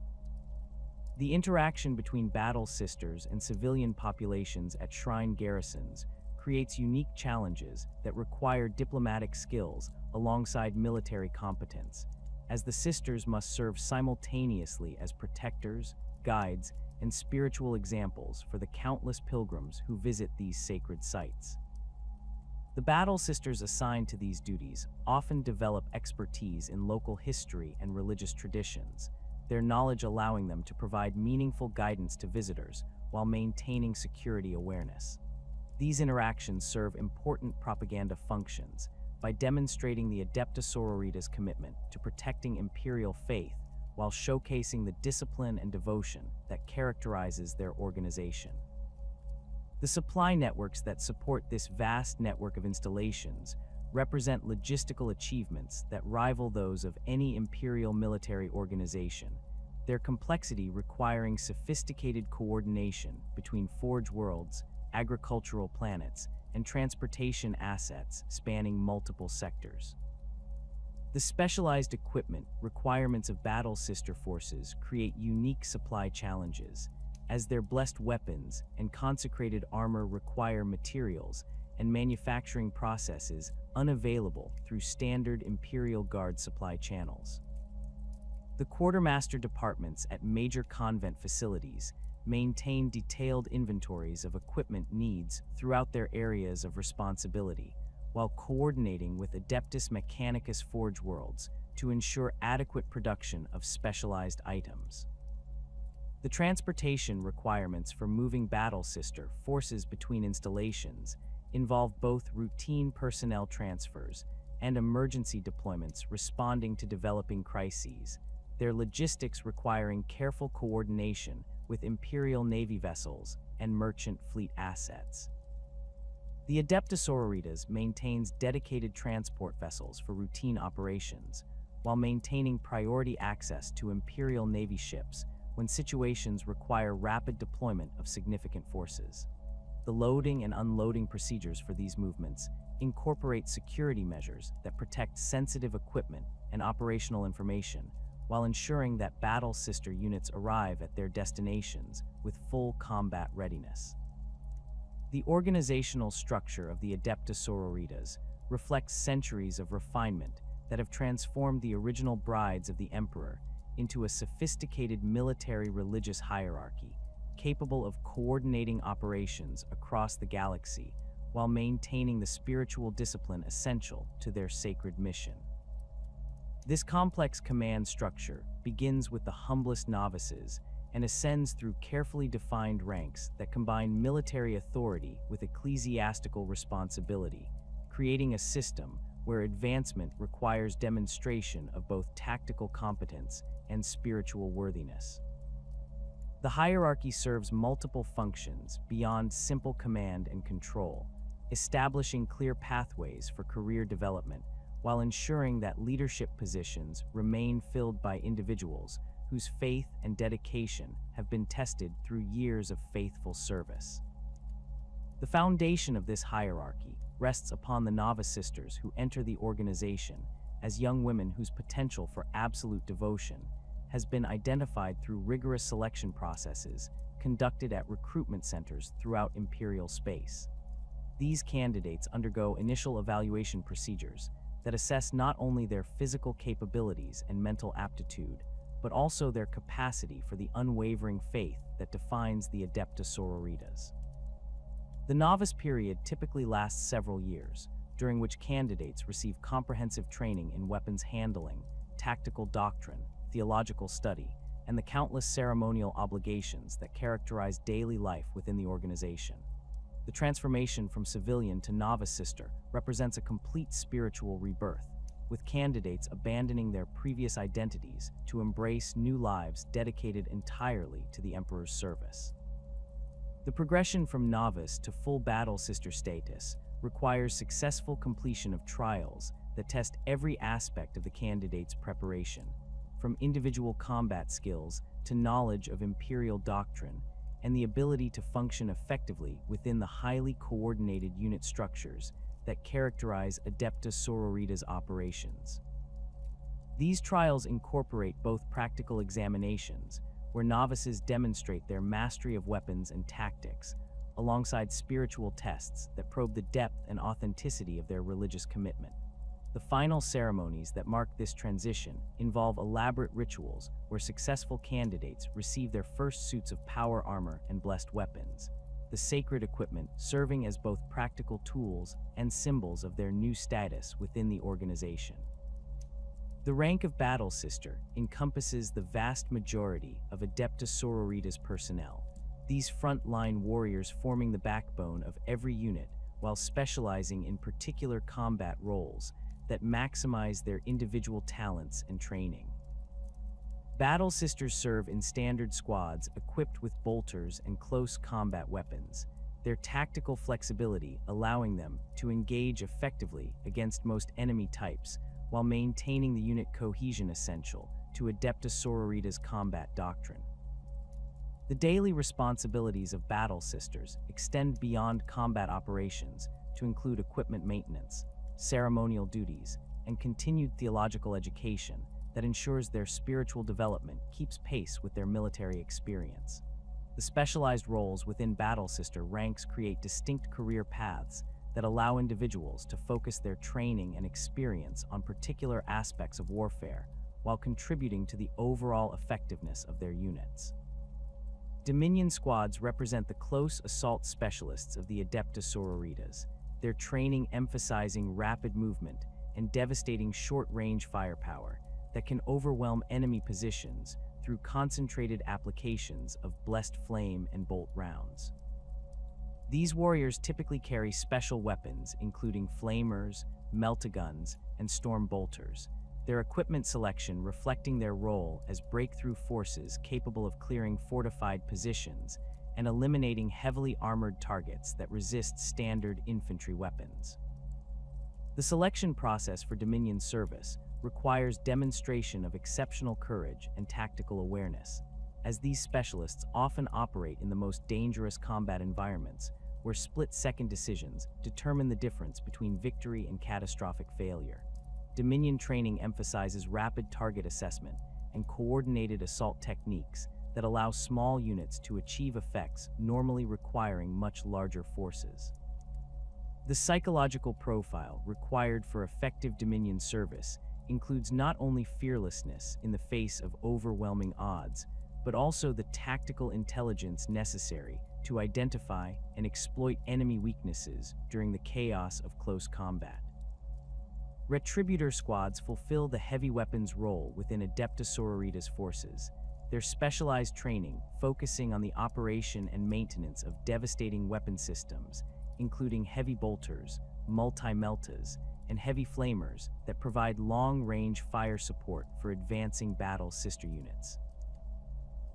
The interaction between Battle Sisters and civilian populations at shrine garrisons creates unique challenges that require diplomatic skills alongside military competence, as the sisters must serve simultaneously as protectors, guides, and spiritual examples for the countless pilgrims who visit these sacred sites. The Battle Sisters assigned to these duties often develop expertise in local history and religious traditions, their knowledge allowing them to provide meaningful guidance to visitors while maintaining security awareness. These interactions serve important propaganda functions by demonstrating the Adepta Sororitas' commitment to protecting Imperial faith while showcasing the discipline and devotion that characterizes their organization. The supply networks that support this vast network of installations represent logistical achievements that rival those of any Imperial military organization, their complexity requiring sophisticated coordination between forge worlds, agricultural planets, and transportation assets spanning multiple sectors. The specialized equipment requirements of Battle Sister forces create unique supply challenges, as their blessed weapons and consecrated armor require materials and manufacturing processes unavailable through standard Imperial Guard supply channels. The quartermaster departments at major convent facilities maintain detailed inventories of equipment needs throughout their areas of responsibility, while coordinating with Adeptus Mechanicus forge worlds to ensure adequate production of specialized items. The transportation requirements for moving Battle Sister forces between installations involve both routine personnel transfers and emergency deployments responding to developing crises, their logistics requiring careful coordination with Imperial Navy vessels and merchant fleet assets. The Adepta Sororitas maintains dedicated transport vessels for routine operations, while maintaining priority access to Imperial Navy ships when situations require rapid deployment of significant forces. The loading and unloading procedures for these movements incorporate security measures that protect sensitive equipment and operational information, while ensuring that Battle Sister units arrive at their destinations with full combat readiness. The organizational structure of the Adepta Sororitas reflects centuries of refinement that have transformed the original brides of the Emperor into a sophisticated military religious hierarchy, capable of coordinating operations across the galaxy while maintaining the spiritual discipline essential to their sacred mission. This complex command structure begins with the humblest novices and ascends through carefully defined ranks that combine military authority with ecclesiastical responsibility, creating a system where advancement requires demonstration of both tactical competence and spiritual worthiness. The hierarchy serves multiple functions beyond simple command and control, establishing clear pathways for career development while ensuring that leadership positions remain filled by individuals whose faith and dedication have been tested through years of faithful service. The foundation of this hierarchy rests upon the novice sisters who enter the organization as young women whose potential for absolute devotion has been identified through rigorous selection processes conducted at recruitment centers throughout Imperial space. These candidates undergo initial evaluation procedures that assess not only their physical capabilities and mental aptitude, but also their capacity for the unwavering faith that defines the Adepta Sororitas. The novice period typically lasts several years, during which candidates receive comprehensive training in weapons handling, tactical doctrine, theological study, and the countless ceremonial obligations that characterize daily life within the organization. The transformation from civilian to novice sister represents a complete spiritual rebirth, with candidates abandoning their previous identities to embrace new lives dedicated entirely to the Emperor's service. The progression from novice to full battle sister status requires successful completion of trials that test every aspect of the candidate's preparation, from individual combat skills to knowledge of Imperial doctrine and the ability to function effectively within the highly coordinated unit structures that characterize Adepta Sororitas operations. These trials incorporate both practical examinations, where novices demonstrate their mastery of weapons and tactics, alongside spiritual tests that probe the depth and authenticity of their religious commitment. The final ceremonies that mark this transition involve elaborate rituals where successful candidates receive their first suits of power armor and blessed weapons, the sacred equipment serving as both practical tools and symbols of their new status within the organization. The rank of Battle Sister encompasses the vast majority of Adepta Sororitas personnel, these front-line warriors forming the backbone of every unit while specializing in particular combat roles that maximize their individual talents and training. Battle Sisters serve in standard squads equipped with bolters and close combat weapons, their tactical flexibility allowing them to engage effectively against most enemy types while maintaining the unit cohesion essential to Adepta Sororitas combat doctrine. The daily responsibilities of Battle Sisters extend beyond combat operations to include equipment maintenance, ceremonial duties, and continued theological education that ensures their spiritual development keeps pace with their military experience. The specialized roles within Battle Sister ranks create distinct career paths that allow individuals to focus their training and experience on particular aspects of warfare while contributing to the overall effectiveness of their units. Dominion squads represent the close assault specialists of the Adepta Sororitas, their training emphasizing rapid movement and devastating short-range firepower that can overwhelm enemy positions through concentrated applications of blessed flame and bolt rounds. These warriors typically carry special weapons including flamers, melta guns, and storm bolters, their equipment selection reflecting their role as breakthrough forces capable of clearing fortified positions and eliminating heavily armored targets that resist standard infantry weapons. The selection process for Dominion service requires demonstration of exceptional courage and tactical awareness, as these specialists often operate in the most dangerous combat environments where split-second decisions determine the difference between victory and catastrophic failure. Dominion training emphasizes rapid target assessment and coordinated assault techniques that allow small units to achieve effects normally requiring much larger forces. The psychological profile required for effective Dominion service includes not only fearlessness in the face of overwhelming odds, but also the tactical intelligence necessary to identify and exploit enemy weaknesses during the chaos of close combat. Retributor squads fulfill the heavy weapons role within Adepta Sororitas forces, their specialized training focusing on the operation and maintenance of devastating weapon systems, including heavy bolters, multi-meltas, and heavy flamers that provide long-range fire support for advancing battle sister units.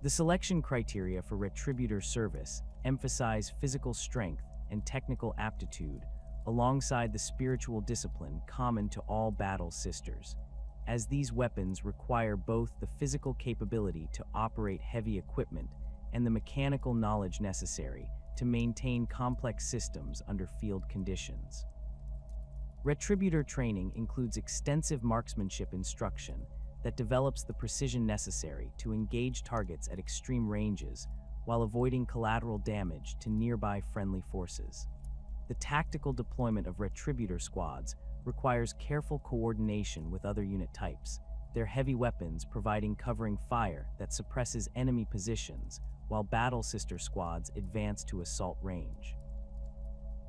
The selection criteria for retributor service emphasize physical strength and technical aptitude alongside the spiritual discipline common to all battle sisters, as these weapons require both the physical capability to operate heavy equipment and the mechanical knowledge necessary to maintain complex systems under field conditions. Retributor training includes extensive marksmanship instruction that develops the precision necessary to engage targets at extreme ranges while avoiding collateral damage to nearby friendly forces. The tactical deployment of retributor squads requires careful coordination with other unit types, their heavy weapons providing covering fire that suppresses enemy positions while battle sister squads advance to assault range.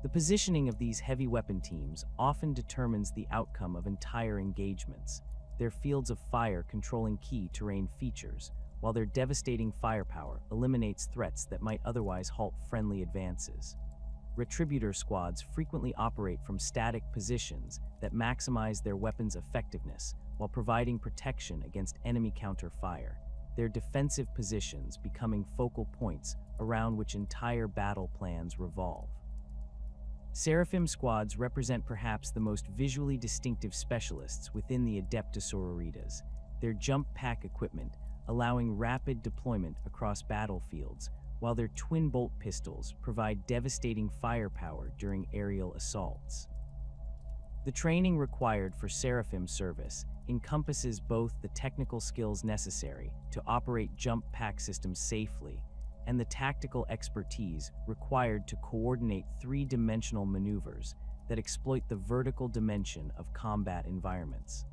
The positioning of these heavy weapon teams often determines the outcome of entire engagements, their fields of fire controlling key terrain features, while their devastating firepower eliminates threats that might otherwise halt friendly advances. Retributor squads frequently operate from static positions that maximize their weapons' effectiveness while providing protection against enemy counter-fire, their defensive positions becoming focal points around which entire battle plans revolve. Seraphim squads represent perhaps the most visually distinctive specialists within the Adepta Sororitas, their jump pack equipment allowing rapid deployment across battlefields, while their twin-bolt pistols provide devastating firepower during aerial assaults. The training required for Seraphim service encompasses both the technical skills necessary to operate jump pack systems safely and the tactical expertise required to coordinate three-dimensional maneuvers that exploit the vertical dimension of combat environments.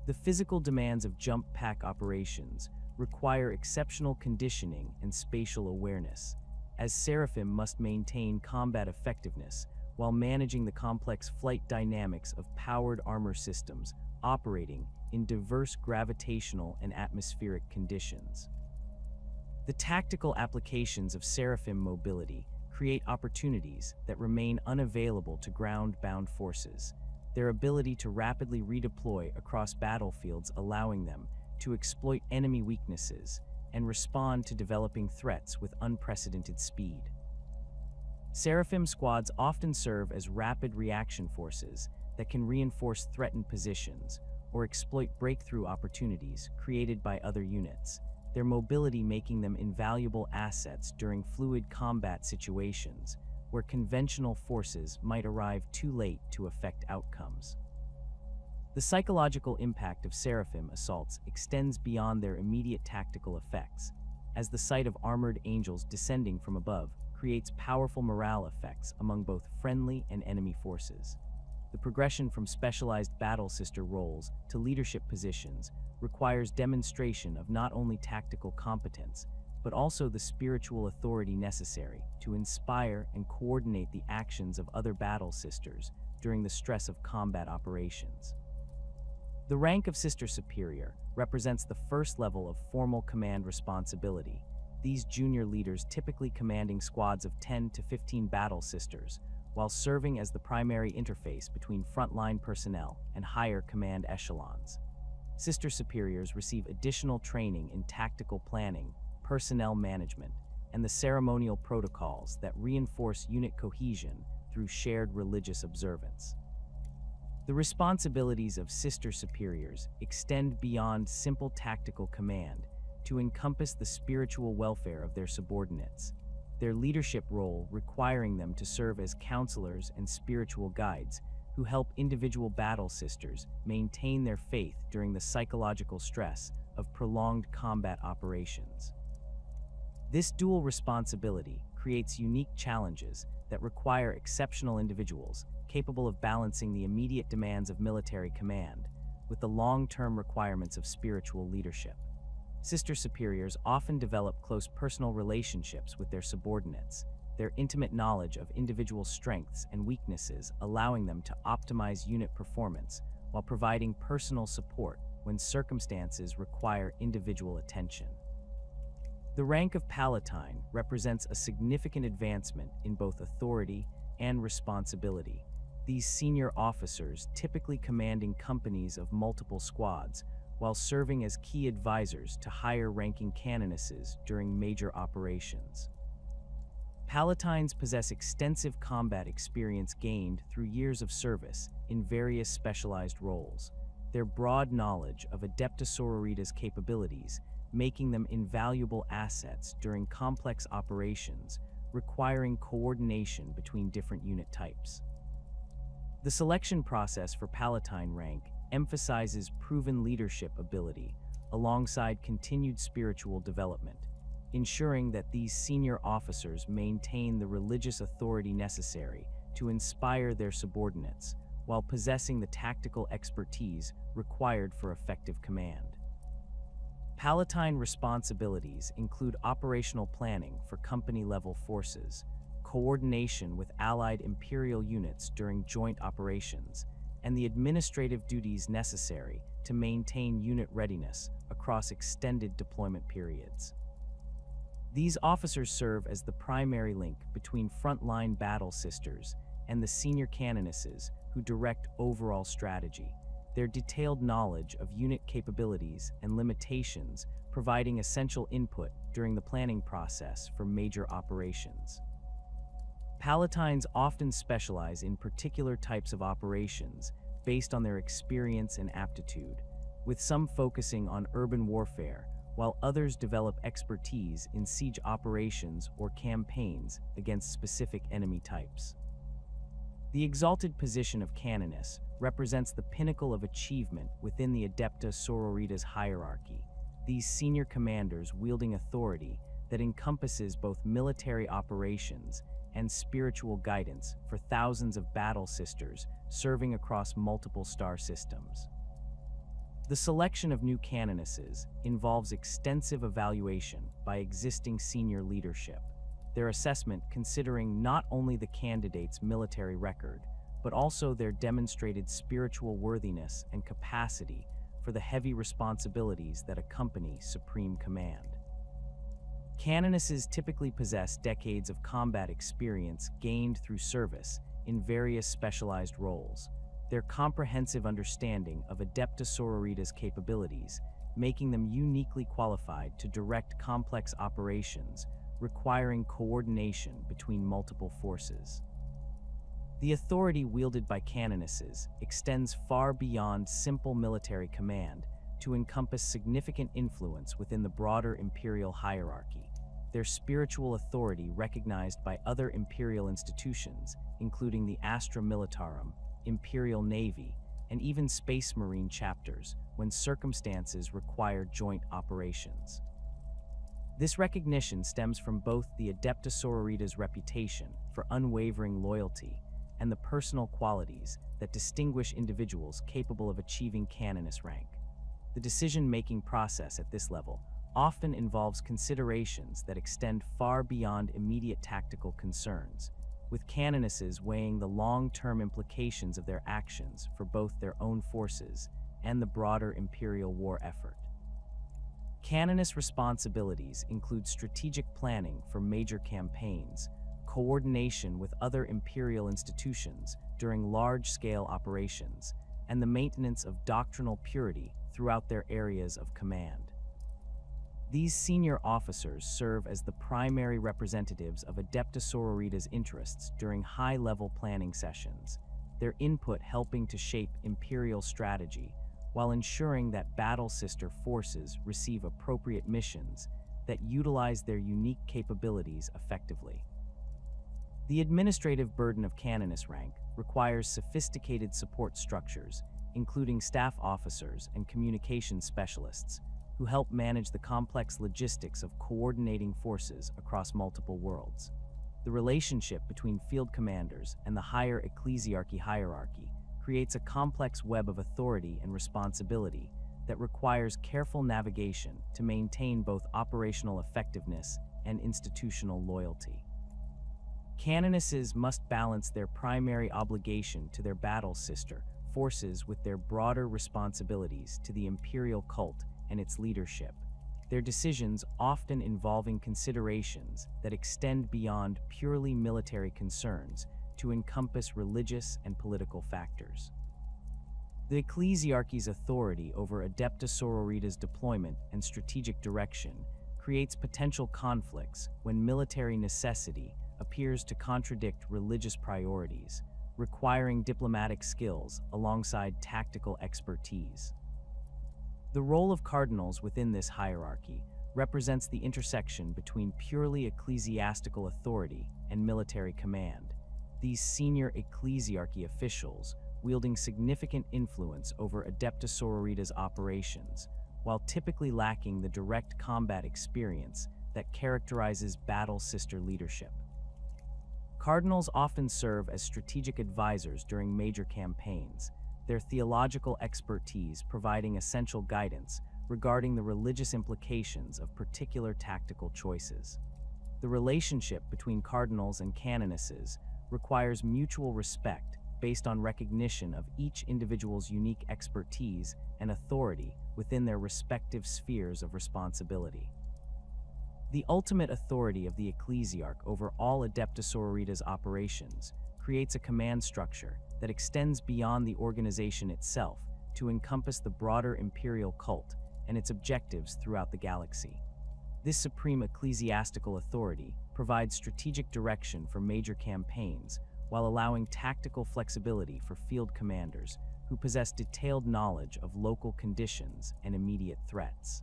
The physical demands of jump pack operations require exceptional conditioning and spatial awareness, as Seraphim must maintain combat effectiveness while managing the complex flight dynamics of powered armor systems operating in diverse gravitational and atmospheric conditions. The tactical applications of Seraphim mobility create opportunities that remain unavailable to ground-bound forces, their ability to rapidly redeploy across battlefields allowing them to exploit enemy weaknesses and respond to developing threats with unprecedented speed. Seraphim squads often serve as rapid reaction forces that can reinforce threatened positions or exploit breakthrough opportunities created by other units, their mobility making them invaluable assets during fluid combat situations where conventional forces might arrive too late to affect outcomes. The psychological impact of Seraphim assaults extends beyond their immediate tactical effects, as the sight of armored angels descending from above creates powerful morale effects among both friendly and enemy forces. The progression from specialized battle sister roles to leadership positions requires demonstration of not only tactical competence, but also the spiritual authority necessary to inspire and coordinate the actions of other battle sisters during the stress of combat operations. The rank of Sister Superior represents the first level of formal command responsibility, these junior leaders typically commanding squads of 10 to 15 battle sisters, while serving as the primary interface between frontline personnel and higher command echelons. Sister Superiors receive additional training in tactical planning, personnel management, and the ceremonial protocols that reinforce unit cohesion through shared religious observance. The responsibilities of Sister Superiors extend beyond simple tactical command to encompass the spiritual welfare of their subordinates, their leadership role requiring them to serve as counselors and spiritual guides who help individual battle sisters maintain their faith during the psychological stress of prolonged combat operations. This dual responsibility creates unique challenges that require exceptional individuals capable of balancing the immediate demands of military command with the long-term requirements of spiritual leadership. Sister Superiors often develop close personal relationships with their subordinates, their intimate knowledge of individual strengths and weaknesses allowing them to optimize unit performance while providing personal support when circumstances require individual attention. The rank of Palatine represents a significant advancement in both authority and responsibility, these senior officers typically commanding companies of multiple squads while serving as key advisors to higher-ranking canonesses during major operations. Palatines possess extensive combat experience gained through years of service in various specialized roles, their broad knowledge of Adepta Sororitas' capabilities making them invaluable assets during complex operations requiring coordination between different unit types. The selection process for Palatine rank emphasizes proven leadership ability alongside continued spiritual development, ensuring that these senior officers maintain the religious authority necessary to inspire their subordinates while possessing the tactical expertise required for effective command. Palatine responsibilities include operational planning for company-level forces, coordination with allied Imperial units during joint operations, and the administrative duties necessary to maintain unit readiness across extended deployment periods. These officers serve as the primary link between frontline battle sisters and the senior canonesses who direct overall strategy, their detailed knowledge of unit capabilities and limitations providing essential input during the planning process for major operations. Palatines often specialize in particular types of operations based on their experience and aptitude, with some focusing on urban warfare, while others develop expertise in siege operations or campaigns against specific enemy types. The exalted position of Canoness represents the pinnacle of achievement within the Adepta Sororitas hierarchy, these senior commanders wielding authority that encompasses both military operations and spiritual guidance for thousands of battle sisters serving across multiple star systems. The selection of new canonesses involves extensive evaluation by existing senior leadership, their assessment considering not only the candidate's military record, but also their demonstrated spiritual worthiness and capacity for the heavy responsibilities that accompany supreme command. Canonesses typically possess decades of combat experience gained through service in various specialized roles, their comprehensive understanding of Adepta Sororitas' capabilities, making them uniquely qualified to direct complex operations requiring coordination between multiple forces. The authority wielded by canonesses extends far beyond simple military command to encompass significant influence within the broader imperial hierarchy, their spiritual authority recognized by other imperial institutions, including the Astra Militarum, Imperial Navy, and even Space Marine chapters when circumstances require joint operations. This recognition stems from both the Adepta Sororitas' reputation for unwavering loyalty and the personal qualities that distinguish individuals capable of achieving canoness rank. The decision-making process at this level often involves considerations that extend far beyond immediate tactical concerns, with canonesses weighing the long-term implications of their actions for both their own forces and the broader imperial war effort. Canoness responsibilities include strategic planning for major campaigns, coordination with other imperial institutions during large-scale operations, and the maintenance of doctrinal purity throughout their areas of command. These senior officers serve as the primary representatives of Adepta Sororitas' interests during high-level planning sessions, their input helping to shape imperial strategy while ensuring that battle sister forces receive appropriate missions that utilize their unique capabilities effectively. The administrative burden of canoness rank requires sophisticated support structures, including staff officers and communications specialists, who help manage the complex logistics of coordinating forces across multiple worlds. The relationship between field commanders and the higher Ecclesiarchy hierarchy creates a complex web of authority and responsibility that requires careful navigation to maintain both operational effectiveness and institutional loyalty. Canonesses must balance their primary obligation to their battle sister forces with their broader responsibilities to the imperial cult and its leadership, their decisions often involving considerations that extend beyond purely military concerns to encompass religious and political factors. The Ecclesiarchy's authority over Adepta Sororitas' deployment and strategic direction creates potential conflicts when military necessity appears to contradict religious priorities, requiring diplomatic skills alongside tactical expertise. The role of cardinals within this hierarchy represents the intersection between purely ecclesiastical authority and military command. These senior ecclesiarchy officials wielding significant influence over Adepta Sororitas' operations, while typically lacking the direct combat experience that characterizes battle sister leadership. Cardinals often serve as strategic advisors during major campaigns, their theological expertise providing essential guidance regarding the religious implications of particular tactical choices. The relationship between cardinals and canonesses requires mutual respect based on recognition of each individual's unique expertise and authority within their respective spheres of responsibility. The ultimate authority of the Ecclesiarch over all Adepta Sororitas' operations creates a command structure that extends beyond the organization itself to encompass the broader imperial cult and its objectives throughout the galaxy. This supreme ecclesiastical authority provides strategic direction for major campaigns while allowing tactical flexibility for field commanders who possess detailed knowledge of local conditions and immediate threats.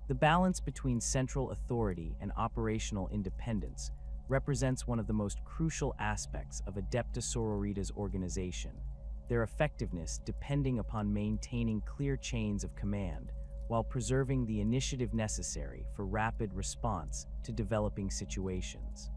The balance between central authority and operational independence represents one of the most crucial aspects of Adepta Sororitas' organization, their effectiveness depending upon maintaining clear chains of command while preserving the initiative necessary for rapid response to developing situations.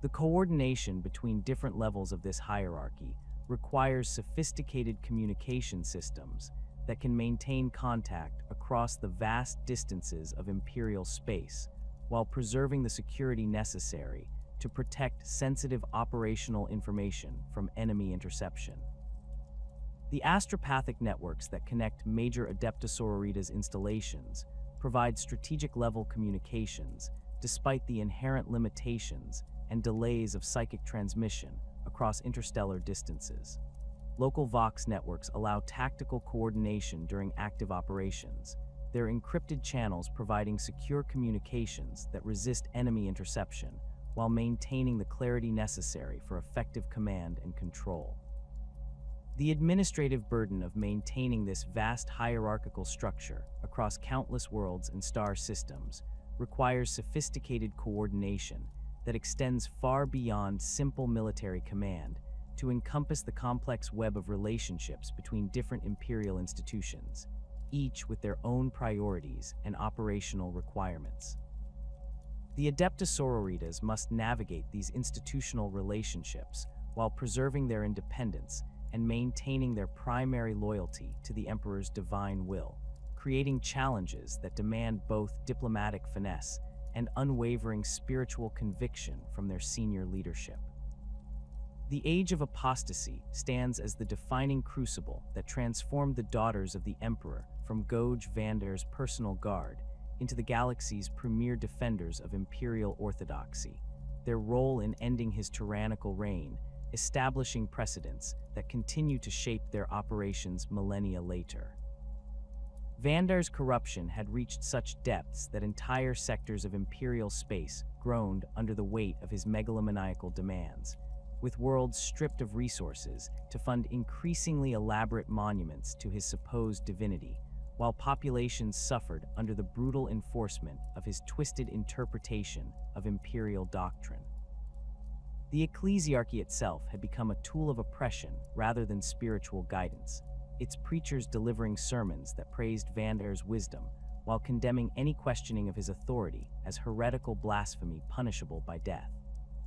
The coordination between different levels of this hierarchy requires sophisticated communication systems that can maintain contact across the vast distances of imperial space while preserving the security necessary to protect sensitive operational information from enemy interception. The astropathic networks that connect major Adepta Sororitas installations provide strategic-level communications despite the inherent limitations and delays of psychic transmission across interstellar distances. Local Vox networks allow tactical coordination during active operations, their encrypted channels providing secure communications that resist enemy interception while maintaining the clarity necessary for effective command and control. The administrative burden of maintaining this vast hierarchical structure across countless worlds and star systems requires sophisticated coordination that extends far beyond simple military command to encompass the complex web of relationships between different imperial institutions, each with their own priorities and operational requirements. The Adepta Sororitas must navigate these institutional relationships while preserving their independence and maintaining their primary loyalty to the Emperor's divine will, creating challenges that demand both diplomatic finesse and unwavering spiritual conviction from their senior leadership. The Age of Apostasy stands as the defining crucible that transformed the daughters of the Emperor from Goge Vandire's personal guard into the galaxy's premier defenders of imperial orthodoxy, their role in ending his tyrannical reign, establishing precedents that continue to shape their operations millennia later. Vandire's corruption had reached such depths that entire sectors of imperial space groaned under the weight of his megalomaniacal demands, with worlds stripped of resources to fund increasingly elaborate monuments to his supposed divinity, while populations suffered under the brutal enforcement of his twisted interpretation of imperial doctrine. The Ecclesiarchy itself had become a tool of oppression rather than spiritual guidance, its preachers delivering sermons that praised Vandire's wisdom while condemning any questioning of his authority as heretical blasphemy punishable by death.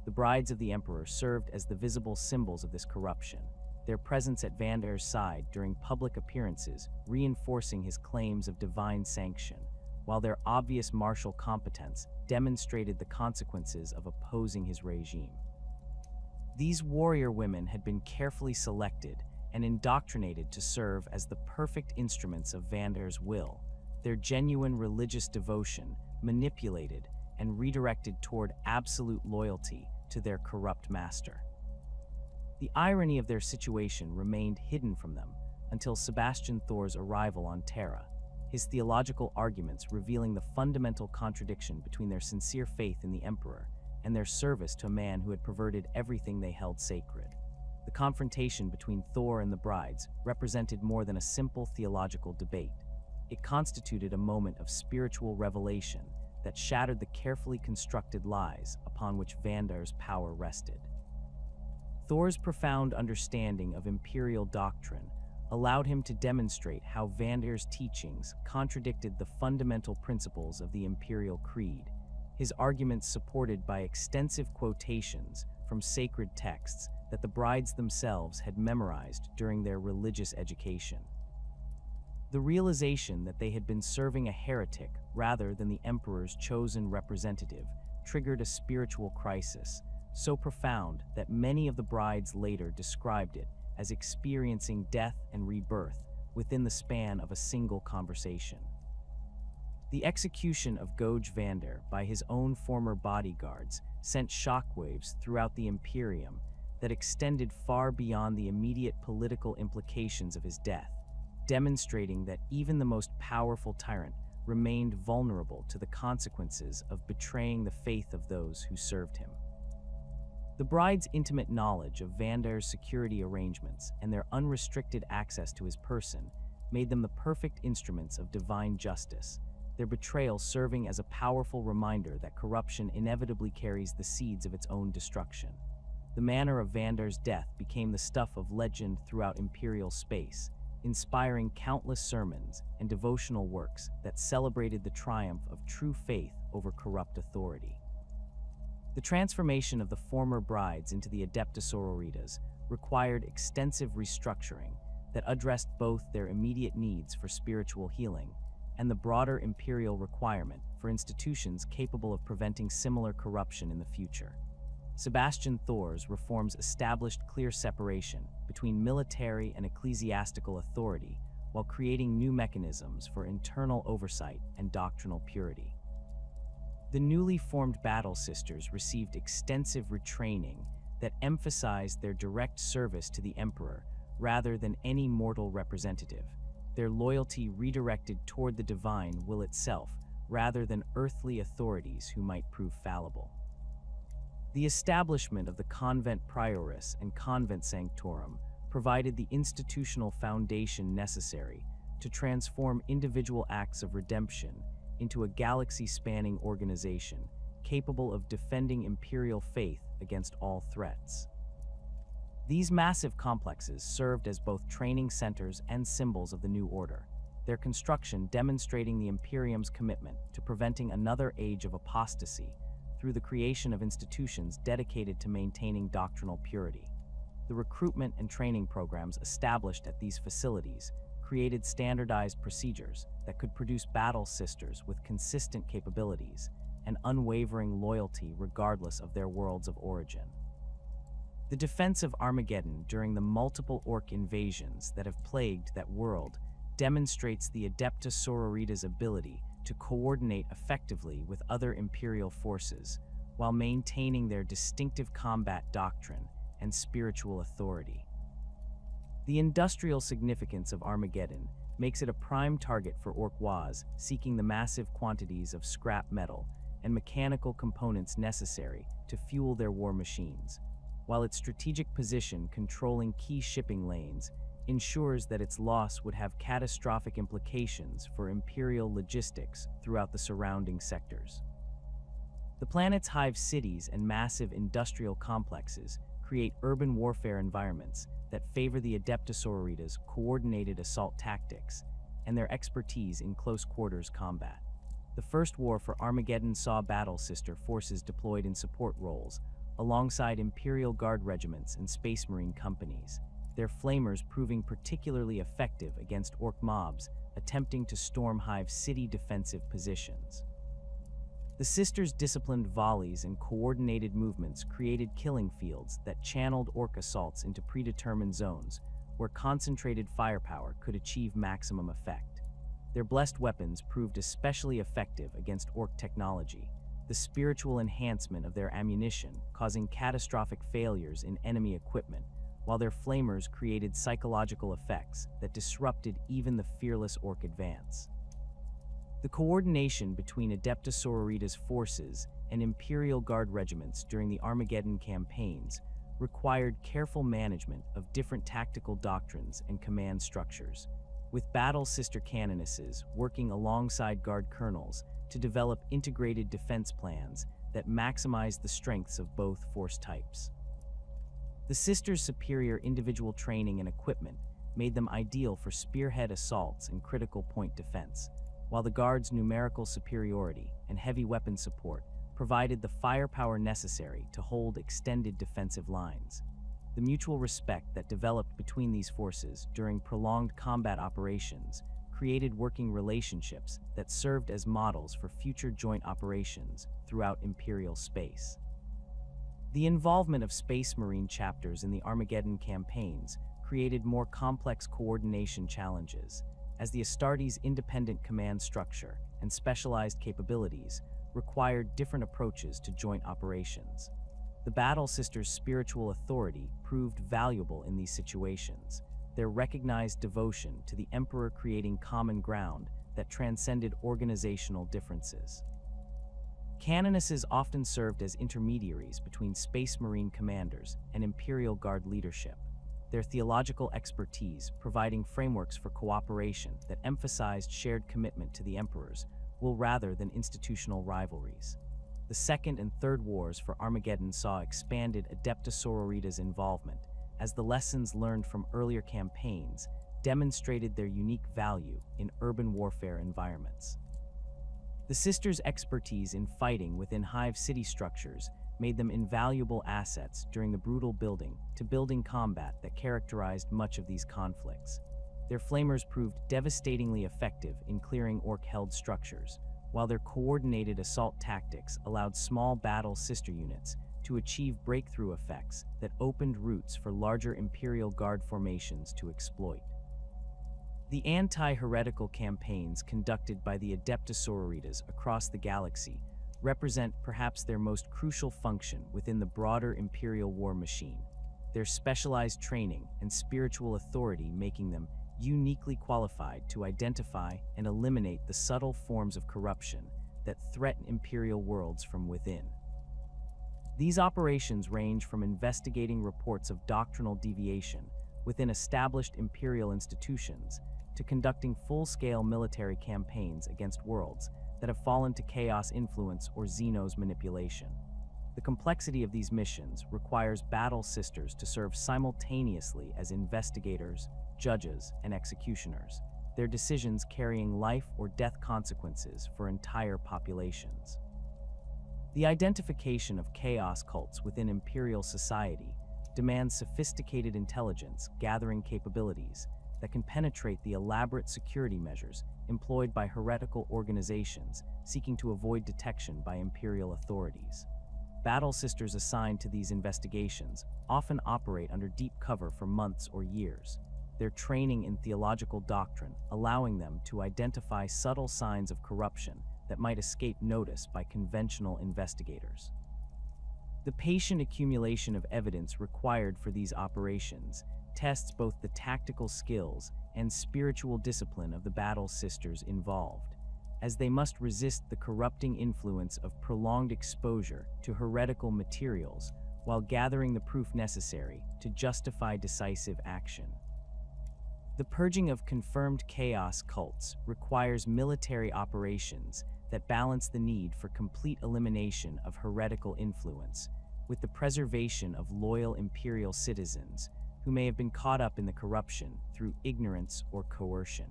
The brides of the Emperor served as the visible symbols of this corruption, their presence at Vandire's side during public appearances reinforcing his claims of divine sanction, while their obvious martial competence demonstrated the consequences of opposing his regime. These warrior women had been carefully selected and indoctrinated to serve as the perfect instruments of Vandire's will, their genuine religious devotion manipulated and redirected toward absolute loyalty to their corrupt master. The irony of their situation remained hidden from them until Sebastian Thor's arrival on Terra, his theological arguments revealing the fundamental contradiction between their sincere faith in the Emperor and their service to a man who had perverted everything they held sacred. The confrontation between Thor and the brides represented more than a simple theological debate. It constituted a moment of spiritual revelation that shattered the carefully constructed lies upon which Vandire's power rested. Thor's profound understanding of imperial doctrine allowed him to demonstrate how Vandire's teachings contradicted the fundamental principles of the Imperial Creed, his arguments supported by extensive quotations from sacred texts that the brides themselves had memorized during their religious education. The realization that they had been serving a heretic rather than the Emperor's chosen representative triggered a spiritual crisis, so profound that many of the brides later described it as experiencing death and rebirth within the span of a single conversation. The execution of Goge Vandire by his own former bodyguards sent shockwaves throughout the Imperium that extended far beyond the immediate political implications of his death, demonstrating that even the most powerful tyrant remained vulnerable to the consequences of betraying the faith of those who served him. The bride's intimate knowledge of Vandire's security arrangements and their unrestricted access to his person made them the perfect instruments of divine justice, their betrayal serving as a powerful reminder that corruption inevitably carries the seeds of its own destruction. The manner of Vandire's death became the stuff of legend throughout imperial space, inspiring countless sermons and devotional works that celebrated the triumph of true faith over corrupt authority. The transformation of the former brides into the Adepta Sororitas required extensive restructuring that addressed both their immediate needs for spiritual healing and the broader imperial requirement for institutions capable of preventing similar corruption in the future. Sebastian Thor's reforms established clear separation between military and ecclesiastical authority while creating new mechanisms for internal oversight and doctrinal purity. The newly formed Battle Sisters received extensive retraining that emphasized their direct service to the Emperor rather than any mortal representative, their loyalty redirected toward the divine will itself rather than earthly authorities who might prove fallible. The establishment of the convent prioress and convent sanctorum provided the institutional foundation necessary to transform individual acts of redemption into a galaxy-spanning organization capable of defending imperial faith against all threats. These massive complexes served as both training centers and symbols of the new order, their construction demonstrating the Imperium's commitment to preventing another age of apostasy through the creation of institutions dedicated to maintaining doctrinal purity. The recruitment and training programs established at these facilities created standardized procedures that could produce battle sisters with consistent capabilities and unwavering loyalty regardless of their worlds of origin. The defense of Armageddon during the multiple orc invasions that have plagued that world demonstrates the Adepta Sororitas' ability to coordinate effectively with other Imperial forces while maintaining their distinctive combat doctrine and spiritual authority. The industrial significance of Armageddon makes it a prime target for Orc-Waz seeking the massive quantities of scrap metal and mechanical components necessary to fuel their war machines, while its strategic position controlling key shipping lanes ensures that its loss would have catastrophic implications for Imperial logistics throughout the surrounding sectors. The planet's hive cities and massive industrial complexes create urban warfare environments that favor the Adepta Sororitas' coordinated assault tactics and their expertise in close-quarters combat. The First War for Armageddon saw Battle Sister forces deployed in support roles, alongside Imperial Guard regiments and Space Marine companies, their flamers proving particularly effective against orc mobs attempting to storm Hive city defensive positions. The sisters' disciplined volleys and coordinated movements created killing fields that channeled orc assaults into predetermined zones where concentrated firepower could achieve maximum effect. Their blessed weapons proved especially effective against orc technology, the spiritual enhancement of their ammunition causing catastrophic failures in enemy equipment, while their flamers created psychological effects that disrupted even the fearless orc advance. The coordination between Adepta Sororitas forces and Imperial Guard regiments during the Armageddon campaigns required careful management of different tactical doctrines and command structures, with battle sister canonesses working alongside guard colonels to develop integrated defense plans that maximize the strengths of both force types. The sisters' superior individual training and equipment made them ideal for spearhead assaults and critical point defense, while the guards' numerical superiority and heavy weapon support provided the firepower necessary to hold extended defensive lines. The mutual respect that developed between these forces during prolonged combat operations created working relationships that served as models for future joint operations throughout Imperial space. The involvement of Space Marine chapters in the Armageddon campaigns created more complex coordination challenges, as the Astartes' independent command structure and specialized capabilities required different approaches to joint operations. The Battle Sisters' spiritual authority proved valuable in these situations, their recognized devotion to the Emperor creating common ground that transcended organizational differences. Canonesses often served as intermediaries between Space Marine commanders and Imperial Guard leadership, their theological expertise providing frameworks for cooperation that emphasized shared commitment to the Emperor's will rather than institutional rivalries. The Second and Third Wars for Armageddon saw expanded Adepta Sororitas' involvement, as the lessons learned from earlier campaigns demonstrated their unique value in urban warfare environments. The sisters' expertise in fighting within hive city structures made them invaluable assets during the brutal building-to-building combat that characterized much of these conflicts. Their flamers proved devastatingly effective in clearing orc-held structures, while their coordinated assault tactics allowed small battle sister units to achieve breakthrough effects that opened routes for larger Imperial Guard formations to exploit. The anti-heretical campaigns conducted by the Adepta Sororitas across the galaxy represent perhaps their most crucial function within the broader Imperial war machine, their specialized training and spiritual authority making them uniquely qualified to identify and eliminate the subtle forms of corruption that threaten Imperial worlds from within. These operations range from investigating reports of doctrinal deviation within established Imperial institutions to conducting full-scale military campaigns against worlds that have fallen to chaos influence or xenos manipulation. The complexity of these missions requires battle sisters to serve simultaneously as investigators, judges, and executioners, their decisions carrying life or death consequences for entire populations. The identification of chaos cults within Imperial society demands sophisticated intelligence gathering capabilities that can penetrate the elaborate security measures employed by heretical organizations seeking to avoid detection by Imperial authorities. Battle sisters assigned to these investigations often operate under deep cover for months or years, their training in theological doctrine allowing them to identify subtle signs of corruption that might escape notice by conventional investigators. The patient accumulation of evidence required for these operations tests both the tactical skills and spiritual discipline of the battle sisters involved, as they must resist the corrupting influence of prolonged exposure to heretical materials while gathering the proof necessary to justify decisive action. The purging of confirmed chaos cults requires military operations that balance the need for complete elimination of heretical influence with the preservation of loyal Imperial citizens who may have been caught up in the corruption through ignorance or coercion.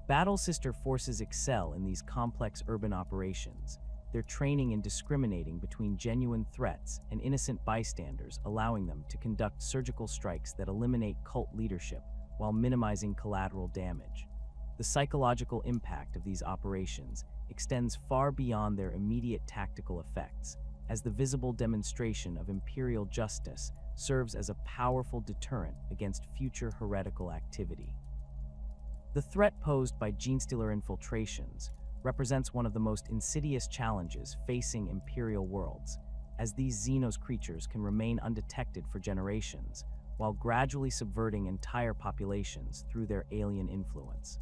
Battle sister forces excel in these complex urban operations, their training in discriminating between genuine threats and innocent bystanders allowing them to conduct surgical strikes that eliminate cult leadership while minimizing collateral damage. The psychological impact of these operations extends far beyond their immediate tactical effects, as the visible demonstration of Imperial justice serves as a powerful deterrent against future heretical activity. The threat posed by genestealer infiltrations represents one of the most insidious challenges facing Imperial worlds, as these xenos creatures can remain undetected for generations, while gradually subverting entire populations through their alien influence.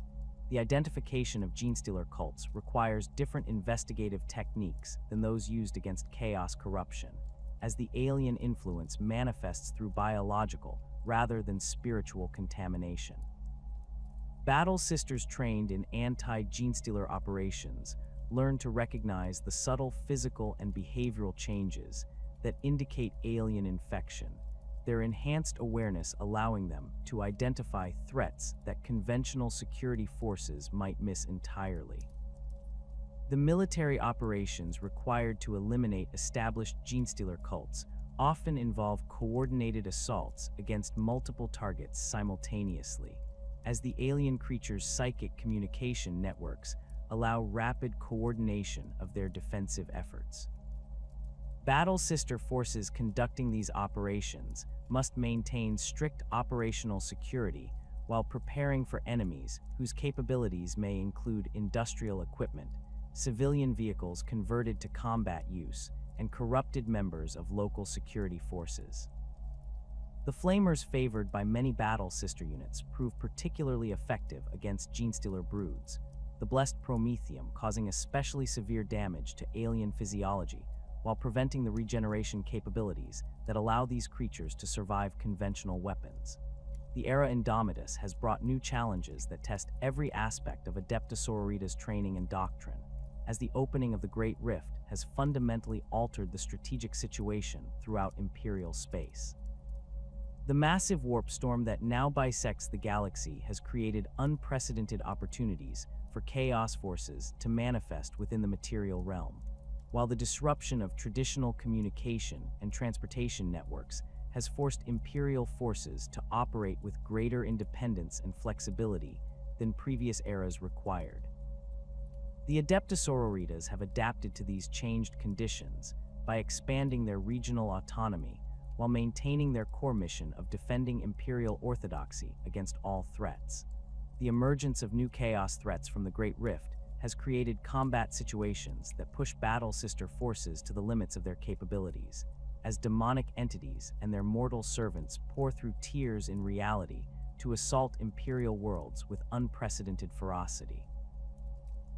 The identification of genestealer cults requires different investigative techniques than those used against chaos corruption, as the alien influence manifests through biological rather than spiritual contamination. Battle Sisters trained in anti-genestealer operations learn to recognize the subtle physical and behavioral changes that indicate alien infection, their enhanced awareness allowing them to identify threats that conventional security forces might miss entirely. The military operations required to eliminate established genestealer cults often involve coordinated assaults against multiple targets simultaneously, as the alien creatures' psychic communication networks allow rapid coordination of their defensive efforts. Battle Sister forces conducting these operations must maintain strict operational security while preparing for enemies whose capabilities may include industrial equipment, civilian vehicles converted to combat use, and corrupted members of local security forces. The Flamers favored by many Battle Sister units prove particularly effective against genestealer broods, the blessed Prometheum causing especially severe damage to alien physiology while preventing the regeneration capabilities that allow these creatures to survive conventional weapons. The era Indomitus has brought new challenges that test every aspect of Adepta Sororitas' training and doctrine, as the opening of the Great Rift has fundamentally altered the strategic situation throughout Imperial space. The massive warp storm that now bisects the galaxy has created unprecedented opportunities for chaos forces to manifest within the material realm, while the disruption of traditional communication and transportation networks has forced Imperial forces to operate with greater independence and flexibility than previous eras required. The Adepta Sororitas have adapted to these changed conditions by expanding their regional autonomy while maintaining their core mission of defending Imperial orthodoxy against all threats. The emergence of new chaos threats from the Great Rift has created combat situations that push Battle Sister forces to the limits of their capabilities, as demonic entities and their mortal servants pour through tears in reality to assault Imperial worlds with unprecedented ferocity.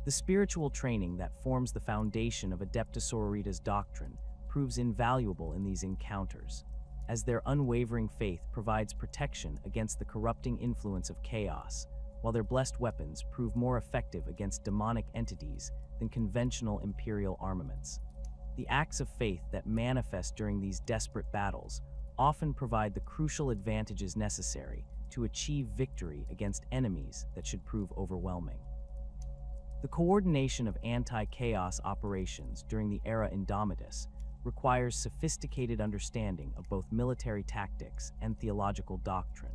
The spiritual training that forms the foundation of Adepta Sororitas' doctrine proves invaluable in these encounters, as their unwavering faith provides protection against the corrupting influence of chaos, while their blessed weapons prove more effective against demonic entities than conventional Imperial armaments. The acts of faith that manifest during these desperate battles often provide the crucial advantages necessary to achieve victory against enemies that should prove overwhelming. The coordination of anti-chaos operations during the era Indomitus requires sophisticated understanding of both military tactics and theological doctrine,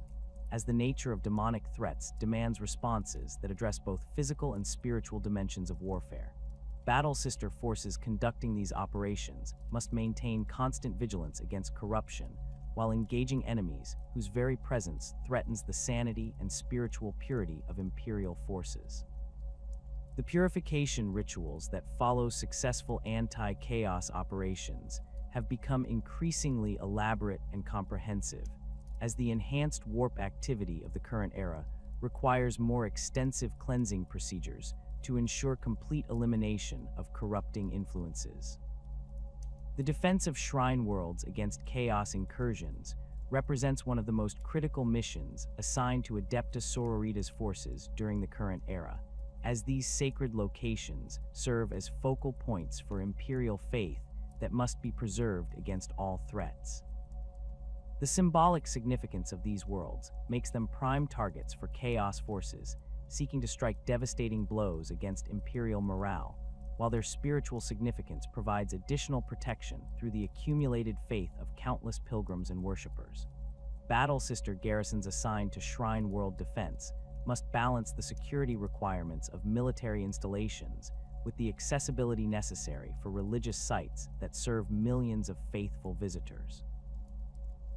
as the nature of demonic threats demands responses that address both physical and spiritual dimensions of warfare. Battle Sister forces conducting these operations must maintain constant vigilance against corruption while engaging enemies whose very presence threatens the sanity and spiritual purity of Imperial forces. The purification rituals that follow successful anti-chaos operations have become increasingly elaborate and comprehensive, as the enhanced warp activity of the current era requires more extensive cleansing procedures to ensure complete elimination of corrupting influences. The defense of shrine worlds against chaos incursions represents one of the most critical missions assigned to Adepta Sororitas forces during the current era, as these sacred locations serve as focal points for Imperial faith that must be preserved against all threats. The symbolic significance of these worlds makes them prime targets for chaos forces seeking to strike devastating blows against Imperial morale, while their spiritual significance provides additional protection through the accumulated faith of countless pilgrims and worshippers. Battle Sister garrisons assigned to Shrine World defense must balance the security requirements of military installations with the accessibility necessary for religious sites that serve millions of faithful visitors.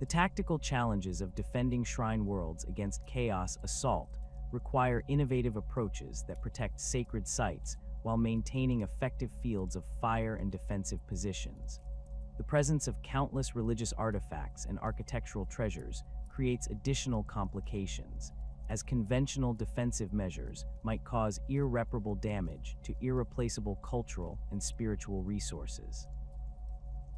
The tactical challenges of defending shrine worlds against chaos assault require innovative approaches that protect sacred sites while maintaining effective fields of fire and defensive positions. The presence of countless religious artifacts and architectural treasures creates additional complications, as conventional defensive measures might cause irreparable damage to irreplaceable cultural and spiritual resources.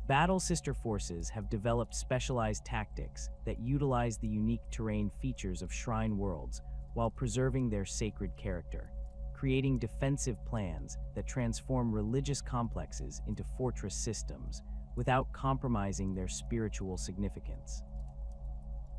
Battle sister forces have developed specialized tactics that utilize the unique terrain features of shrine worlds while preserving their sacred character, creating defensive plans that transform religious complexes into fortress systems without compromising their spiritual significance.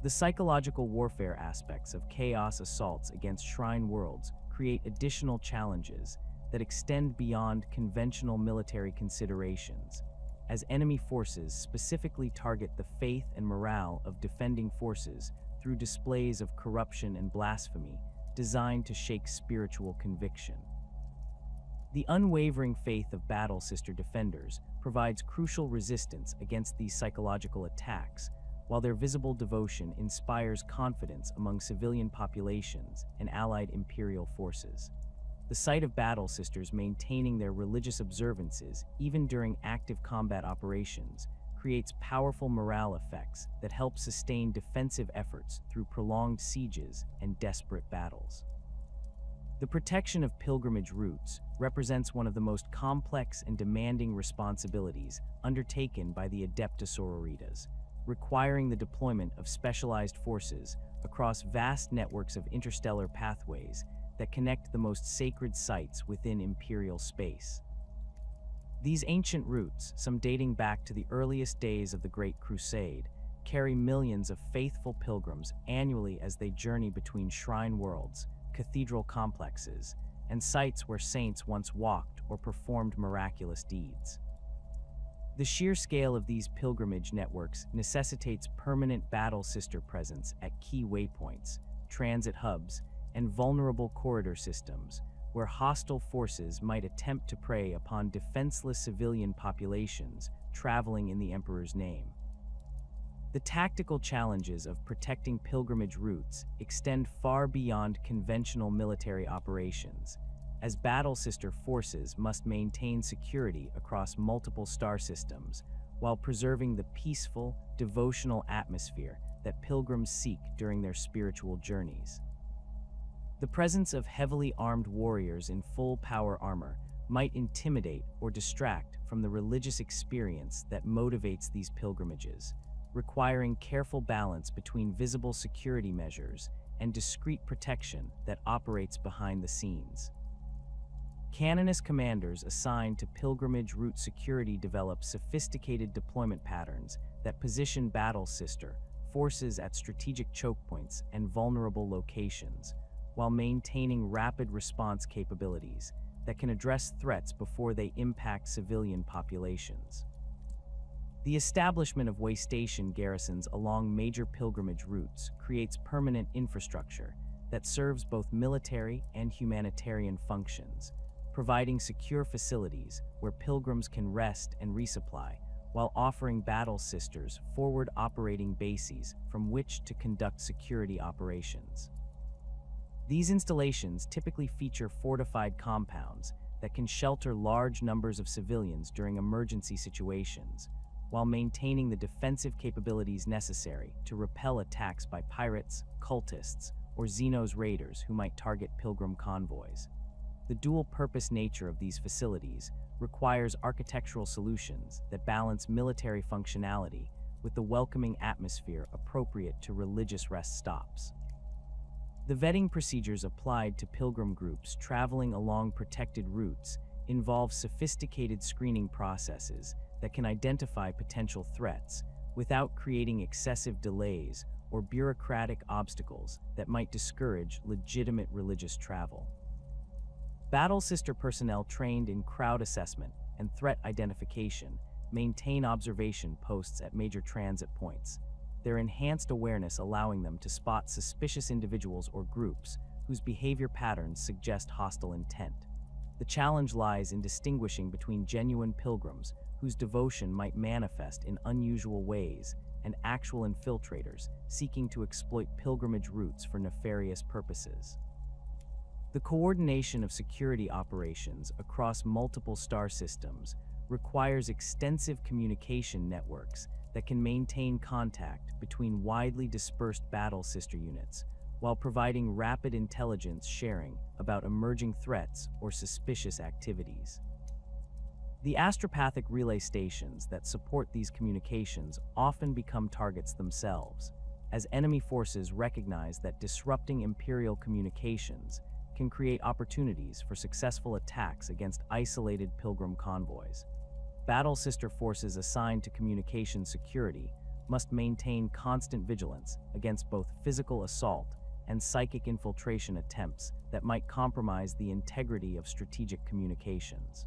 The psychological warfare aspects of chaos assaults against shrine worlds create additional challenges that extend beyond conventional military considerations, as enemy forces specifically target the faith and morale of defending forces through displays of corruption and blasphemy designed to shake spiritual conviction. The unwavering faith of battle sister defenders provides crucial resistance against these psychological attacks, while their visible devotion inspires confidence among civilian populations and allied imperial forces. The sight of battle sisters maintaining their religious observances even during active combat operations creates powerful morale effects that help sustain defensive efforts through prolonged sieges and desperate battles. The protection of pilgrimage routes represents one of the most complex and demanding responsibilities undertaken by the Adepta Sororitas, requiring the deployment of specialized forces across vast networks of interstellar pathways that connect the most sacred sites within Imperial space. These ancient routes, some dating back to the earliest days of the Great Crusade, carry millions of faithful pilgrims annually as they journey between shrine worlds, cathedral complexes, and sites where saints once walked or performed miraculous deeds. The sheer scale of these pilgrimage networks necessitates permanent battle sister presence at key waypoints, transit hubs, and vulnerable corridor systems, where hostile forces might attempt to prey upon defenseless civilian populations traveling in the Emperor's name. The tactical challenges of protecting pilgrimage routes extend far beyond conventional military operations, as battle sister forces must maintain security across multiple star systems while preserving the peaceful, devotional atmosphere that pilgrims seek during their spiritual journeys. The presence of heavily armed warriors in full power armor might intimidate or distract from the religious experience that motivates these pilgrimages, requiring careful balance between visible security measures and discreet protection that operates behind the scenes. Canonist commanders assigned to pilgrimage route security develop sophisticated deployment patterns that position battle sister forces at strategic choke points and vulnerable locations, while maintaining rapid response capabilities that can address threats before they impact civilian populations. The establishment of way station garrisons along major pilgrimage routes creates permanent infrastructure that serves both military and humanitarian functions, providing secure facilities where pilgrims can rest and resupply, while offering battle sisters forward operating bases from which to conduct security operations. These installations typically feature fortified compounds that can shelter large numbers of civilians during emergency situations, while maintaining the defensive capabilities necessary to repel attacks by pirates, cultists, or xenos raiders who might target pilgrim convoys. The dual-purpose nature of these facilities requires architectural solutions that balance military functionality with the welcoming atmosphere appropriate to religious rest stops. The vetting procedures applied to pilgrim groups traveling along protected routes involve sophisticated screening processes that can identify potential threats without creating excessive delays or bureaucratic obstacles that might discourage legitimate religious travel. Battle sister personnel trained in crowd assessment and threat identification maintain observation posts at major transit points, their enhanced awareness allowing them to spot suspicious individuals or groups whose behavior patterns suggest hostile intent. The challenge lies in distinguishing between genuine pilgrims whose devotion might manifest in unusual ways and actual infiltrators seeking to exploit pilgrimage routes for nefarious purposes. The coordination of security operations across multiple star systems requires extensive communication networks that can maintain contact between widely dispersed battle sister units while providing rapid intelligence sharing about emerging threats or suspicious activities. The astropathic relay stations that support these communications often become targets themselves, as enemy forces recognize that disrupting Imperial communications can create opportunities for successful attacks against isolated pilgrim convoys. Battle sister forces assigned to communication security must maintain constant vigilance against both physical assault and psychic infiltration attempts that might compromise the integrity of strategic communications.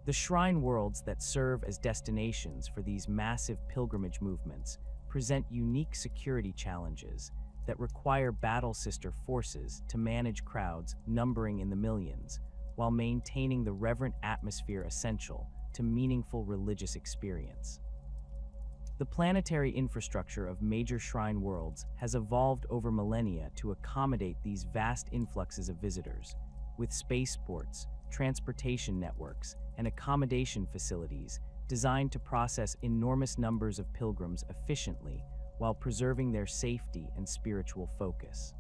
The shrine worlds that serve as destinations for these massive pilgrimage movements present unique security challenges that require battle sister forces to manage crowds numbering in the millions while maintaining the reverent atmosphere essential to meaningful religious experience. The planetary infrastructure of major shrine worlds has evolved over millennia to accommodate these vast influxes of visitors, with spaceports, transportation networks, and accommodation facilities designed to process enormous numbers of pilgrims efficiently while preserving their safety and spiritual focus.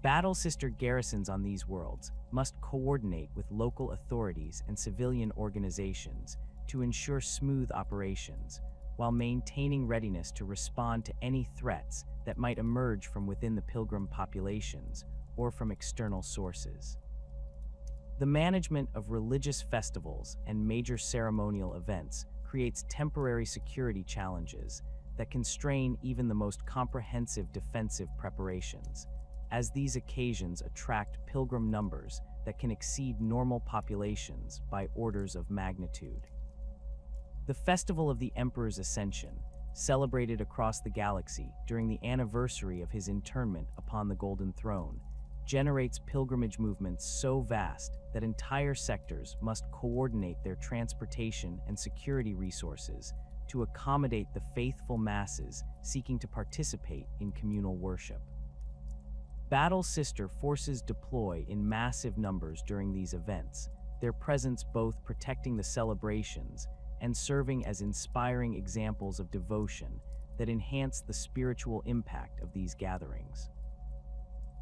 Battle sister garrisons on these worlds must coordinate with local authorities and civilian organizations to ensure smooth operations, while maintaining readiness to respond to any threats that might emerge from within the pilgrim populations or from external sources. The management of religious festivals and major ceremonial events creates temporary security challenges that constrain even the most comprehensive defensive preparations, as these occasions attract pilgrim numbers that can exceed normal populations by orders of magnitude. The Festival of the Emperor's Ascension, celebrated across the galaxy during the anniversary of his internment upon the Golden Throne, generates pilgrimage movements so vast that entire sectors must coordinate their transportation and security resources to accommodate the faithful masses seeking to participate in communal worship. Battle sister forces deploy in massive numbers during these events, their presence both protecting the celebrations and serving as inspiring examples of devotion that enhance the spiritual impact of these gatherings.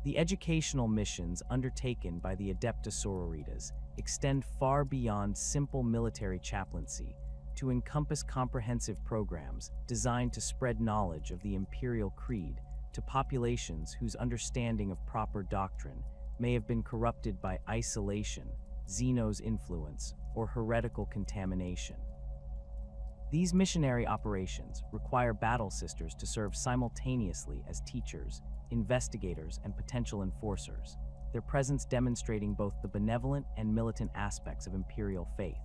The educational missions undertaken by the Adepta Sororitas extend far beyond simple military chaplaincy to encompass comprehensive programs designed to spread knowledge of the Imperial Creed to populations whose understanding of proper doctrine may have been corrupted by isolation, xenos influence, or heretical contamination. These missionary operations require battle sisters to serve simultaneously as teachers, investigators, and potential enforcers, their presence demonstrating both the benevolent and militant aspects of Imperial faith.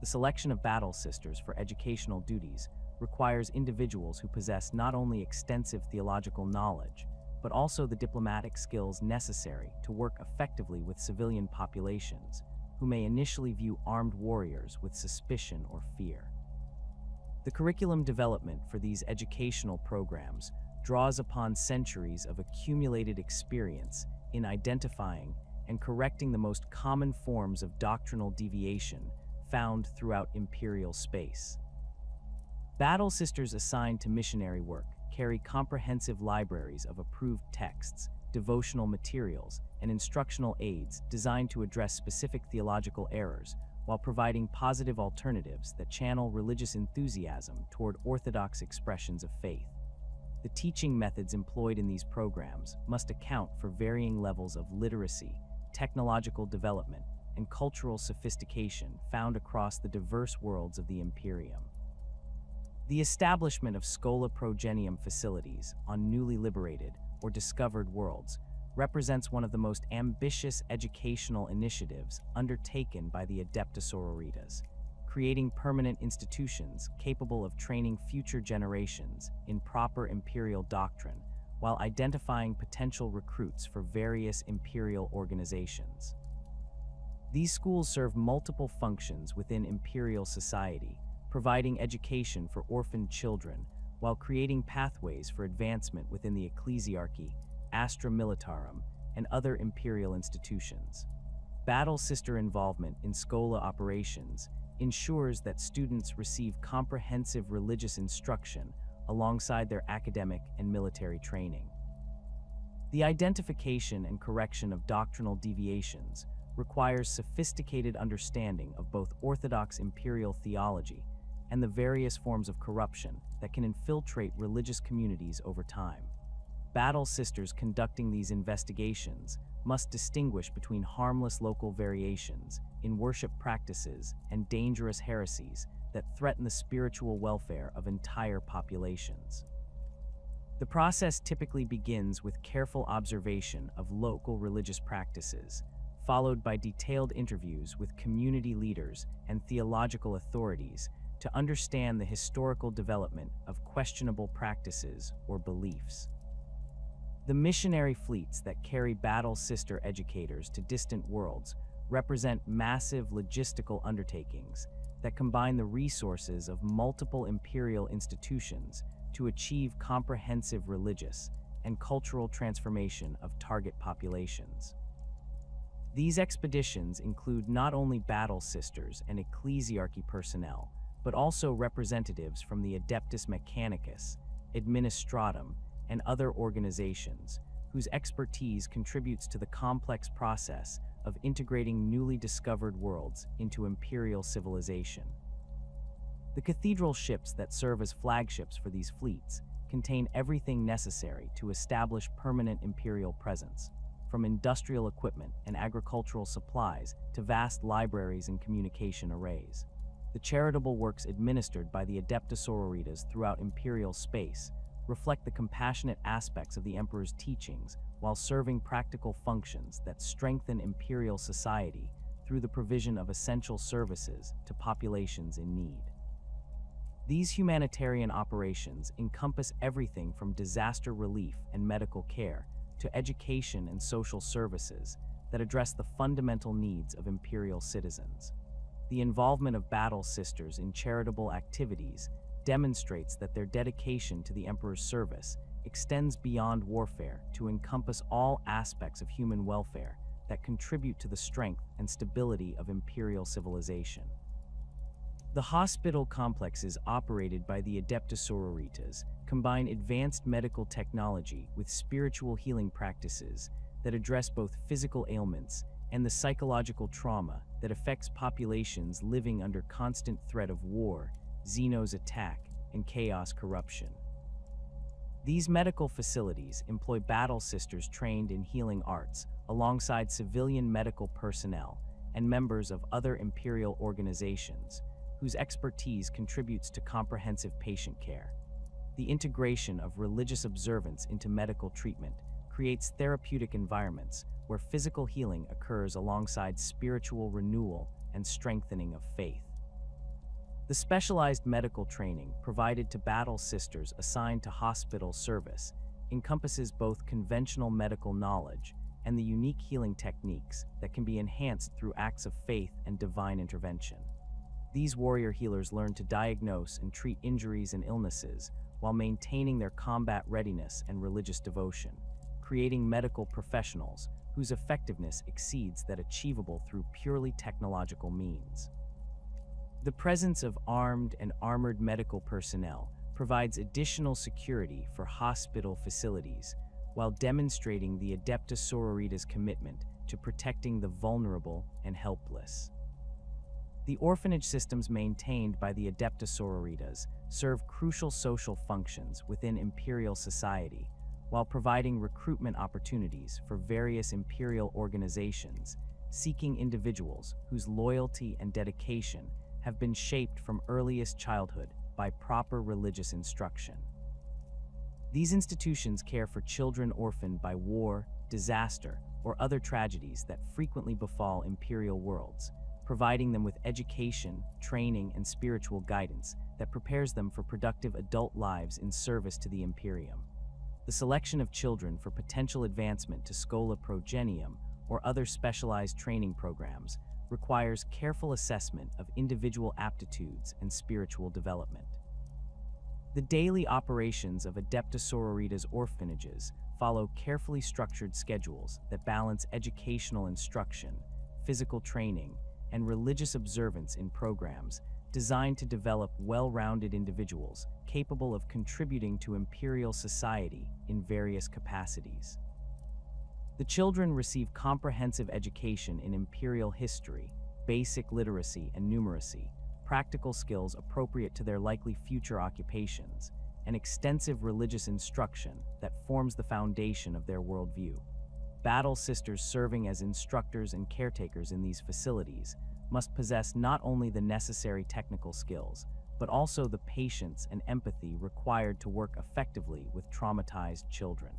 The selection of battle sisters for educational duties requires individuals who possess not only extensive theological knowledge, but also the diplomatic skills necessary to work effectively with civilian populations, who may initially view armed warriors with suspicion or fear. The curriculum development for these educational programs draws upon centuries of accumulated experience in identifying and correcting the most common forms of doctrinal deviation found throughout Imperial space. Battle sisters assigned to missionary work carry comprehensive libraries of approved texts, devotional materials, and instructional aids designed to address specific theological errors while providing positive alternatives that channel religious enthusiasm toward orthodox expressions of faith. The teaching methods employed in these programs must account for varying levels of literacy, technological development, and cultural sophistication found across the diverse worlds of the Imperium. The establishment of Schola Progenium facilities on newly liberated or discovered worlds represents one of the most ambitious educational initiatives undertaken by the Adepta Sororitas, creating permanent institutions capable of training future generations in proper Imperial doctrine while identifying potential recruits for various Imperial organizations. These schools serve multiple functions within Imperial society, providing education for orphaned children while creating pathways for advancement within the Ecclesiarchy, Astra Militarum, and other Imperial institutions. Battle sister involvement in Schola operations ensures that students receive comprehensive religious instruction alongside their academic and military training. The identification and correction of doctrinal deviations requires sophisticated understanding of both orthodox imperial theology and the various forms of corruption that can infiltrate religious communities over time. Battle sisters conducting these investigations must distinguish between harmless local variations in worship practices and dangerous heresies that threaten the spiritual welfare of entire populations. The process typically begins with careful observation of local religious practices, followed by detailed interviews with community leaders and theological authorities to understand the historical development of questionable practices or beliefs. The missionary fleets that carry battle sister educators to distant worlds represent massive logistical undertakings that combine the resources of multiple imperial institutions to achieve comprehensive religious and cultural transformation of target populations. These expeditions include not only battle sisters and Ecclesiarchy personnel, but also representatives from the Adeptus Mechanicus, Administratum, and other organizations whose expertise contributes to the complex process of integrating newly discovered worlds into imperial civilization. The cathedral ships that serve as flagships for these fleets contain everything necessary to establish permanent imperial presence, from industrial equipment and agricultural supplies to vast libraries and communication arrays. The charitable works administered by the Adepta Sororitas throughout imperial space reflect the compassionate aspects of the Emperor's teachings while serving practical functions that strengthen imperial society through the provision of essential services to populations in need. These humanitarian operations encompass everything from disaster relief and medical care to education and social services that address the fundamental needs of imperial citizens. The involvement of battle sisters in charitable activities demonstrates that their dedication to the Emperor's service extends beyond warfare to encompass all aspects of human welfare that contribute to the strength and stability of imperial civilization. The hospital complexes operated by the Adepta Sororitas combine advanced medical technology with spiritual healing practices that address both physical ailments and the psychological trauma that affects populations living under constant threat of war, xenos attack, and chaos corruption. These medical facilities employ battle sisters trained in healing arts alongside civilian medical personnel and members of other imperial organizations whose expertise contributes to comprehensive patient care. The integration of religious observance into medical treatment creates therapeutic environments where physical healing occurs alongside spiritual renewal and strengthening of faith. The specialized medical training provided to battle sisters assigned to hospital service encompasses both conventional medical knowledge and the unique healing techniques that can be enhanced through acts of faith and divine intervention. These warrior healers learn to diagnose and treat injuries and illnesses while maintaining their combat readiness and religious devotion, creating medical professionals whose effectiveness exceeds that achievable through purely technological means. The presence of armed and armored medical personnel provides additional security for hospital facilities while demonstrating the Adeptus Sororitas' commitment to protecting the vulnerable and helpless. The orphanage systems maintained by the Adepta Sororitas serve crucial social functions within imperial society while providing recruitment opportunities for various imperial organizations seeking individuals whose loyalty and dedication have been shaped from earliest childhood by proper religious instruction. These institutions care for children orphaned by war, disaster, or other tragedies that frequently befall imperial worlds, providing them with education, training, and spiritual guidance that prepares them for productive adult lives in service to the Imperium. The selection of children for potential advancement to Schola Progenium or other specialized training programs requires careful assessment of individual aptitudes and spiritual development. The daily operations of Adepta Sororitas orphanages follow carefully structured schedules that balance educational instruction, physical training, and religious observance in programs designed to develop well-rounded individuals capable of contributing to imperial society in various capacities. The children receive comprehensive education in imperial history, basic literacy and numeracy, practical skills appropriate to their likely future occupations, and extensive religious instruction that forms the foundation of their worldview. Battle sisters serving as instructors and caretakers in these facilities must possess not only the necessary technical skills, but also the patience and empathy required to work effectively with traumatized children.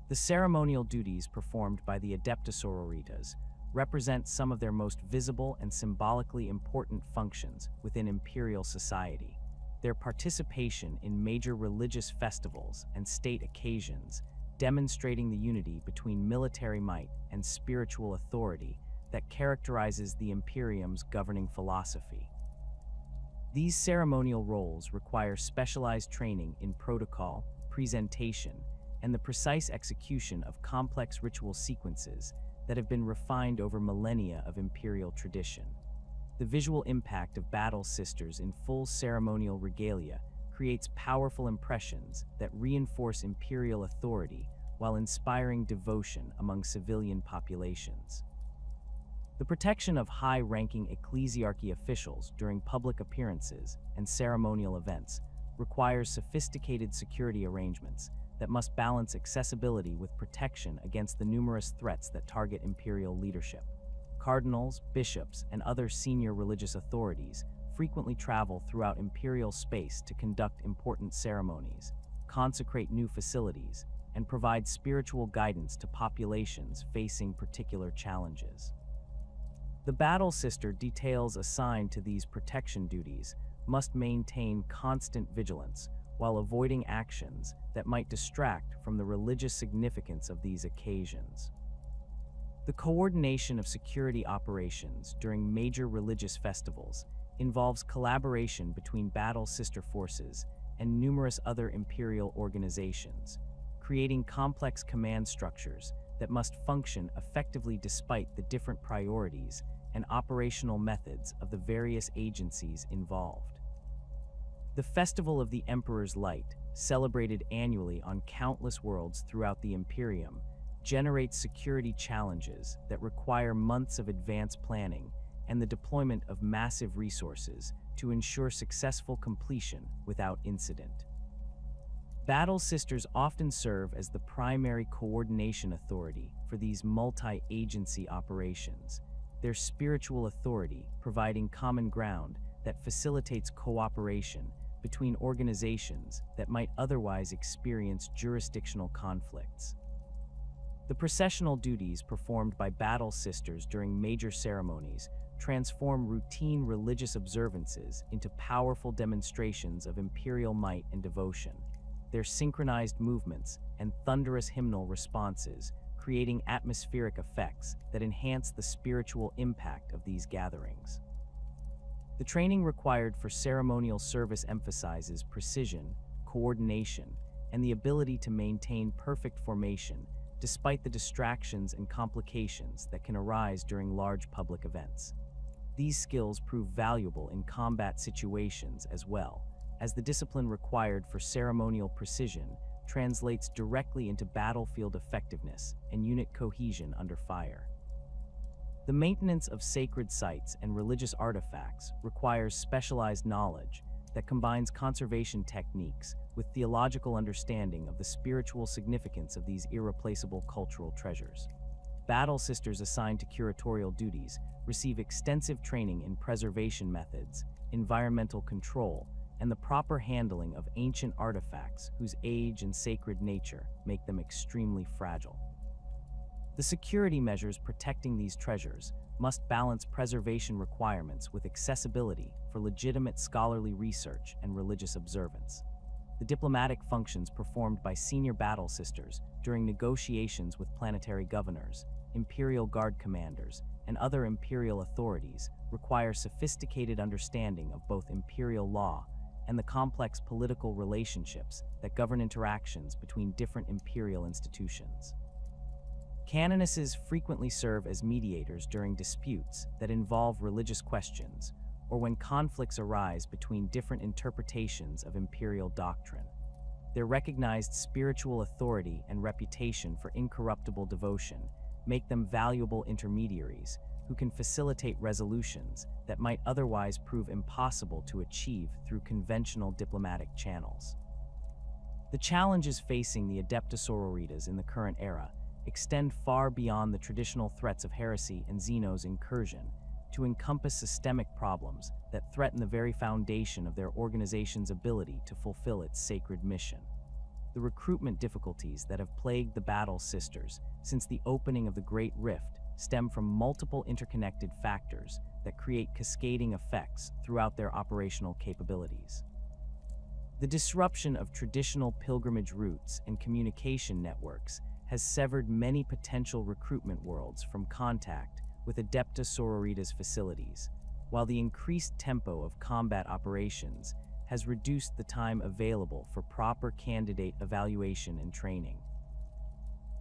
The ceremonial duties performed by the Adepta Sororitas represent some of their most visible and symbolically important functions within imperial society. Their participation in major religious festivals and state occasions, demonstrating the unity between military might and spiritual authority that characterizes the Imperium's governing philosophy. These ceremonial roles require specialized training in protocol, presentation, and the precise execution of complex ritual sequences that have been refined over millennia of imperial tradition. The visual impact of battle sisters in full ceremonial regalia creates powerful impressions that reinforce imperial authority while inspiring devotion among civilian populations. The protection of high-ranking Ecclesiarchy officials during public appearances and ceremonial events requires sophisticated security arrangements that must balance accessibility with protection against the numerous threats that target imperial leadership. Cardinals, bishops, and other senior religious authorities frequently travel throughout imperial space to conduct important ceremonies, consecrate new facilities, and provide spiritual guidance to populations facing particular challenges. The battle sister details assigned to these protection duties must maintain constant vigilance while avoiding actions that might distract from the religious significance of these occasions. The coordination of security operations during major religious festivals involves collaboration between battle sister forces and numerous other imperial organizations, creating complex command structures that must function effectively despite the different priorities and operational methods of the various agencies involved. The Festival of the Emperor's Light, celebrated annually on countless worlds throughout the Imperium, generates security challenges that require months of advanced planning and the deployment of massive resources to ensure successful completion without incident. Battle sisters often serve as the primary coordination authority for these multi-agency operations, their spiritual authority providing common ground that facilitates cooperation between organizations that might otherwise experience jurisdictional conflicts. The processional duties performed by battle sisters during major ceremonies transform routine religious observances into powerful demonstrations of imperial might and devotion, their synchronized movements and thunderous hymnal responses creating atmospheric effects that enhance the spiritual impact of these gatherings. The training required for ceremonial service emphasizes precision, coordination, and the ability to maintain perfect formation despite the distractions and complications that can arise during large public events. These skills prove valuable in combat situations as well, as the discipline required for ceremonial precision translates directly into battlefield effectiveness and unit cohesion under fire. The maintenance of sacred sites and religious artifacts requires specialized knowledge that combines conservation techniques with theological understanding of the spiritual significance of these irreplaceable cultural treasures. Battle sisters assigned to curatorial duties receive extensive training in preservation methods, environmental control, and the proper handling of ancient artifacts whose age and sacred nature make them extremely fragile. The security measures protecting these treasures must balance preservation requirements with accessibility for legitimate scholarly research and religious observance. The diplomatic functions performed by senior battle sisters during negotiations with planetary governors, imperial guard commanders, and other imperial authorities require sophisticated understanding of both imperial law and the complex political relationships that govern interactions between different imperial institutions. Canonesses frequently serve as mediators during disputes that involve religious questions, or when conflicts arise between different interpretations of imperial doctrine. Their recognized spiritual authority and reputation for incorruptible devotion make them valuable intermediaries who can facilitate resolutions that might otherwise prove impossible to achieve through conventional diplomatic channels. The challenges facing the Adepta Sororitas in the current era extend far beyond the traditional threats of heresy and xenos incursion to encompass systemic problems that threaten the very foundation of their organization's ability to fulfill its sacred mission. The recruitment difficulties that have plagued the Battle Sisters since the opening of the Great Rift stem from multiple interconnected factors that create cascading effects throughout their operational capabilities. The disruption of traditional pilgrimage routes and communication networks has severed many potential recruitment worlds from contact with Adepta Sororitas facilities, while the increased tempo of combat operations has reduced the time available for proper candidate evaluation and training.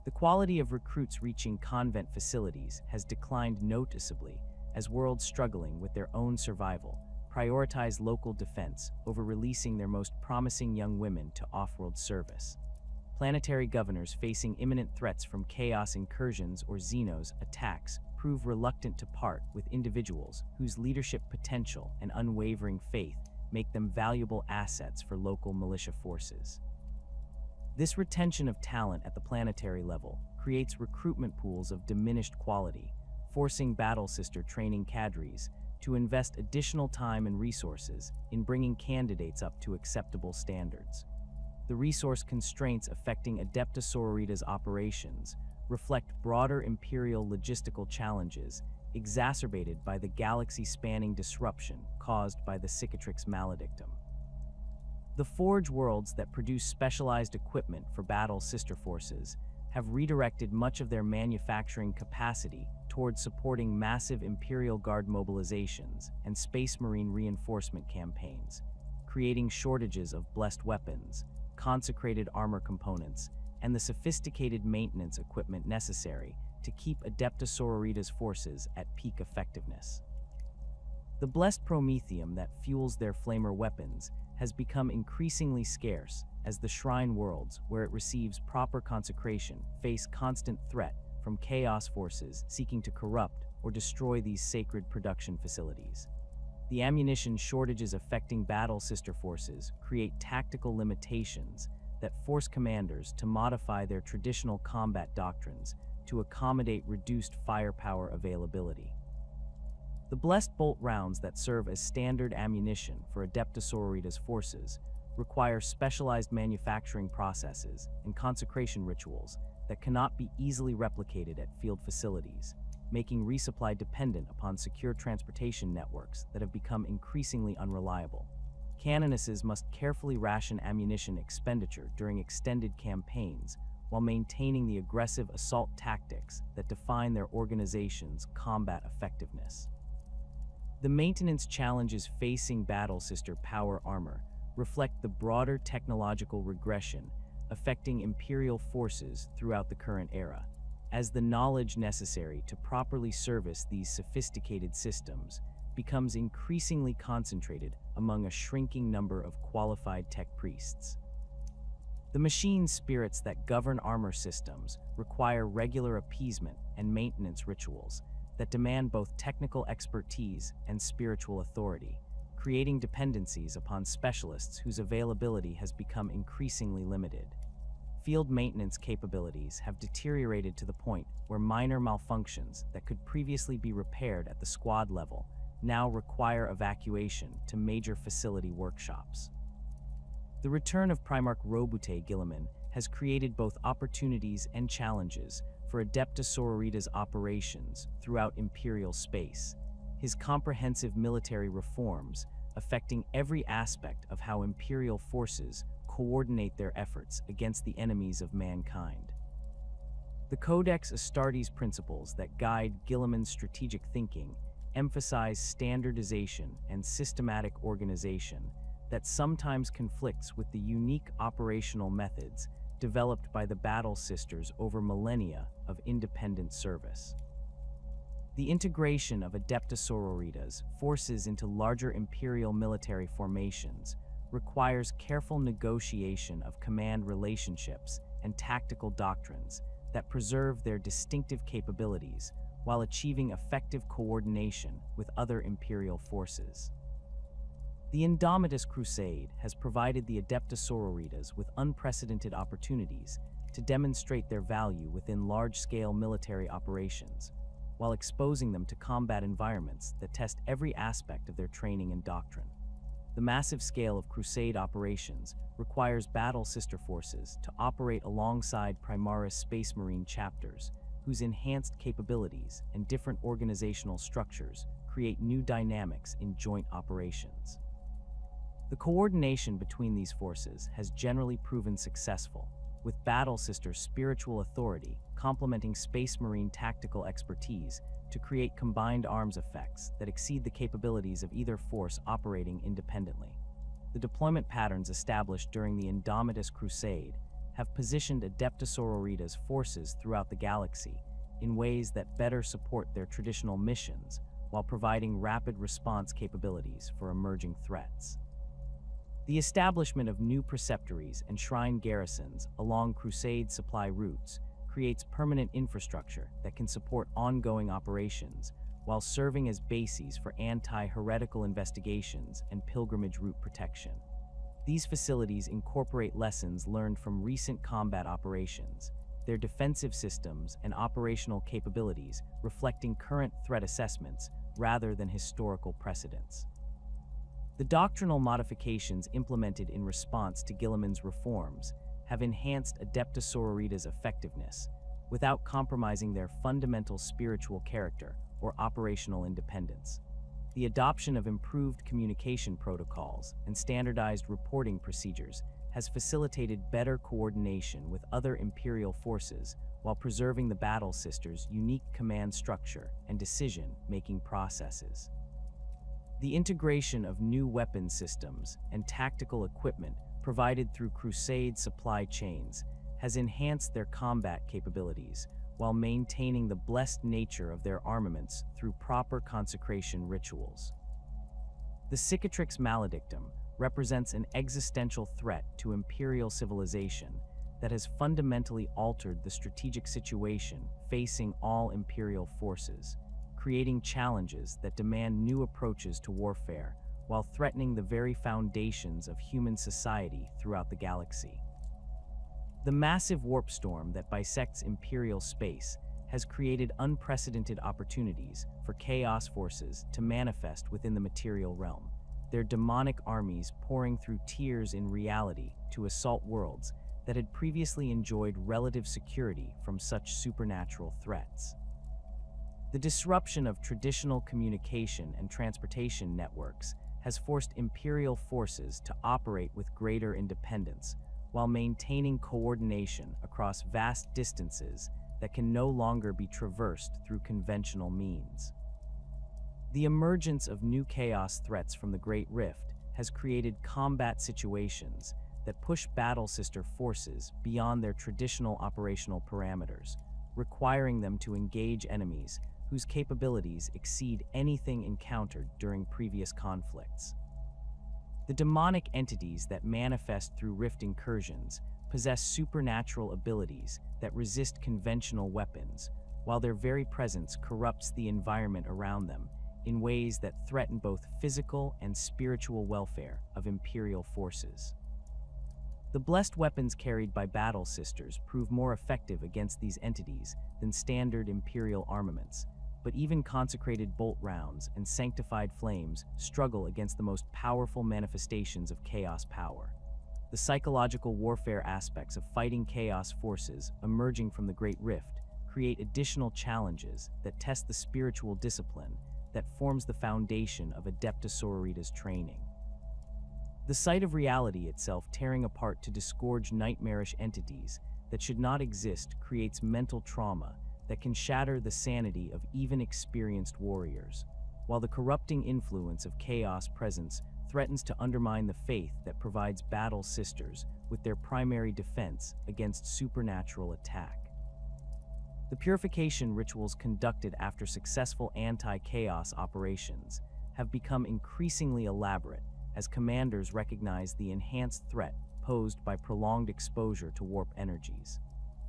The quality of recruits reaching convent facilities has declined noticeably as worlds struggling with their own survival prioritize local defense over releasing their most promising young women to off-world service. Planetary governors facing imminent threats from chaos incursions or xenos attacks prove reluctant to part with individuals whose leadership potential and unwavering faith make them valuable assets for local militia forces. This retention of talent at the planetary level creates recruitment pools of diminished quality, forcing Battle Sister training cadres to invest additional time and resources in bringing candidates up to acceptable standards. The resource constraints affecting Adepta Sororitas operations reflect broader Imperial logistical challenges exacerbated by the galaxy-spanning disruption caused by the cicatrix maledictum. The Forge worlds that produce specialized equipment for Battle Sister forces have redirected much of their manufacturing capacity towards supporting massive Imperial Guard mobilizations and Space Marine reinforcement campaigns, creating shortages of blessed weapons, consecrated armor components, and the sophisticated maintenance equipment necessary to keep Adepta Sororitas forces at peak effectiveness. The blessed promethium that fuels their flamer weapons has become increasingly scarce as the Shrine worlds, where it receives proper consecration, face constant threat from chaos forces seeking to corrupt or destroy these sacred production facilities. The ammunition shortages affecting Battle Sister forces create tactical limitations that force commanders to modify their traditional combat doctrines to accommodate reduced firepower availability. The blessed bolt rounds that serve as standard ammunition for Adepta Sororitas forces require specialized manufacturing processes and consecration rituals that cannot be easily replicated at field facilities, making resupply dependent upon secure transportation networks that have become increasingly unreliable. Canonesses must carefully ration ammunition expenditure during extended campaigns while maintaining the aggressive assault tactics that define their organization's combat effectiveness. The maintenance challenges facing Battle Sister power armor reflect the broader technological regression affecting Imperial forces throughout the current era, as the knowledge necessary to properly service these sophisticated systems becomes increasingly concentrated among a shrinking number of qualified tech priests. The machine spirits that govern armor systems require regular appeasement and maintenance rituals that demand both technical expertise and spiritual authority, creating dependencies upon specialists whose availability has become increasingly limited. Field maintenance capabilities have deteriorated to the point where minor malfunctions that could previously be repaired at the squad level now require evacuation to major facility workshops. The return of Primarch Robute Guilliman has created both opportunities and challenges for Adepta Sororitas operations throughout Imperial space. His comprehensive military reforms affecting every aspect of how Imperial forces coordinate their efforts against the enemies of mankind. The Codex Astartes principles that guide Guilliman's strategic thinking emphasize standardization and systematic organization that sometimes conflicts with the unique operational methods developed by the Battle Sisters over millennia of independent service. The integration of Adepta Sororitas forces into larger imperial military formations requires careful negotiation of command relationships and tactical doctrines that preserve their distinctive capabilities while achieving effective coordination with other imperial forces. The Indomitus Crusade has provided the Adepta Sororitas with unprecedented opportunities to demonstrate their value within large-scale military operations, while exposing them to combat environments that test every aspect of their training and doctrine. The massive scale of Crusade operations requires Battle Sister forces to operate alongside Primaris Space Marine chapters, whose enhanced capabilities and different organizational structures create new dynamics in joint operations. The coordination between these forces has generally proven successful, with Battle Sister's spiritual authority complementing Space Marine tactical expertise to create combined arms effects that exceed the capabilities of either force operating independently. The deployment patterns established during the Indomitus Crusade have positioned Adepta Sororitas forces throughout the galaxy in ways that better support their traditional missions while providing rapid response capabilities for emerging threats. The establishment of new preceptories and shrine garrisons along Crusade supply routes creates permanent infrastructure that can support ongoing operations while serving as bases for anti-heretical investigations and pilgrimage route protection. These facilities incorporate lessons learned from recent combat operations, their defensive systems and operational capabilities reflecting current threat assessments rather than historical precedents. The doctrinal modifications implemented in response to Guilliman's reforms have enhanced Adepta Sororita's effectiveness without compromising their fundamental spiritual character or operational independence. The adoption of improved communication protocols and standardized reporting procedures has facilitated better coordination with other Imperial forces while preserving the Battle Sisters' unique command structure and decision-making processes. The integration of new weapon systems and tactical equipment provided through Crusade supply chains has enhanced their combat capabilities while maintaining the blessed nature of their armaments through proper consecration rituals. The Cicatrix Maledictum represents an existential threat to Imperial civilization that has fundamentally altered the strategic situation facing all Imperial forces, creating challenges that demand new approaches to warfare while threatening the very foundations of human society throughout the galaxy. The massive warp storm that bisects Imperial space has created unprecedented opportunities for Chaos forces to manifest within the material realm, their demonic armies pouring through tiers in reality to assault worlds that had previously enjoyed relative security from such supernatural threats. The disruption of traditional communication and transportation networks has forced Imperial forces to operate with greater independence while maintaining coordination across vast distances that can no longer be traversed through conventional means. The emergence of new chaos threats from the Great Rift has created combat situations that push Battle Sister forces beyond their traditional operational parameters, requiring them to engage enemies whose capabilities exceed anything encountered during previous conflicts. The demonic entities that manifest through rift incursions possess supernatural abilities that resist conventional weapons, while their very presence corrupts the environment around them in ways that threaten both physical and spiritual welfare of Imperial forces. The blessed weapons carried by Battle Sisters prove more effective against these entities than standard Imperial armaments, but even consecrated bolt rounds and sanctified flames struggle against the most powerful manifestations of Chaos power. The psychological warfare aspects of fighting Chaos forces emerging from the Great Rift create additional challenges that test the spiritual discipline that forms the foundation of Adepta Sororita's training. The sight of reality itself tearing apart to disgorge nightmarish entities that should not exist creates mental trauma that can shatter the sanity of even experienced warriors, while the corrupting influence of Chaos presence threatens to undermine the faith that provides battle sisters with their primary defense against supernatural attack. The purification rituals conducted after successful anti-chaos operations have become increasingly elaborate as commanders recognize the enhanced threat posed by prolonged exposure to warp energies.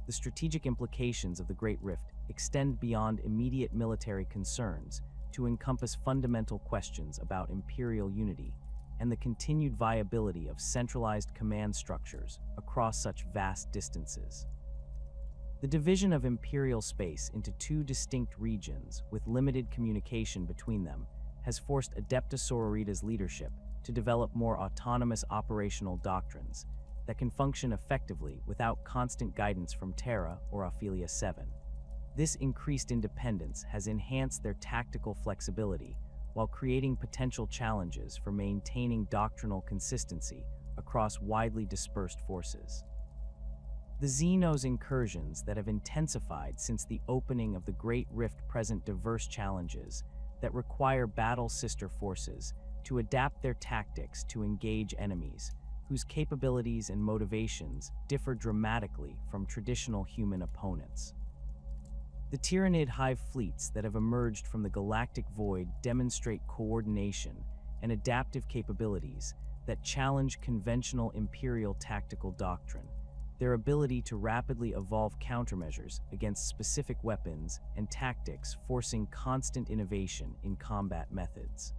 The strategic implications of the Great Rift extend beyond immediate military concerns to encompass fundamental questions about imperial unity and the continued viability of centralized command structures across such vast distances. The division of imperial space into two distinct regions with limited communication between them has forced Adepta Sororitas' leadership to develop more autonomous operational doctrines that can function effectively without constant guidance from Terra or Ophelia 7. This increased independence has enhanced their tactical flexibility while creating potential challenges for maintaining doctrinal consistency across widely dispersed forces. The xenos incursions that have intensified since the opening of the Great Rift present diverse challenges that require battle sister forces to adapt their tactics to engage enemies whose capabilities and motivations differ dramatically from traditional human opponents. The Tyranid hive fleets that have emerged from the galactic void demonstrate coordination and adaptive capabilities that challenge conventional imperial tactical doctrine, their ability to rapidly evolve countermeasures against specific weapons and tactics, forcing constant innovation in combat methods.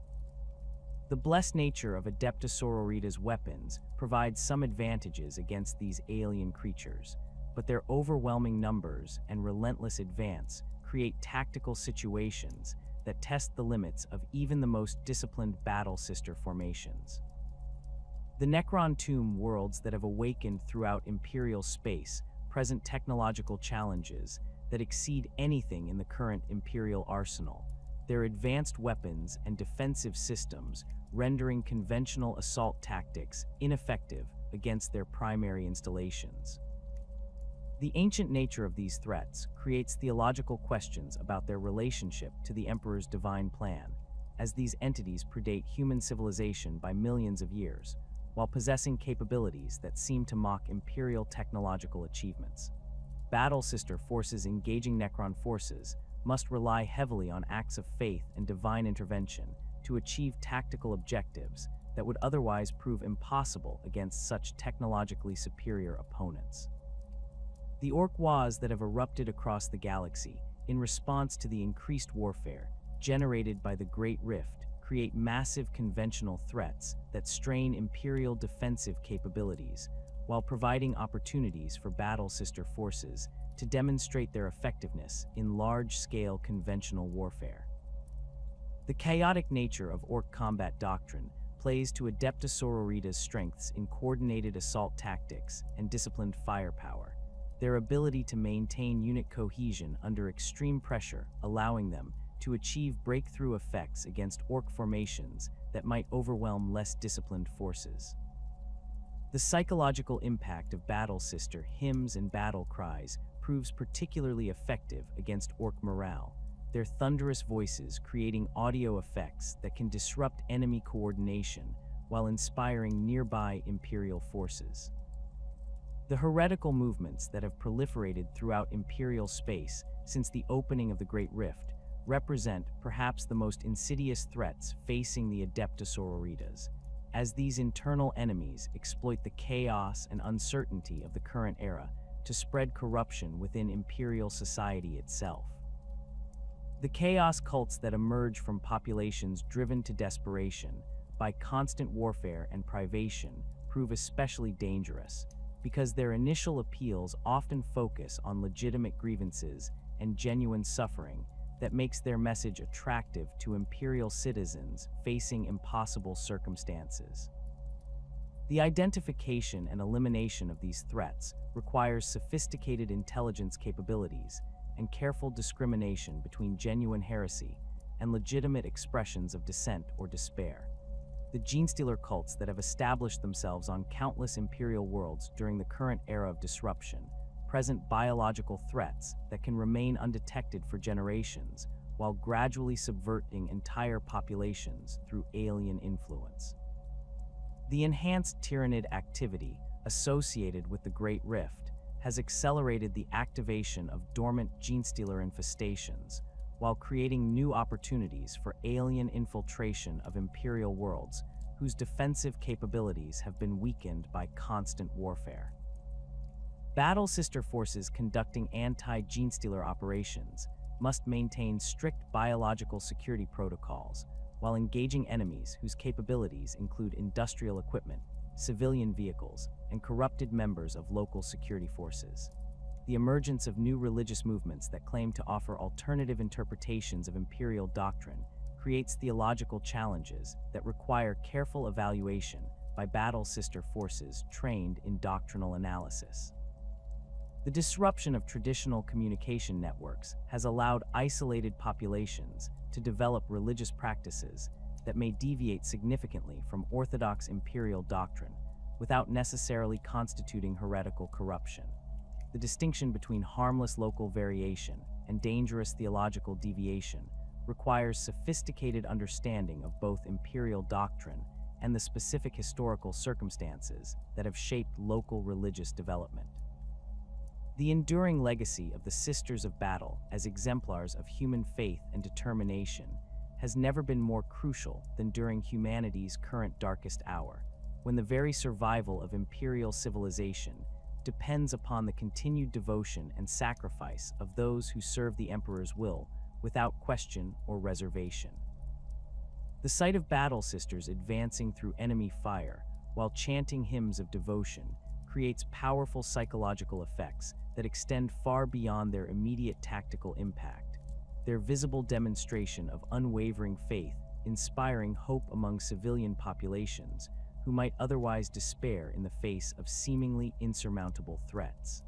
The blessed nature of Adepta Sororitas' weapons provides some advantages against these alien creatures, but their overwhelming numbers and relentless advance create tactical situations that test the limits of even the most disciplined battle sister formations. The Necron Tomb worlds that have awakened throughout Imperial space present technological challenges that exceed anything in the current Imperial arsenal, their advanced weapons and defensive systems rendering conventional assault tactics ineffective against their primary installations. The ancient nature of these threats creates theological questions about their relationship to the Emperor's divine plan, as these entities predate human civilization by millions of years, while possessing capabilities that seem to mock imperial technological achievements. Battle sister forces engaging Necron forces must rely heavily on acts of faith and divine intervention to achieve tactical objectives that would otherwise prove impossible against such technologically superior opponents. The orc wars that have erupted across the galaxy in response to the increased warfare generated by the Great Rift create massive conventional threats that strain imperial defensive capabilities while providing opportunities for battle sister forces to demonstrate their effectiveness in large-scale conventional warfare. The chaotic nature of orc combat doctrine plays to Adepta Sororitas' strengths in coordinated assault tactics and disciplined firepower, their ability to maintain unit cohesion under extreme pressure, allowing them to achieve breakthrough effects against orc formations that might overwhelm less disciplined forces. The psychological impact of battle sister hymns and battle cries proves particularly effective against orc morale, their thunderous voices creating audio effects that can disrupt enemy coordination while inspiring nearby Imperial forces. The heretical movements that have proliferated throughout Imperial space since the opening of the Great Rift represent perhaps the most insidious threats facing the Adepta Sororitas, as these internal enemies exploit the chaos and uncertainty of the current era to spread corruption within Imperial society itself. The chaos cults that emerge from populations driven to desperation by constant warfare and privation prove especially dangerous, because their initial appeals often focus on legitimate grievances and genuine suffering that makes their message attractive to Imperial citizens facing impossible circumstances. The identification and elimination of these threats requires sophisticated intelligence capabilities and careful discrimination between genuine heresy and legitimate expressions of dissent or despair. The genestealer cults that have established themselves on countless Imperial worlds during the current era of disruption present biological threats that can remain undetected for generations while gradually subverting entire populations through alien influence. The enhanced Tyranid activity associated with the Great Rift has accelerated the activation of dormant genestealer infestations, while creating new opportunities for alien infiltration of Imperial worlds whose defensive capabilities have been weakened by constant warfare. Battle sister forces conducting anti-genestealer operations must maintain strict biological security protocols while engaging enemies whose capabilities include industrial equipment, civilian vehicles, and corrupted members of local security forces. The emergence of new religious movements that claim to offer alternative interpretations of imperial doctrine creates theological challenges that require careful evaluation by battle sister forces trained in doctrinal analysis. The disruption of traditional communication networks has allowed isolated populations to develop religious practices that may deviate significantly from orthodox imperial doctrine without necessarily constituting heretical corruption. The distinction between harmless local variation and dangerous theological deviation requires sophisticated understanding of both imperial doctrine and the specific historical circumstances that have shaped local religious development. The enduring legacy of the Sisters of Battle as exemplars of human faith and determination has never been more crucial than during humanity's current darkest hour, when the very survival of imperial civilization depends upon the continued devotion and sacrifice of those who serve the Emperor's will without question or reservation. The sight of battle sisters advancing through enemy fire while chanting hymns of devotion creates powerful psychological effects that extend far beyond their immediate tactical impact. Their visible demonstration of unwavering faith inspiring hope among civilian populations who might otherwise despair in the face of seemingly insurmountable threats.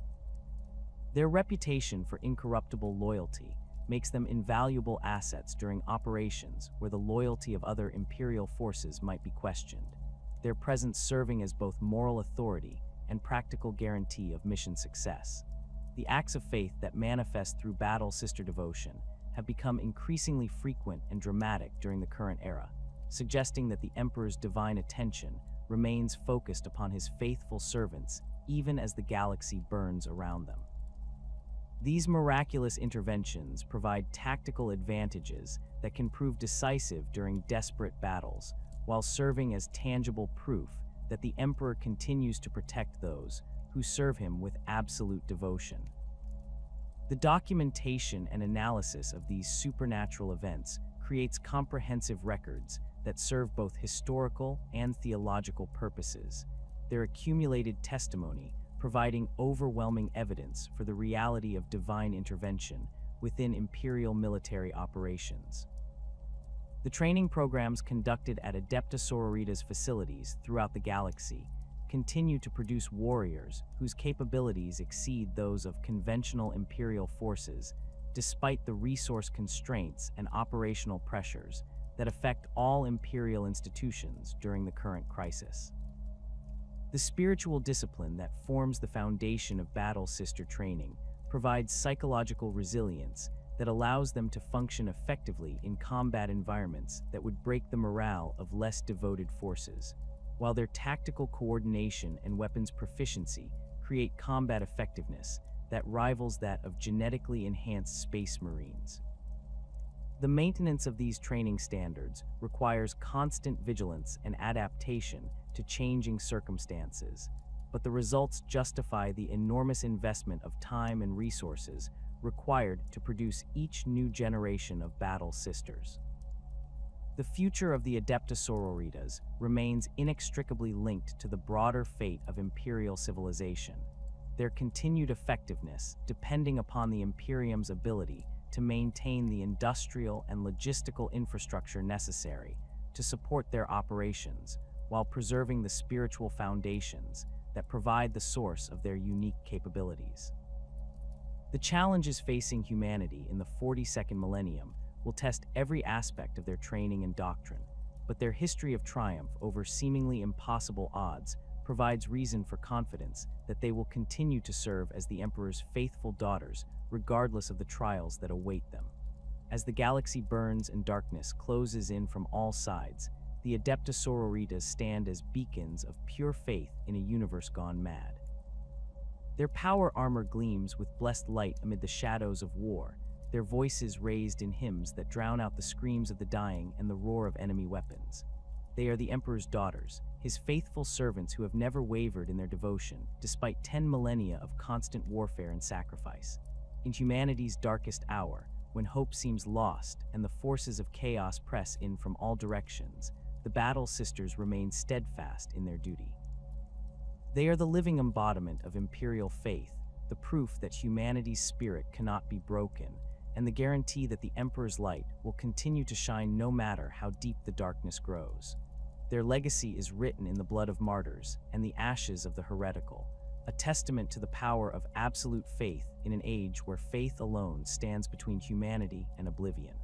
Their reputation for incorruptible loyalty makes them invaluable assets during operations where the loyalty of other imperial forces might be questioned, their presence serving as both moral authority and practical guarantee of mission success. The acts of faith that manifest through battle sister devotion have become increasingly frequent and dramatic during the current era, suggesting that the Emperor's divine attention remains focused upon his faithful servants even as the galaxy burns around them. These miraculous interventions provide tactical advantages that can prove decisive during desperate battles, while serving as tangible proof that the Emperor continues to protect those who serve him with absolute devotion. The documentation and analysis of these supernatural events creates comprehensive records that serve both historical and theological purposes, their accumulated testimony providing overwhelming evidence for the reality of divine intervention within imperial military operations. The training programs conducted at Adepta Sororitas facilities throughout the galaxy continue to produce warriors whose capabilities exceed those of conventional imperial forces, despite the resource constraints and operational pressures that affect all imperial institutions during the current crisis. The spiritual discipline that forms the foundation of battle sister training provides psychological resilience that allows them to function effectively in combat environments that would break the morale of less devoted forces, while their tactical coordination and weapons proficiency create combat effectiveness that rivals that of genetically enhanced space marines. The maintenance of these training standards requires constant vigilance and adaptation to changing circumstances, but the results justify the enormous investment of time and resources required to produce each new generation of battle sisters. The future of the Adepta Sororitas remains inextricably linked to the broader fate of imperial civilization, their continued effectiveness depending upon the Imperium's ability to maintain the industrial and logistical infrastructure necessary to support their operations while preserving the spiritual foundations that provide the source of their unique capabilities. The challenges facing humanity in the 42nd millennium will test every aspect of their training and doctrine, but their history of triumph over seemingly impossible odds provides reason for confidence that they will continue to serve as the Emperor's faithful daughters regardless of the trials that await them. As the galaxy burns and darkness closes in from all sides, the Adepta Sororitas stand as beacons of pure faith in a universe gone mad. Their power armor gleams with blessed light amid the shadows of war, their voices raised in hymns that drown out the screams of the dying and the roar of enemy weapons. They are the Emperor's daughters, his faithful servants who have never wavered in their devotion, despite 10 millennia of constant warfare and sacrifice. In humanity's darkest hour, when hope seems lost and the forces of chaos press in from all directions, the Battle Sisters remain steadfast in their duty. They are the living embodiment of imperial faith, the proof that humanity's spirit cannot be broken, and the guarantee that the Emperor's light will continue to shine no matter how deep the darkness grows. Their legacy is written in the blood of martyrs and the ashes of the heretical, a testament to the power of absolute faith in an age where faith alone stands between humanity and oblivion.